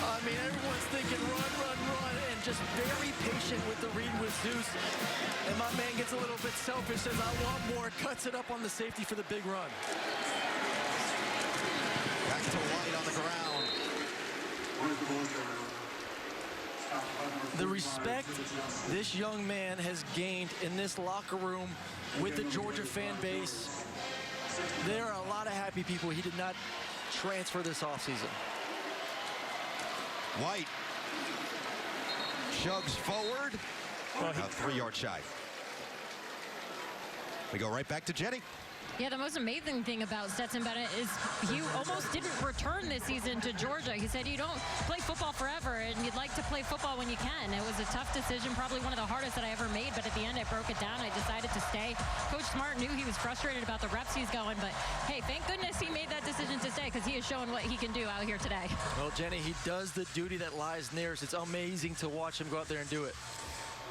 I mean, everyone's thinking run, run, run, and just very patient with the read with Zeus. And my man gets a little bit selfish, says, I want more, cuts it up on the safety for the big run. Back to White on the ground. The respect this young man has gained in this locker room with the Georgia fan base. There are a lot of happy people. He did not transfer this offseason. White chugs forward. Well, 3 yards shy. We go right back to Jenny. Yeah, the most amazing thing about Stetson Bennett is he almost didn't return this season to Georgia. He said you don't play football forever, and you'd like to play football when you can. It was a tough decision, probably one of the hardest that I ever made, but at the end I broke it down. I decided to stay. Coach Smart knew he was frustrated about the reps he's going, but hey, thank goodness he made that decision to stay because he has shown what he can do out here today. Well, Jenny, he does the duty that lies nearest. It's amazing to watch him go out there and do it.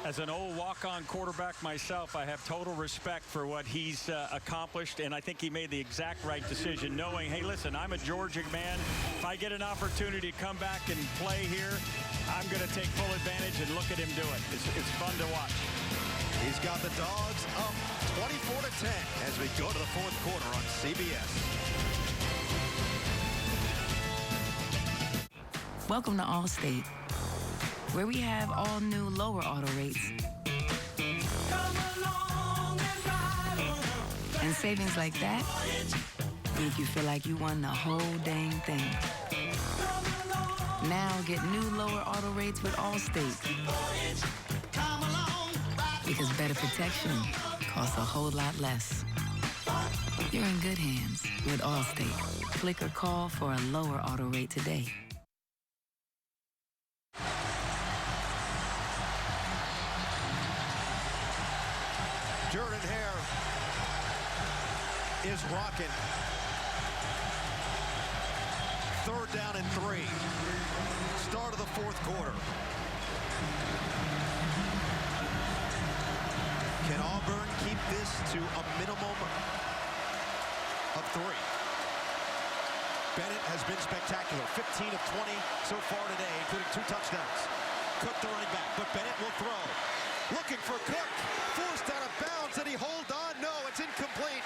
As an old walk-on quarterback myself, I have total respect for what he's accomplished, and I think he made the exact right decision, knowing, hey, listen, I'm a Georgia man. If I get an opportunity to come back and play here, I'm going to take full advantage and look at him do it. It's fun to watch. He's got the Dogs up 24-10 as we go to the fourth quarter on CBS. Welcome to Allstate, where we have all new lower auto rates and savings like that make you feel like you won the whole dang thing. Now get new lower auto rates with Allstate, because better protection costs a whole lot less. You're in good hands with Allstate. Click or call for a lower auto rate today. Jordan-Hare is rocking. 3rd down and 3. Start of the fourth quarter. Can Auburn keep this to a minimum of 3? Bennett has been spectacular. 15 of 20 so far today, including 2 touchdowns. Cook the running back, but Bennett will throw. Looking for Cook. Forced out of bounds. Did he hold on? No, it's incomplete.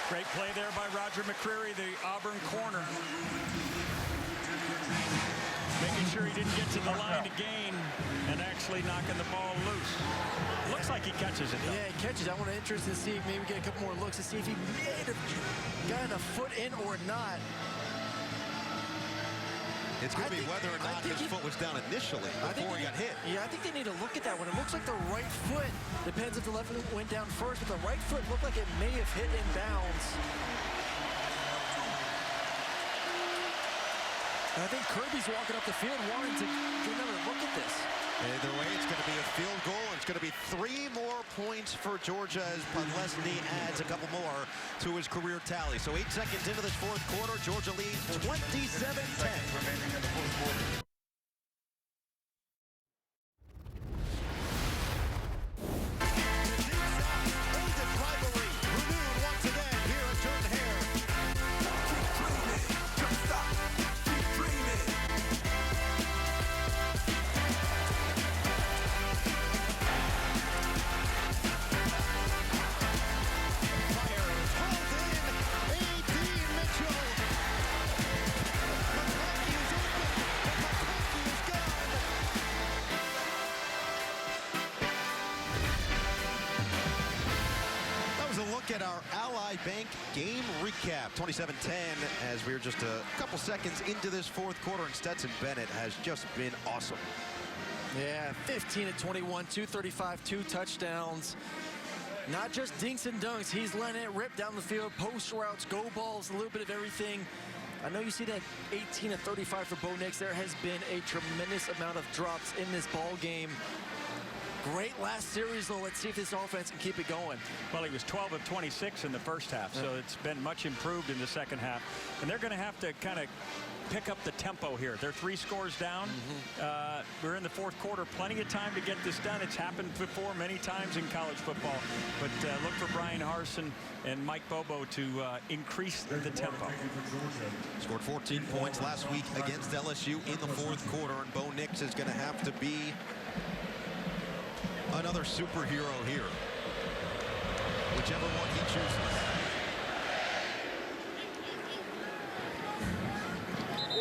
Great play there by Roger McCreary, the Auburn corner. Making sure he didn't get to the line to gain and actually knocking the ball loose. Looks like he catches it, though. Yeah, he catches it. I want to interested to see, maybe get a couple more looks to see if he may have gotten a foot in or not. It's going to be whether or not his foot was down initially before he got hit. Yeah, I think they need to look at that one. It looks like the right foot, depends if the left foot went down first, but the right foot looked like it may have hit in bounds. And I think Kirby's walking up the field wanting to get another look at this. Either way, it's going to be a field goal, and it's going to be 3 more points for Georgia as Podlesny adds a couple more to his career tally. So 8 seconds into this fourth quarter, Georgia leads 27-10. Remaining in the fourth quarter. Rivalry renewed once again here at Jordan-Hare. Keep dreaming, don't stop, keep dreaming. At our Ally Bank game recap, 27-10, as we're just a couple seconds into this fourth quarter, and Stetson Bennett has just been awesome. Yeah, 15 of 21, 235, 2 touchdowns. Not just dinks and dunks, he's letting it rip down the field, post routes, go balls, a little bit of everything. I know you see that 18 of 35 for Bo Nix. There has been a tremendous amount of drops in this ball game. Great last series, though. Let's see if this offense can keep it going. Well, he was 12 of 26 in the first half, so it's been much improved in the second half. And they're going to have to kind of pick up the tempo here. They're 3 scores down. We're in the 4th quarter. Plenty of time to get this done. It's happened before many times in college football. But look for Brian Harsin and Mike Bobo to increase the tempo. Scored 14 points last week against LSU in the 4th quarter, and Bo Nix is going to have to be another superhero here, whichever one he chooses.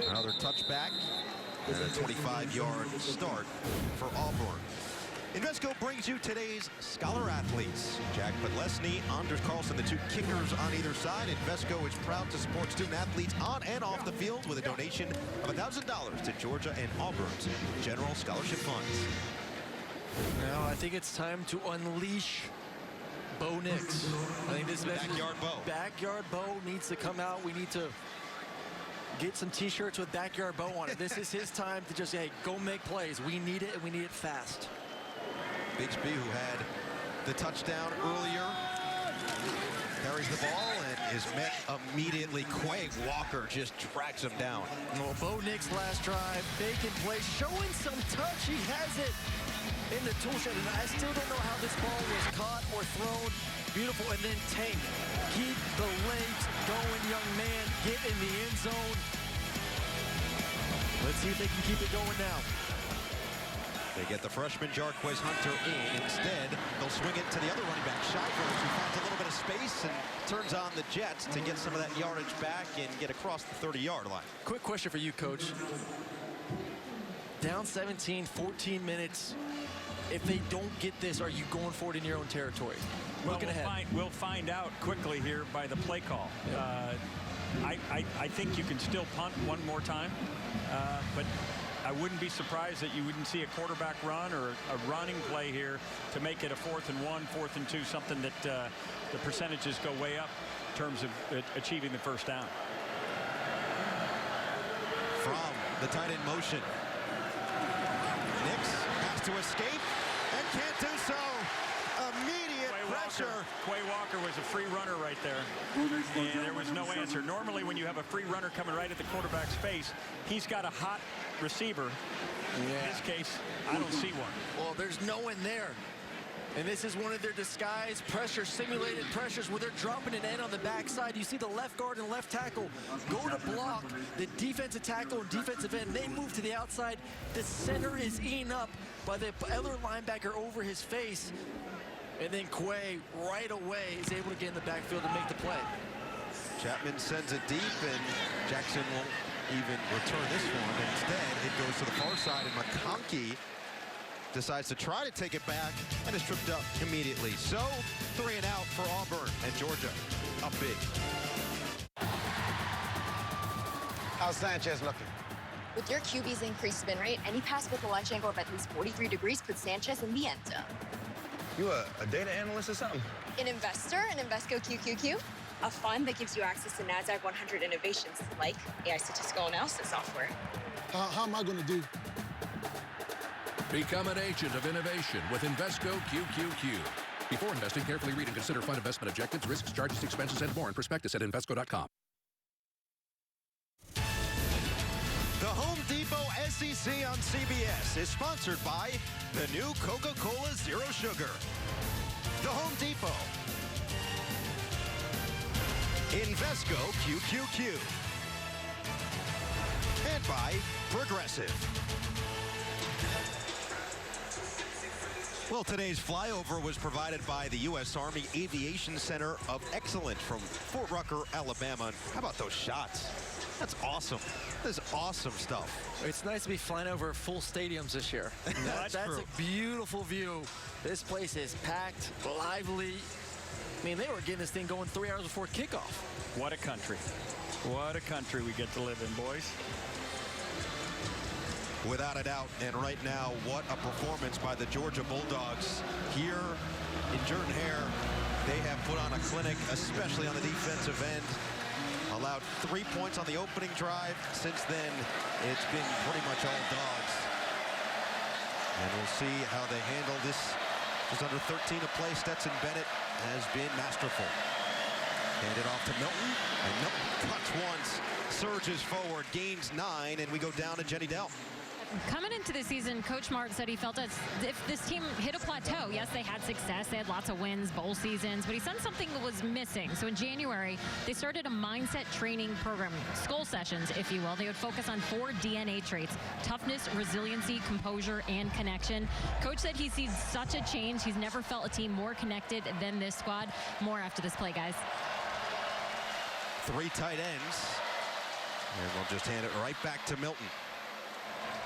Another touchback and a 25-yard start for Auburn. Invesco brings you today's Scholar Athletes. Jack Podlesny, Anders Carlson, the 2 kickers on either side. Invesco is proud to support student athletes on and off the field with a donation of $1,000 to Georgia and Auburn's General Scholarship Funds. Now I think it's time to unleash Bo Nix. I think this Backyard Bo. Backyard Bo needs to come out. We need to get some T-shirts with Backyard Bo on it. This is his time to just, hey, go make plays. We need it, and we need it fast. Bixby, who had the touchdown earlier, carries the ball and is met immediately. Quay Walker just tracks him down. Well, Bo Nix last drive, making plays, showing some touch. He has it in the tool shed, and I still don't know how this ball was caught or thrown. Beautiful, and then Tank. Keep the legs going, young man. Get in the end zone. Let's see if they can keep it going now. They get the freshman Jarquez Hunter in. Instead, they'll swing it to the other running back, Shivers, who finds a little bit of space and turns on the Jets to get some of that yardage back and get across the 30-yard line. Quick question for you, Coach. Down 17, 14 minutes. If they don't get this, are you going for it in your own territory? Well, we'll find out quickly here by the play call. I think you can still punt one more time, but I wouldn't be surprised that you wouldn't see a quarterback run or a running play here to make it a 4th and 1, 4th and 2, something that the percentages go way up in terms of achieving the first down. From the tight end motion, Nix has to escape and can't do so. Immediate pressure. Quay Walker was a free runner right there, and there was no answer. Normally when you have a free runner coming right at the quarterback's face, he's got a hot receiver. In this case, I don't see one. Well, there's no one there. And this is one of their disguised pressure, simulated pressures where they're dropping an end on the backside. You see the left guard and left tackle go to block the defensive tackle and defensive end. They move to the outside. The center is eaten up by the other linebacker over his face. And then Quay right away is able to get in the backfield and make the play. Chapman sends it deep, and Jackson won't even return this one. Instead, it goes to the far side, and McConkey decides to try to take it back and is tripped up immediately. So 3 and out for Auburn, and Georgia up big. How's Sanchez looking? With your QB's increased spin rate, any pass with a launch angle of at least 43 degrees puts Sanchez in the end zone. You a data analyst or something? An investor in Invesco QQQ, a fund that gives you access to NASDAQ 100 innovations like AI statistical analysis software. How am I going to do? Become an agent of innovation with Invesco QQQ. Before investing, carefully read and consider fund investment objectives, risks, charges, expenses, and more in prospectus at Invesco.com. The Home Depot SEC on CBS is sponsored by the new Coca-Cola Zero Sugar. The Home Depot. Invesco QQQ. And by Progressive. Well, today's flyover was provided by the U.S. Army Aviation Center of Excellence from Fort Rucker, Alabama. How about those shots? That's awesome. This is awesome stuff. It's nice to be flying over full stadiums this year. That's true. a beautiful view. This place is packed, lively. I mean, they were getting this thing going 3 hours before kickoff. What a country. What a country we get to live in, boys. Without a doubt, and right now, what a performance by the Georgia Bulldogs here in Jordan-Hare. They have put on a clinic, especially on the defensive end. Allowed 3 points on the opening drive. Since then, it's been pretty much all dogs. And we'll see how they handle this. Just under 13 to play. Stetson Bennett has been masterful. Hand it off to Milton, and Milton cuts once. surges forward, gains 9, and we go down to Jenny Dell. Coming into the season, Coach Martin said he felt as if this team hit a plateau. Yes, they had success. They had lots of wins, bowl seasons, but he said something was missing. So in January, they started a mindset training program, skull sessions, if you will. They would focus on 4 DNA traits: toughness, resiliency, composure, and connection. Coach said he sees such a change. He's never felt a team more connected than this squad. More after this play, guys. 3 tight ends, and we'll just hand it right back to Milton.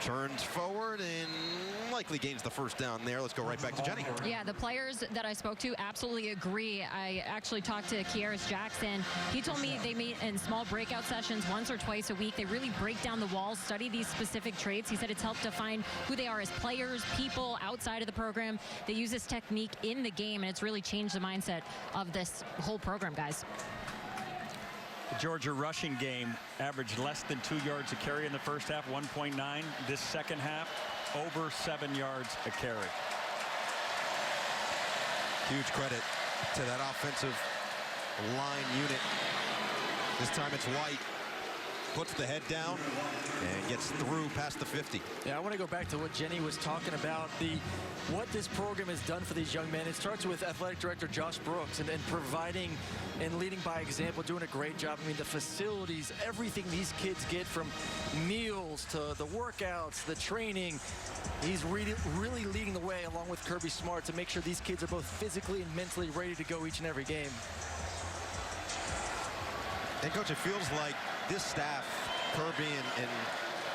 Turns forward and likely gains the first down there. Let's go right back to Jenny. Yeah, the players that I spoke to absolutely agree. I actually talked to Kieris Jackson. He told me they meet in small breakout sessions once or twice a week. They really break down the walls, study these specific traits. He said it's helped define who they are as players, people outside of the program. They use this technique in the game, and it's really changed the mindset of this whole program, guys. The Georgia rushing game averaged less than 2 yards a carry in the first half, 1.9. This second half, over 7 yards a carry. Huge credit to that offensive line unit. This time it's White. Puts the head down and gets through past the 50. Yeah, I want to go back to what Jenny was talking about, what this program has done for these young men. It starts with athletic director Josh Brooks and providing and leading by example, doing a great job. I mean, the facilities, everything these kids get, from meals to the workouts, the training. He's really leading the way along with Kirby Smart to make sure these kids are both physically and mentally ready to go each and every game. And Coach, it feels like this staff, Kirby and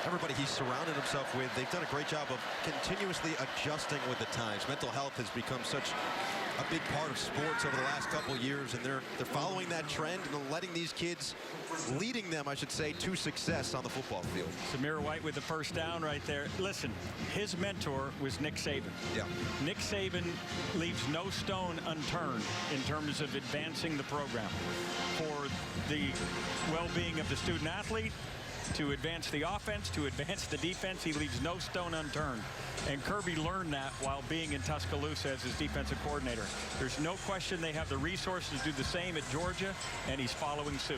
everybody he's surrounded himself with, they've done a great job of continuously adjusting with the times. Mental health has become such a big part of sports over the last couple of years, and they're following that trend and letting these kids, leading them, I should say, to success on the football field. Samir White with the first down right there. Listen, his mentor was Nick Saban. Yeah. Nick Saban leaves no stone unturned in terms of advancing the program for the well-being of the student athlete, to advance the offense, to advance the defense. He leaves no stone unturned. And Kirby learned that while being in Tuscaloosa as his defensive coordinator. There's no question they have the resources to do the same at Georgia, and he's following suit.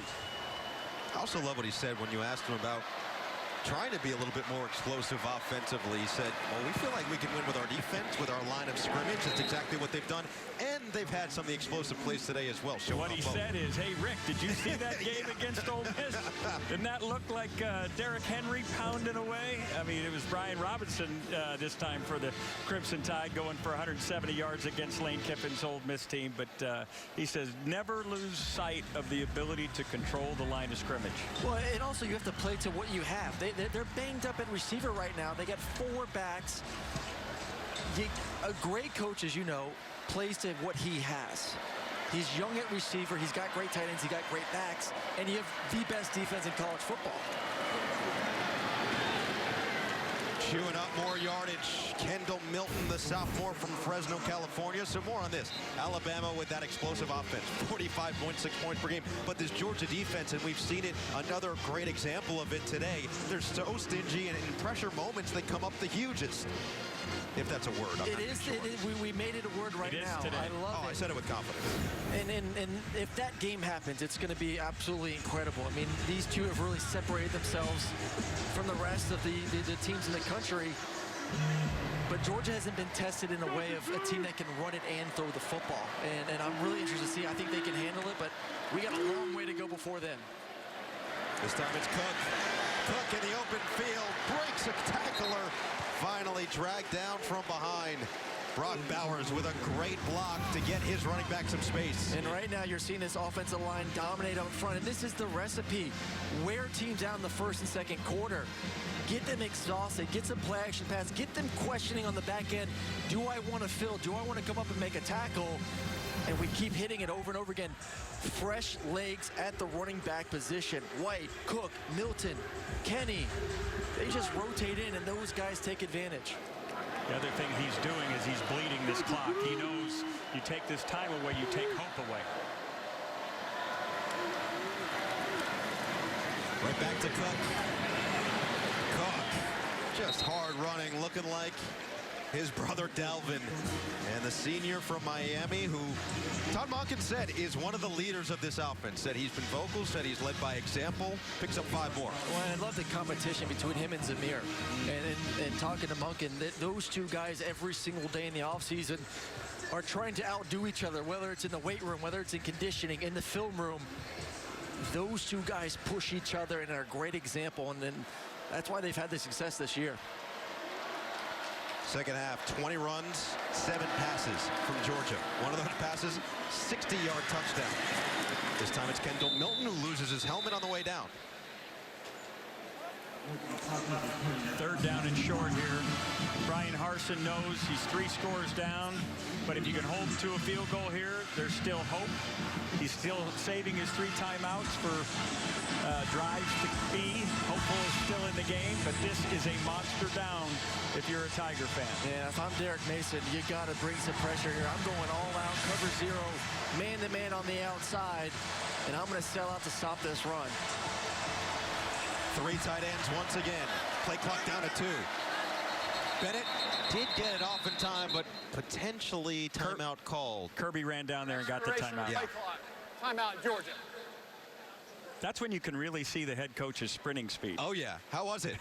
I also love what he said when you asked him about trying to be a little bit more explosive offensively. He said, well, we feel like we can win with our defense, with our line of scrimmage. That's exactly what they've done. And they've had some of the explosive plays today as well. What he said is, hey, Rick, did you see that game against Ole Miss? Didn't that look like Derrick Henry pounding away? I mean, it was Brian Robinson this time for the Crimson Tide, going for 170 yards against Lane Kiffin's Ole Miss team. But he says, never lose sight of the ability to control the line of scrimmage. Well, and also you have to play to what you have. They're banged up at receiver right now. They got 4 backs. A great coach, as you know, plays to what he has. He's young at receiver. He's got great tight ends. He got great backs. And you have the best defense in college football. Chewing up more yardage. Kendall Milton, the sophomore from Fresno, California. So more on this. Alabama with that explosive offense. 45.6 points per game. But this Georgia defense, and we've seen it, another great example of it today. They're so stingy, and in pressure moments, they come up the hugest. If that's a word. It is. We made it a word right now. I love it. I said it with confidence. And if that game happens, it's going to be absolutely incredible. I mean, these two have really separated themselves from the rest of the teams in the country. But Georgia hasn't been tested in a way of a team that can run it and throw the football. And I'm really interested to see. I think they can handle it, but we got a long way to go before then. This time it's Cook. Cook in the open field, breaks a tackler, finally dragged down from behind. Brock Bowers with a great block to get his running back some space. And right now you're seeing this offensive line dominate up front, and this is the recipe. Wear teams out in the first and second quarter. Get them exhausted, get some play action pass, get them questioning on the back end. Do I want to fill? Do I want to come up and make a tackle? And we keep hitting it over and over again. Fresh legs at the running back position. White, Cook, Milton, Kenny. They just rotate in, and those guys take advantage. The other thing he's doing is he's bleeding this clock. He knows you take this time away, you take hope away. Right back to Cook. Cook, just hard running, looking like his brother Dalvin, and the senior from Miami, who Todd Monken said is one of the leaders of this offense. Said he's been vocal, said he's led by example, picks up 5 more. Well, I love the competition between him and Zamir. And talking to Monken, those two guys every single day in the offseason are trying to outdo each other, whether it's in the weight room, whether it's in conditioning, in the film room. Those two guys push each other and are a great example, and that's why they've had the success this year. Second half, 20 runs, 7 passes from Georgia. One of those passes, 60-yard touchdown. This time it's Kendall Milton who loses his helmet on the way down. 3rd down and short here. Brian Harsin knows he's 3 scores down, but if you can hold to a field goal here, there's still hope. He's still saving his 3 timeouts for drives to be. Hopeful is still in the game, but this is a monster down if you're a Tiger fan. Yeah, if I'm Derek Mason, you got to bring some pressure here. I'm going all out, cover 0, man-to-man on the outside, and I'm going to sell out to stop this run. 3 tight ends once again. Play clock down to 2. Bennett did get it off in time, but potentially timeout called. Kirby ran down there and got the timeout. Yeah. Timeout, Georgia. That's when you can really see the head coach's sprinting speed. Oh, yeah. How was it?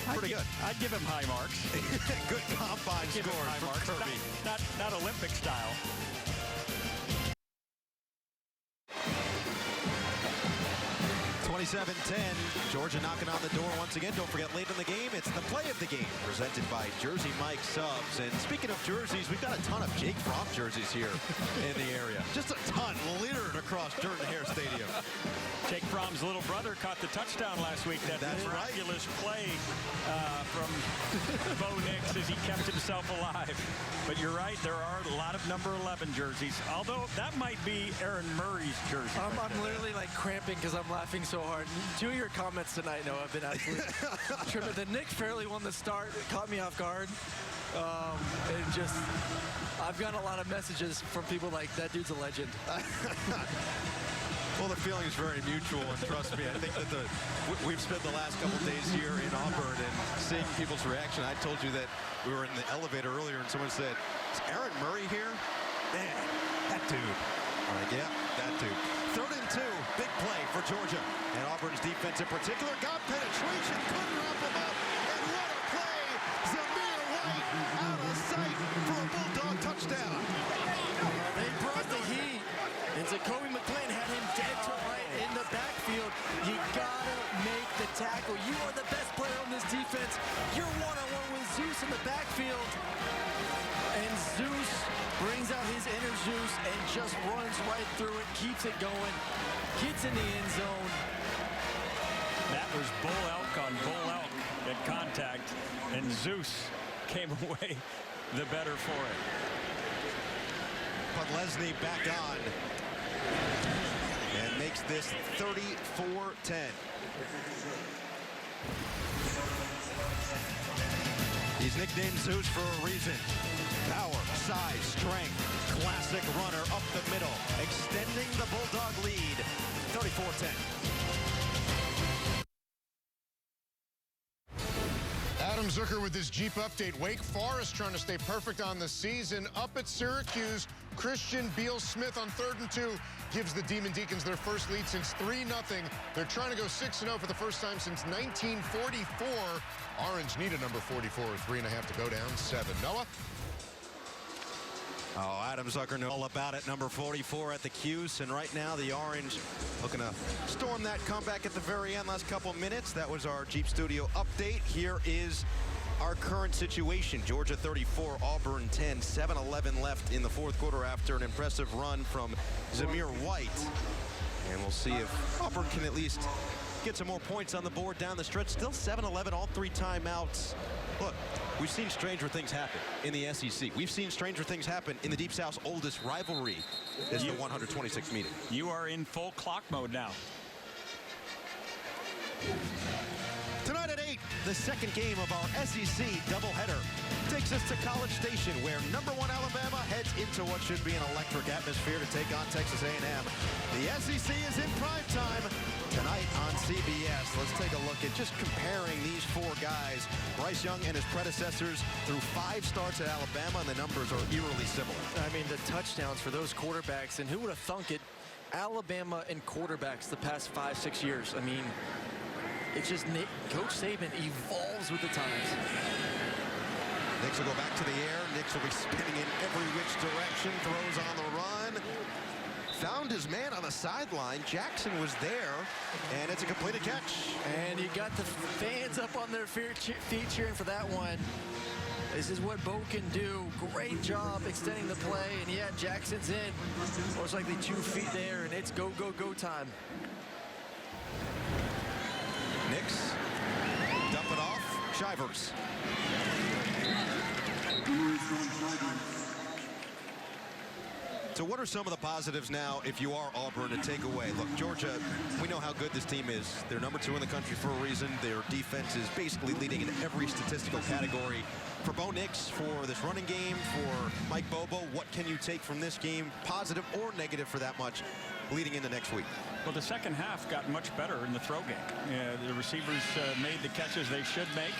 Pretty good. I'd give him high marks. Good combine score from Kirby. Not Olympic style. Georgia knocking on the door once again. Don't forget, late in the game, it's the play of the game, presented by Jersey Mike Subs. And speaking of jerseys, we've got a ton of Jake Fromm jerseys here in the area. Just a ton littered across Jordan-Hare Stadium. Jake Fromm's little brother caught the touchdown last week. That's miraculous play from Bo Nix as he kept himself alive. But you're right, there are a lot of number 11 jerseys, although that might be Aaron Murray's jersey. I'm literally like cramping because I'm laughing so hard. 2 of your comments tonight, Noah, have been absolutely tremendous. The Nick fairly won the start. It caught me off guard. And just, I've gotten a lot of messages from people like, that dude's a legend. Well, the feeling is very mutual, and trust me, I think that we've spent the last couple days here in Auburn and seeing people's reaction. I told you that we were in the elevator earlier, and someone said, "Is Aaron Murray here?" Man, that dude. I'm like, yeah, that dude. 3rd and 2, big play for Georgia. And Auburn's defense in particular got penetration, couldn't wrap them up, and what a play! Zamir White out of sight for a Bulldog touchdown. They brought the heat, and Jacoby McClain had him dead to right in the backfield. You gotta make the tackle. You are the best player on this defense. You're one-on-one with Zeus in the backfield. And Zeus brings out his inner Zeus and just runs right through it, keeps it going, gets in the end zone. That was Bull Elk on Bull Elk at contact, and Zeus came away the better for it. But Lesney back on and makes this 34-10. He's nicknamed Zeus for a reason. Power, size, strength, classic runner up the middle, extending the Bulldog lead, 34-10. Adam Zucker with this Jeep update. Wake Forest trying to stay perfect on the season. Up at Syracuse, Christian Beal-Smith on 3rd and 2 gives the Demon Deacons their first lead since 3-0. They're trying to go 6-0 for the first time since 1944. Orange need a number 44 with 3.5 to go down 7. Noah? Oh, Adam Zucker knows all about it. Number 44 at the Cuse, and right now the Orange looking to storm that comeback at the very end. Last couple minutes. That was our Jeep Studio update. Here is our current situation. Georgia 34, Auburn 10, 7-11 left in the 4th quarter after an impressive run from Zamir White. And we'll see if Auburn can at least get some more points on the board down the stretch. Still 7-11, all 3 timeouts. Look, we've seen stranger things happen in the SEC. We've seen stranger things happen in the Deep South's oldest rivalry is the 126th meeting. You are in full clock mode now. Tonight at 8, the second game of our SEC doubleheader. takes us to College Station, where #1 Alabama heads into what should be an electric atmosphere to take on Texas A&M. The SEC is in prime time tonight on CBS. Let's take a look at just comparing these four guys. Bryce Young and his predecessors through 5 starts at Alabama, and the numbers are eerily similar. I mean, the touchdowns for those quarterbacks, and who would have thunk it? Alabama and quarterbacks the past 5-6 years. I mean, it's just Coach Saban evolves with the times. Nix will go back to the air. Nix will be spinning in every which direction. Throws on the run. Found his man on the sideline. Jackson was there, and it's a completed catch. And you got the fans up on their feet cheering for that one. This is what Bo can do. Great job extending the play. And yeah, Jackson's in. Most likely 2 feet there, and it's go, go, go time. Nix. Dump it off. Shivers. So what are some of the positives now if you are Auburn to take away? Look, Georgia, we know how good this team is. They're #2 in the country for a reason. Their defense is basically leading in every statistical category. For Bo Nix, for this running game, for Mike Bobo, what can you take from this game, positive or negative for that much, leading into next week? Well, the second half got much better in the throw game. The receivers made the catches they should make,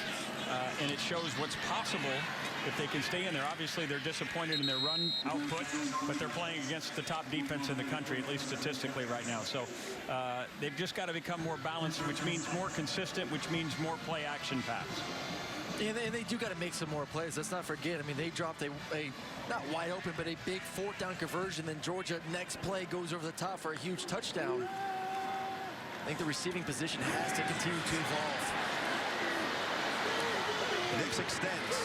and it shows what's possible if they can stay in there. Obviously, they're disappointed in their run output, but they're playing against the top defense in the country, at least statistically right now. So they've just got to become more balanced, which means more consistent, which means more play action pass. And they do got to make some more plays. Let's not forget, I mean, they dropped a not wide open, but a big 4th down conversion. Then Georgia, next play, goes over the top for a huge touchdown. I think the receiving position has to continue to evolve. Nix extends.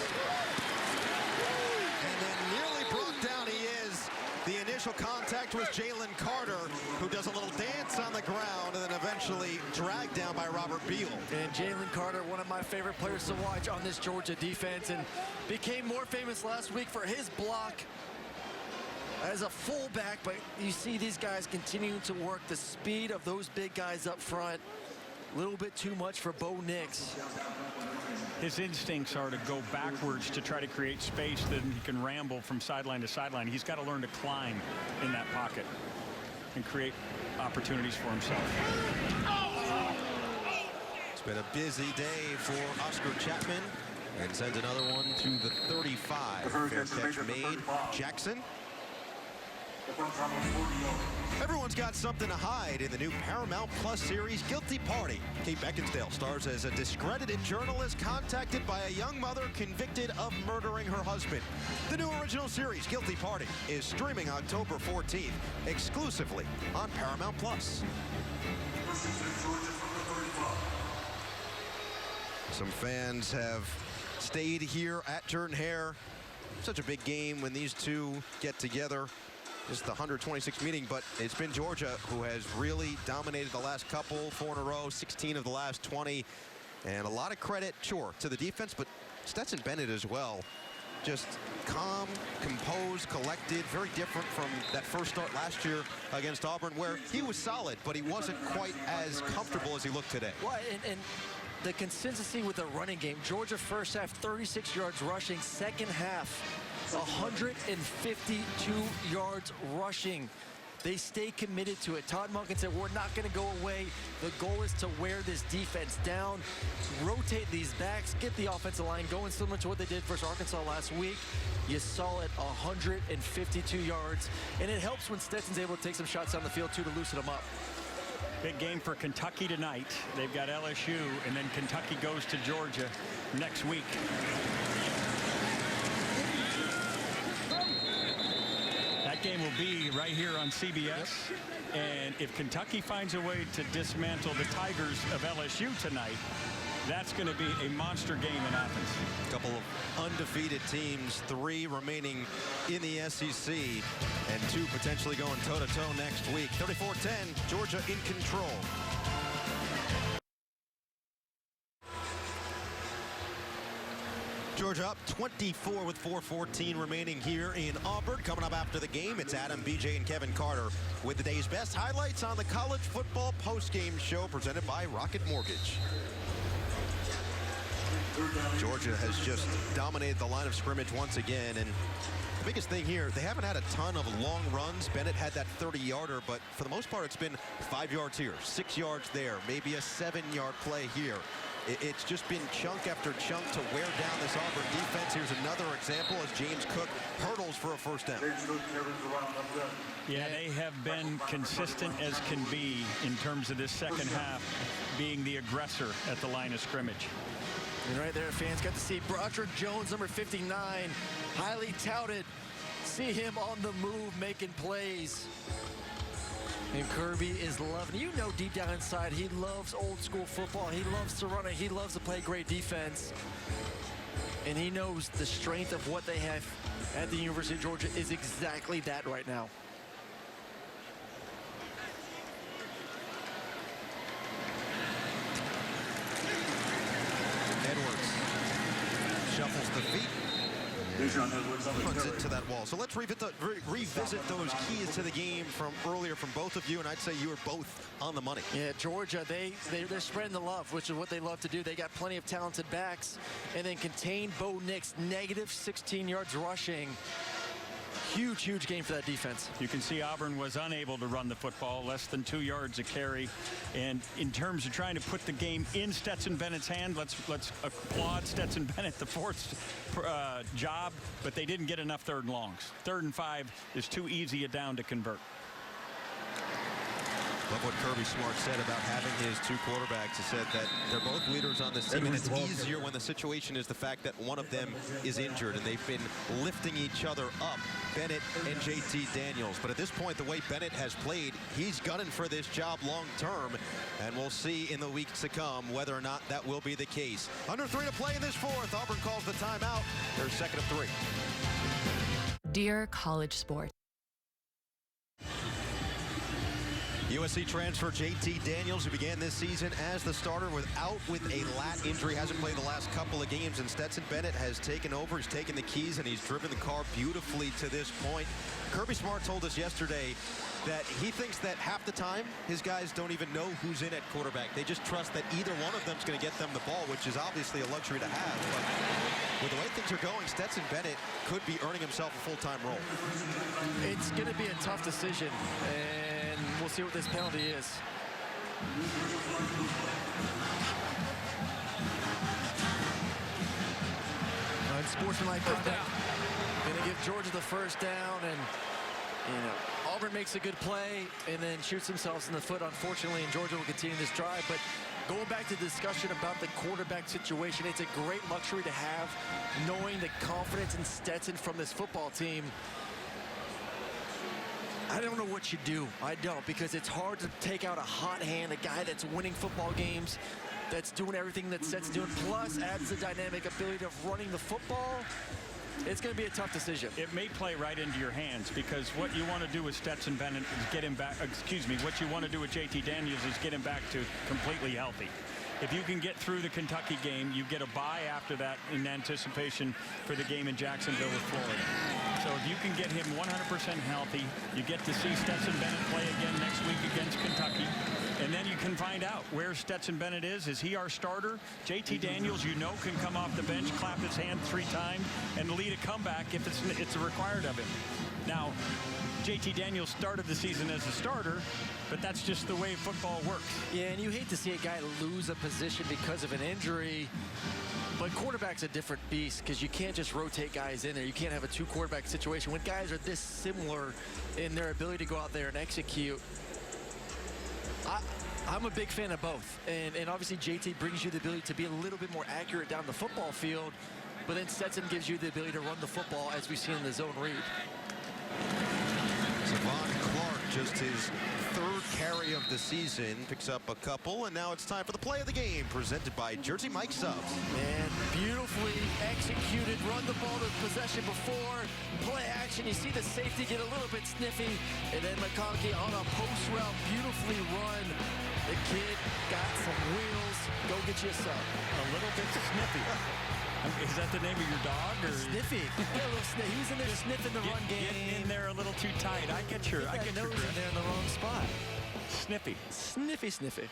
And then nearly brought down he is. The initial contact was Jalen Carter, who does a little dance on the ground and then eventually dragged down by Robert Beal. And Jalen Carter, one of my favorite players to watch on this Georgia defense, and became more famous last week for his block as a fullback. But you see these guys continuing to work the speed of those big guys up front. A little bit too much for Bo Nix. His instincts are to go backwards to try to create space, then he can ramble from sideline to sideline. He's got to learn to climb in that pocket and create opportunities for himself. It's been a busy day for Oscar Chapman, and sends another one to the 35. Fair catch made. Jackson. Everyone's got something to hide in the new Paramount Plus series, Guilty Party. Kate Beckinsale stars as a discredited journalist contacted by a young mother convicted of murdering her husband. The new original series, Guilty Party, is streaming October 14th, exclusively on Paramount Plus. Some fans have stayed here at Jordan-Hare. Such a big game when these two get together. This is the 126th meeting, but it's been Georgia who has really dominated the last couple, 4 in a row, 16 of the last 20. And a lot of credit, sure, to the defense, but Stetson Bennett as well. Just calm, composed, collected, very different from that first start last year against Auburn, where he was solid, but he wasn't quite as comfortable as he looked today. Well, and the consistency with the running game. Georgia first half, 36 yards rushing. Second half, 152 yards rushing. They stay committed to it. Todd Monken said, we're not going to go away. The goal is to wear this defense down, rotate these backs, get the offensive line going, similar to what they did versus Arkansas last week. You saw it, 152 yards. And it helps when Stetson's able to take some shots down the field, too, to loosen them up. Big game for Kentucky tonight. They've got LSU, and then Kentucky goes to Georgia next week. That game will be right here on CBS. And if Kentucky finds a way to dismantle the Tigers of LSU tonight, that's going to be a monster game in Athens. A couple of undefeated teams, 3 remaining in the SEC, and 2 potentially going toe-to-toe next week. 34-10, Georgia in control. Georgia up 24 with 4:14 remaining here in Auburn. Coming up after the game, it's Adam, BJ, and Kevin Carter with the day's best highlights on the college football postgame show presented by Rocket Mortgage. Georgia has just dominated the line of scrimmage once again, and the biggest thing here, they haven't had a ton of long runs. Bennett had that 30-yarder, but for the most part, it's been 5 yards here, 6 yards there, maybe a 7-yard play here. It's just been chunk after chunk to wear down this Auburn defense. Here's another example as James Cook hurdles for a first down. Yeah, they have been consistent as can be in terms of this second half, being the aggressor at the line of scrimmage. And right there, fans got to see Broderick Jones, number 59, highly touted. See him on the move, making plays. And Kirby is loving, you know deep down inside, he loves old school football. He loves to run it. He loves to play great defense. And he knows the strength of what they have at the University of Georgia is exactly that right now. Edwards shuffles the feet. Runs into that wall. So let's revisit those keys to the game from earlier from both of you, and I'd say you were both on the money. Yeah, Georgia, they're spreading the love, which is what they love to do. They got plenty of talented backs, and then contain Bo Nix, negative 16 yards rushing. Huge, huge game for that defense. You can see Auburn was unable to run the football, less than 2 yards a carry. And in terms of trying to put the game in Stetson Bennett's hand, let's applaud Stetson Bennett, the fourth job, but they didn't get enough 3rd and longs. 3rd and 5 is too easy a down to convert. Love what Kirby Smart said about having his 2 quarterbacks. He said that they're both leaders on this team, and it's easier when the situation is the fact that one of them is injured, and they've been lifting each other up, Bennett and JT Daniels. But at this point, the way Bennett has played, he's gunning for this job long term, and we'll see in the weeks to come whether or not that will be the case. Under 3 to play in this 4th. Auburn calls the timeout. Their 2nd of 3. Dear college sports. USC transfer JT Daniels, who began this season as the starter with a lat injury, hasn't played the last couple of games, and Stetson Bennett has taken over. He's taken the keys, and he's driven the car beautifully to this point. Kirby Smart told us yesterday that he thinks that half the time his guys don't even know who's in at quarterback. They just trust that either one of them is going to get them the ball, which is obviously a luxury to have. But with the way things are going, Stetson Bennett could be earning himself a full-time role. It's going to be a tough decision, and we'll see what this penalty is. Unsportsmanlike conduct. Going to give Georgia the first down, and Auburn makes a good play and then shoots themselves in the foot, unfortunately, and Georgia will continue this drive. But going back to the discussion about the quarterback situation, it's a great luxury to have, knowing the confidence in Stetson from this football team. I don't know what you do. I don't, because it's hard to take out a hot hand, a guy that's winning football games, that's doing everything that Stetson's doing, plus adds the dynamic ability of running the football. It's going to be a tough decision. It may play right into your hands, because what you want to do with Stetson Bennett is get him back, what you want to do with JT Daniels is get him back to completely healthy. If you can get through the Kentucky game, you get a bye after that in anticipation for the game in Jacksonville with Florida. So if you can get him 100% healthy, you get to see Stetson Bennett play again next week against Kentucky. And then you can find out where Stetson Bennett is. Is he our starter? JT Daniels, can come off the bench, clap his hand 3 times, and lead a comeback if it's required of him. Now, JT Daniels started the season as a starter, but that's just the way football works. Yeah, and you hate to see a guy lose a position because of an injury. But quarterback's a different beast, because you can't just rotate guys in there. You can't have a 2-quarterback situation. When guys are this similar in their ability to go out there and execute, I'm a big fan of both. And obviously JT brings you the ability to be a little bit more accurate down the football field, but then Stetson gives you the ability to run the football, as we see in the zone read. Savon Clark, just his 3rd carry of the season, picks up a couple, and now it's time for the play of the game, presented by Jersey Mike Subs. And beautifully executed, run the ball to possession before, play action. You see the safety get a little bit sniffy, and then McConkey on a post route, beautifully run. The kid got some wheels. Go get you a sub. A little bit sniffy. Is that the name of your dog? Or? Sniffy. He's in there sniffing the run game. Getting in there a little too tight. I get your nose in there in the wrong spot. Sniffy. Sniffy, sniffy.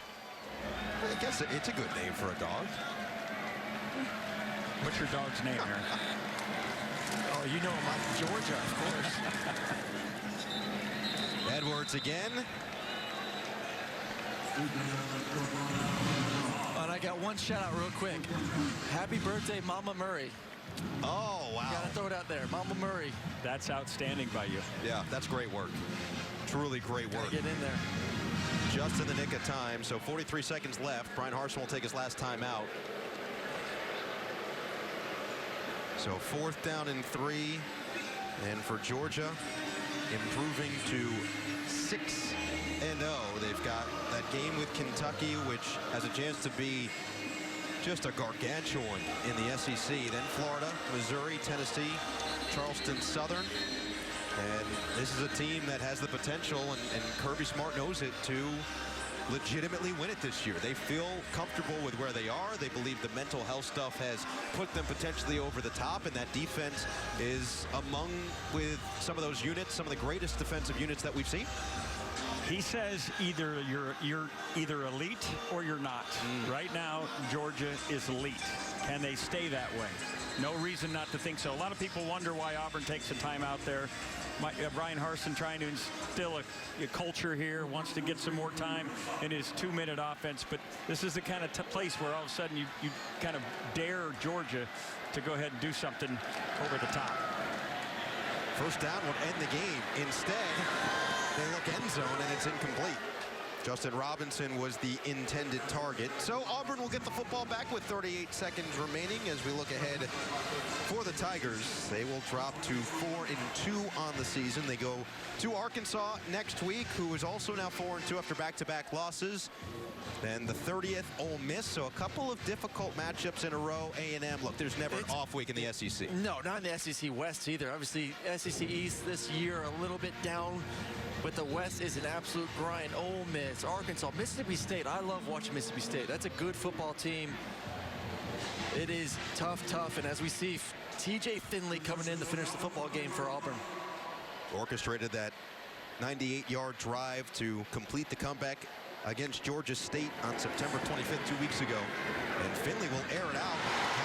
I guess it's a good name for a dog. What's your dog's name, Aaron? Oh, you know him, Georgia, of course. Edwards again. And I got one shout out real quick. Happy birthday, Mama Murray. Oh, wow. Gotta throw it out there. Mama Murray. That's outstanding by you. Yeah, that's great work. Truly great work. Gotta get in there. Just in the nick of time. So 43 seconds left. Brian Harsin will take his last time out. So 4th down and 3. And for Georgia, improving to 6-0. They've got that game with Kentucky, which has a chance to be just a gargantuan in the SEC. Then Florida, Missouri, Tennessee, Charleston Southern. And this is a team that has the potential, and Kirby Smart knows it, to legitimately win it this year. They feel comfortable with where they are. They believe the mental health stuff has put them potentially over the top, and that defense is among, with some of those units, some of the greatest defensive units that we've seen. He says either you're either elite or you're not. Right now, Georgia is elite. Can they stay that way? No reason not to think so. A lot of people wonder why Auburn takes a time out there. Brian Harsin trying to instill a culture here, wants to get some more time in his 2-minute offense. But this is the kind of place where all of a sudden you kind of dare Georgia to go ahead and do something over the top. First down would end the game. Instead, they look end zone, and it's incomplete. Justin Robinson was the intended target. So Auburn will get the football back with 38 seconds remaining as we look ahead for the Tigers. They will drop to 4-2 on the season. They go to Arkansas next week, who is also now 4-2 after back-to-back losses. Then the 30th, Ole Miss. So a couple of difficult matchups in a row. A&M, look, there's never an off week in the SEC. No, not in the SEC West either. Obviously, SEC East this year a little bit down, but the West is an absolute grind. Ole Miss, Arkansas, Mississippi State. I love watching Mississippi State. That's a good football team. It is tough, and as we see, TJ Finley coming in to finish the football game for Auburn. Orchestrated that 98-yard drive to complete the comeback against Georgia State on September 25th, 2 weeks ago. And Finley will air it out.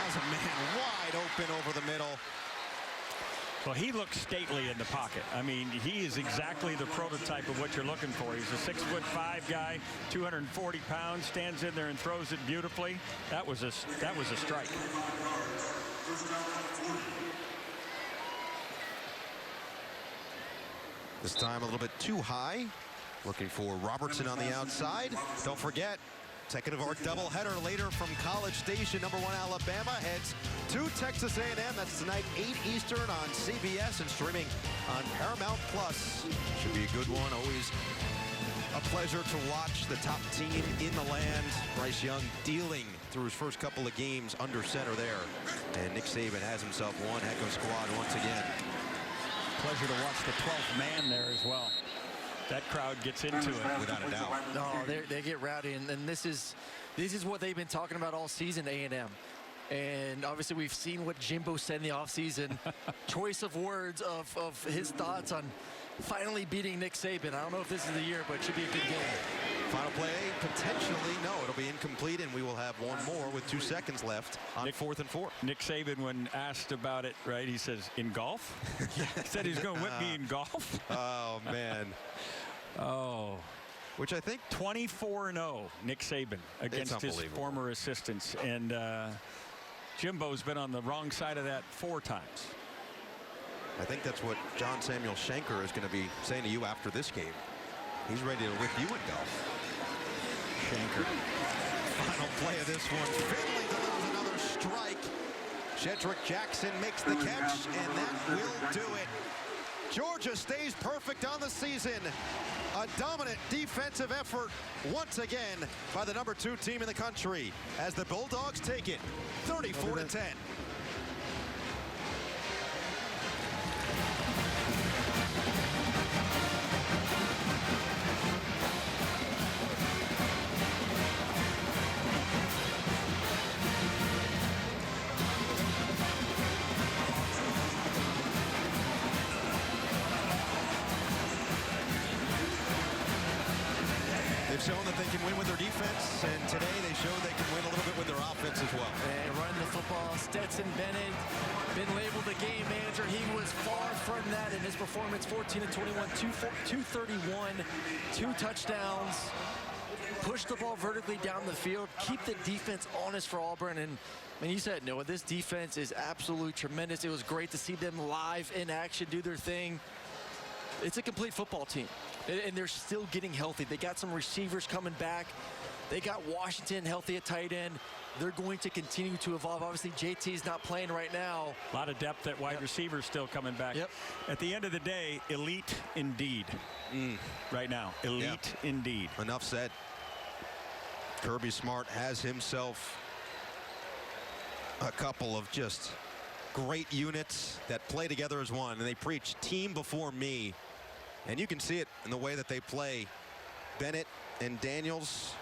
Has a man wide open over the middle. Well, he looks stately in the pocket. I mean, he is exactly the prototype of what you're looking for. He's a 6'5" guy, 240 pounds, stands in there and throws it beautifully. That was a strike. This time a little bit too high. Looking for Robertson on the outside. Don't forget, second of our doubleheader later from College Station. #1 Alabama heads to Texas A&M. That's tonight, 8 Eastern on CBS and streaming on Paramount Plus. Should be a good one. Always a pleasure to watch the top team in the land. Bryce Young dealing through his first couple of games under center there. And Nick Saban has himself one heck of a squad once again. Pleasure to watch the 12th man there as well. That crowd gets into it without a doubt. No, they get rowdy, and this is what they've been talking about all season, A&M. And obviously we've seen what Jimbo said in the offseason. Choice of words of his thoughts on finally beating Nick Saban. I don't know if this is the year, but it should be a good game. Final play, potentially, no, it'll be incomplete, and we will have one more with 2 seconds left on 4th and 4. Nick Saban, when asked about it, right, he says, in golf? He said he's going to whip me in golf? Oh, man. Oh. Which I think 24-0, Nick Saban, against his former assistants. And Jimbo's been on the wrong side of that 4 times. I think that's what John Samuel Shanker is going to be saying to you after this game. He's ready to whip you in golf. Shanker. Final play of this one. Finley delivers another strike. Shedrick Jackson makes the catch, and that will do it. Georgia stays perfect on the season. A dominant defensive effort once again by the #2 team in the country as the Bulldogs take it 34-10. They've shown that they can win with their defense, and today they showed they can win a little bit with their offense as well. And running the football, Stetson Bennett, been labeled the game manager. He was far from that in his performance. 14 of 21, 231, 2 touchdowns. Push the ball vertically down the field. Keep the defense honest for Auburn. And you said, Noah, this defense is absolutely tremendous. It was great to see them live in action, do their thing. It's a complete football team. And they're still getting healthy. They got some receivers coming back. They got Washington healthy at tight end. They're going to continue to evolve. Obviously, JT's not playing right now. A lot of depth at wide receivers still coming back. Yep. At the end of the day, elite indeed. Right now, elite indeed. Enough said. Kirby Smart has himself a couple of just great units that play together as one, and they preach team before me. And you can see it in the way that they play. Bennett and Daniels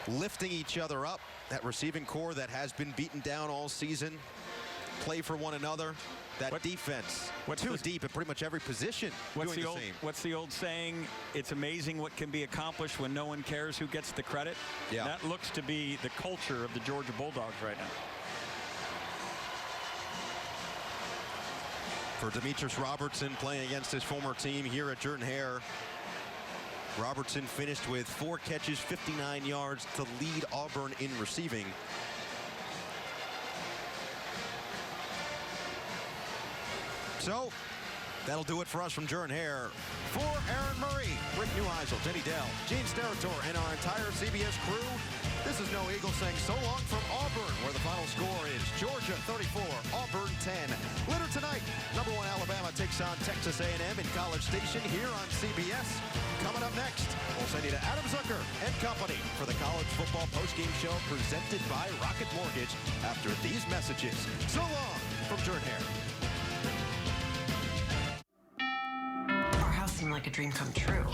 lifting each other up. That receiving core that has been beaten down all season. Play for one another. That defense, too deep at pretty much every position. What's the old saying? It's amazing what can be accomplished when no one cares who gets the credit. Yeah. That looks to be the culture of the Georgia Bulldogs right now. For Demetrius Robertson playing against his former team here at Jordan-Hare. Robertson finished with 4 catches, 59 yards to lead Auburn in receiving. So, that'll do it for us from Jordan-Hare. For Aaron Murray, Rick Neuheisel, Jenny Dell, Gene Steratore, and our entire CBS crew, this is Noah Eagle saying so long from Auburn, where the final score is Georgia 34, Auburn 10. Later tonight, #1 Alabama takes on Texas A&M in College Station here on CBS. Coming up next, we'll send you to Adam Zucker and company for the college football postgame show presented by Rocket Mortgage after these messages. So long from Jordan-Hare. Seemed like a dream come true.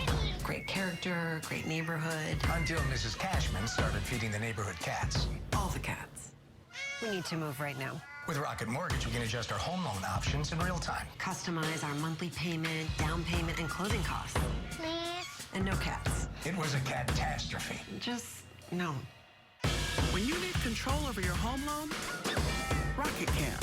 Great character, great neighborhood. Until Mrs. Cashman started feeding the neighborhood cats. All the cats. We need to move right now. With Rocket Mortgage, we can adjust our home loan options in real time. Customize our monthly payment, down payment, and closing costs. Please. And no cats. It was a catastrophe. Just no. When you need control over your home loan, Rocket can.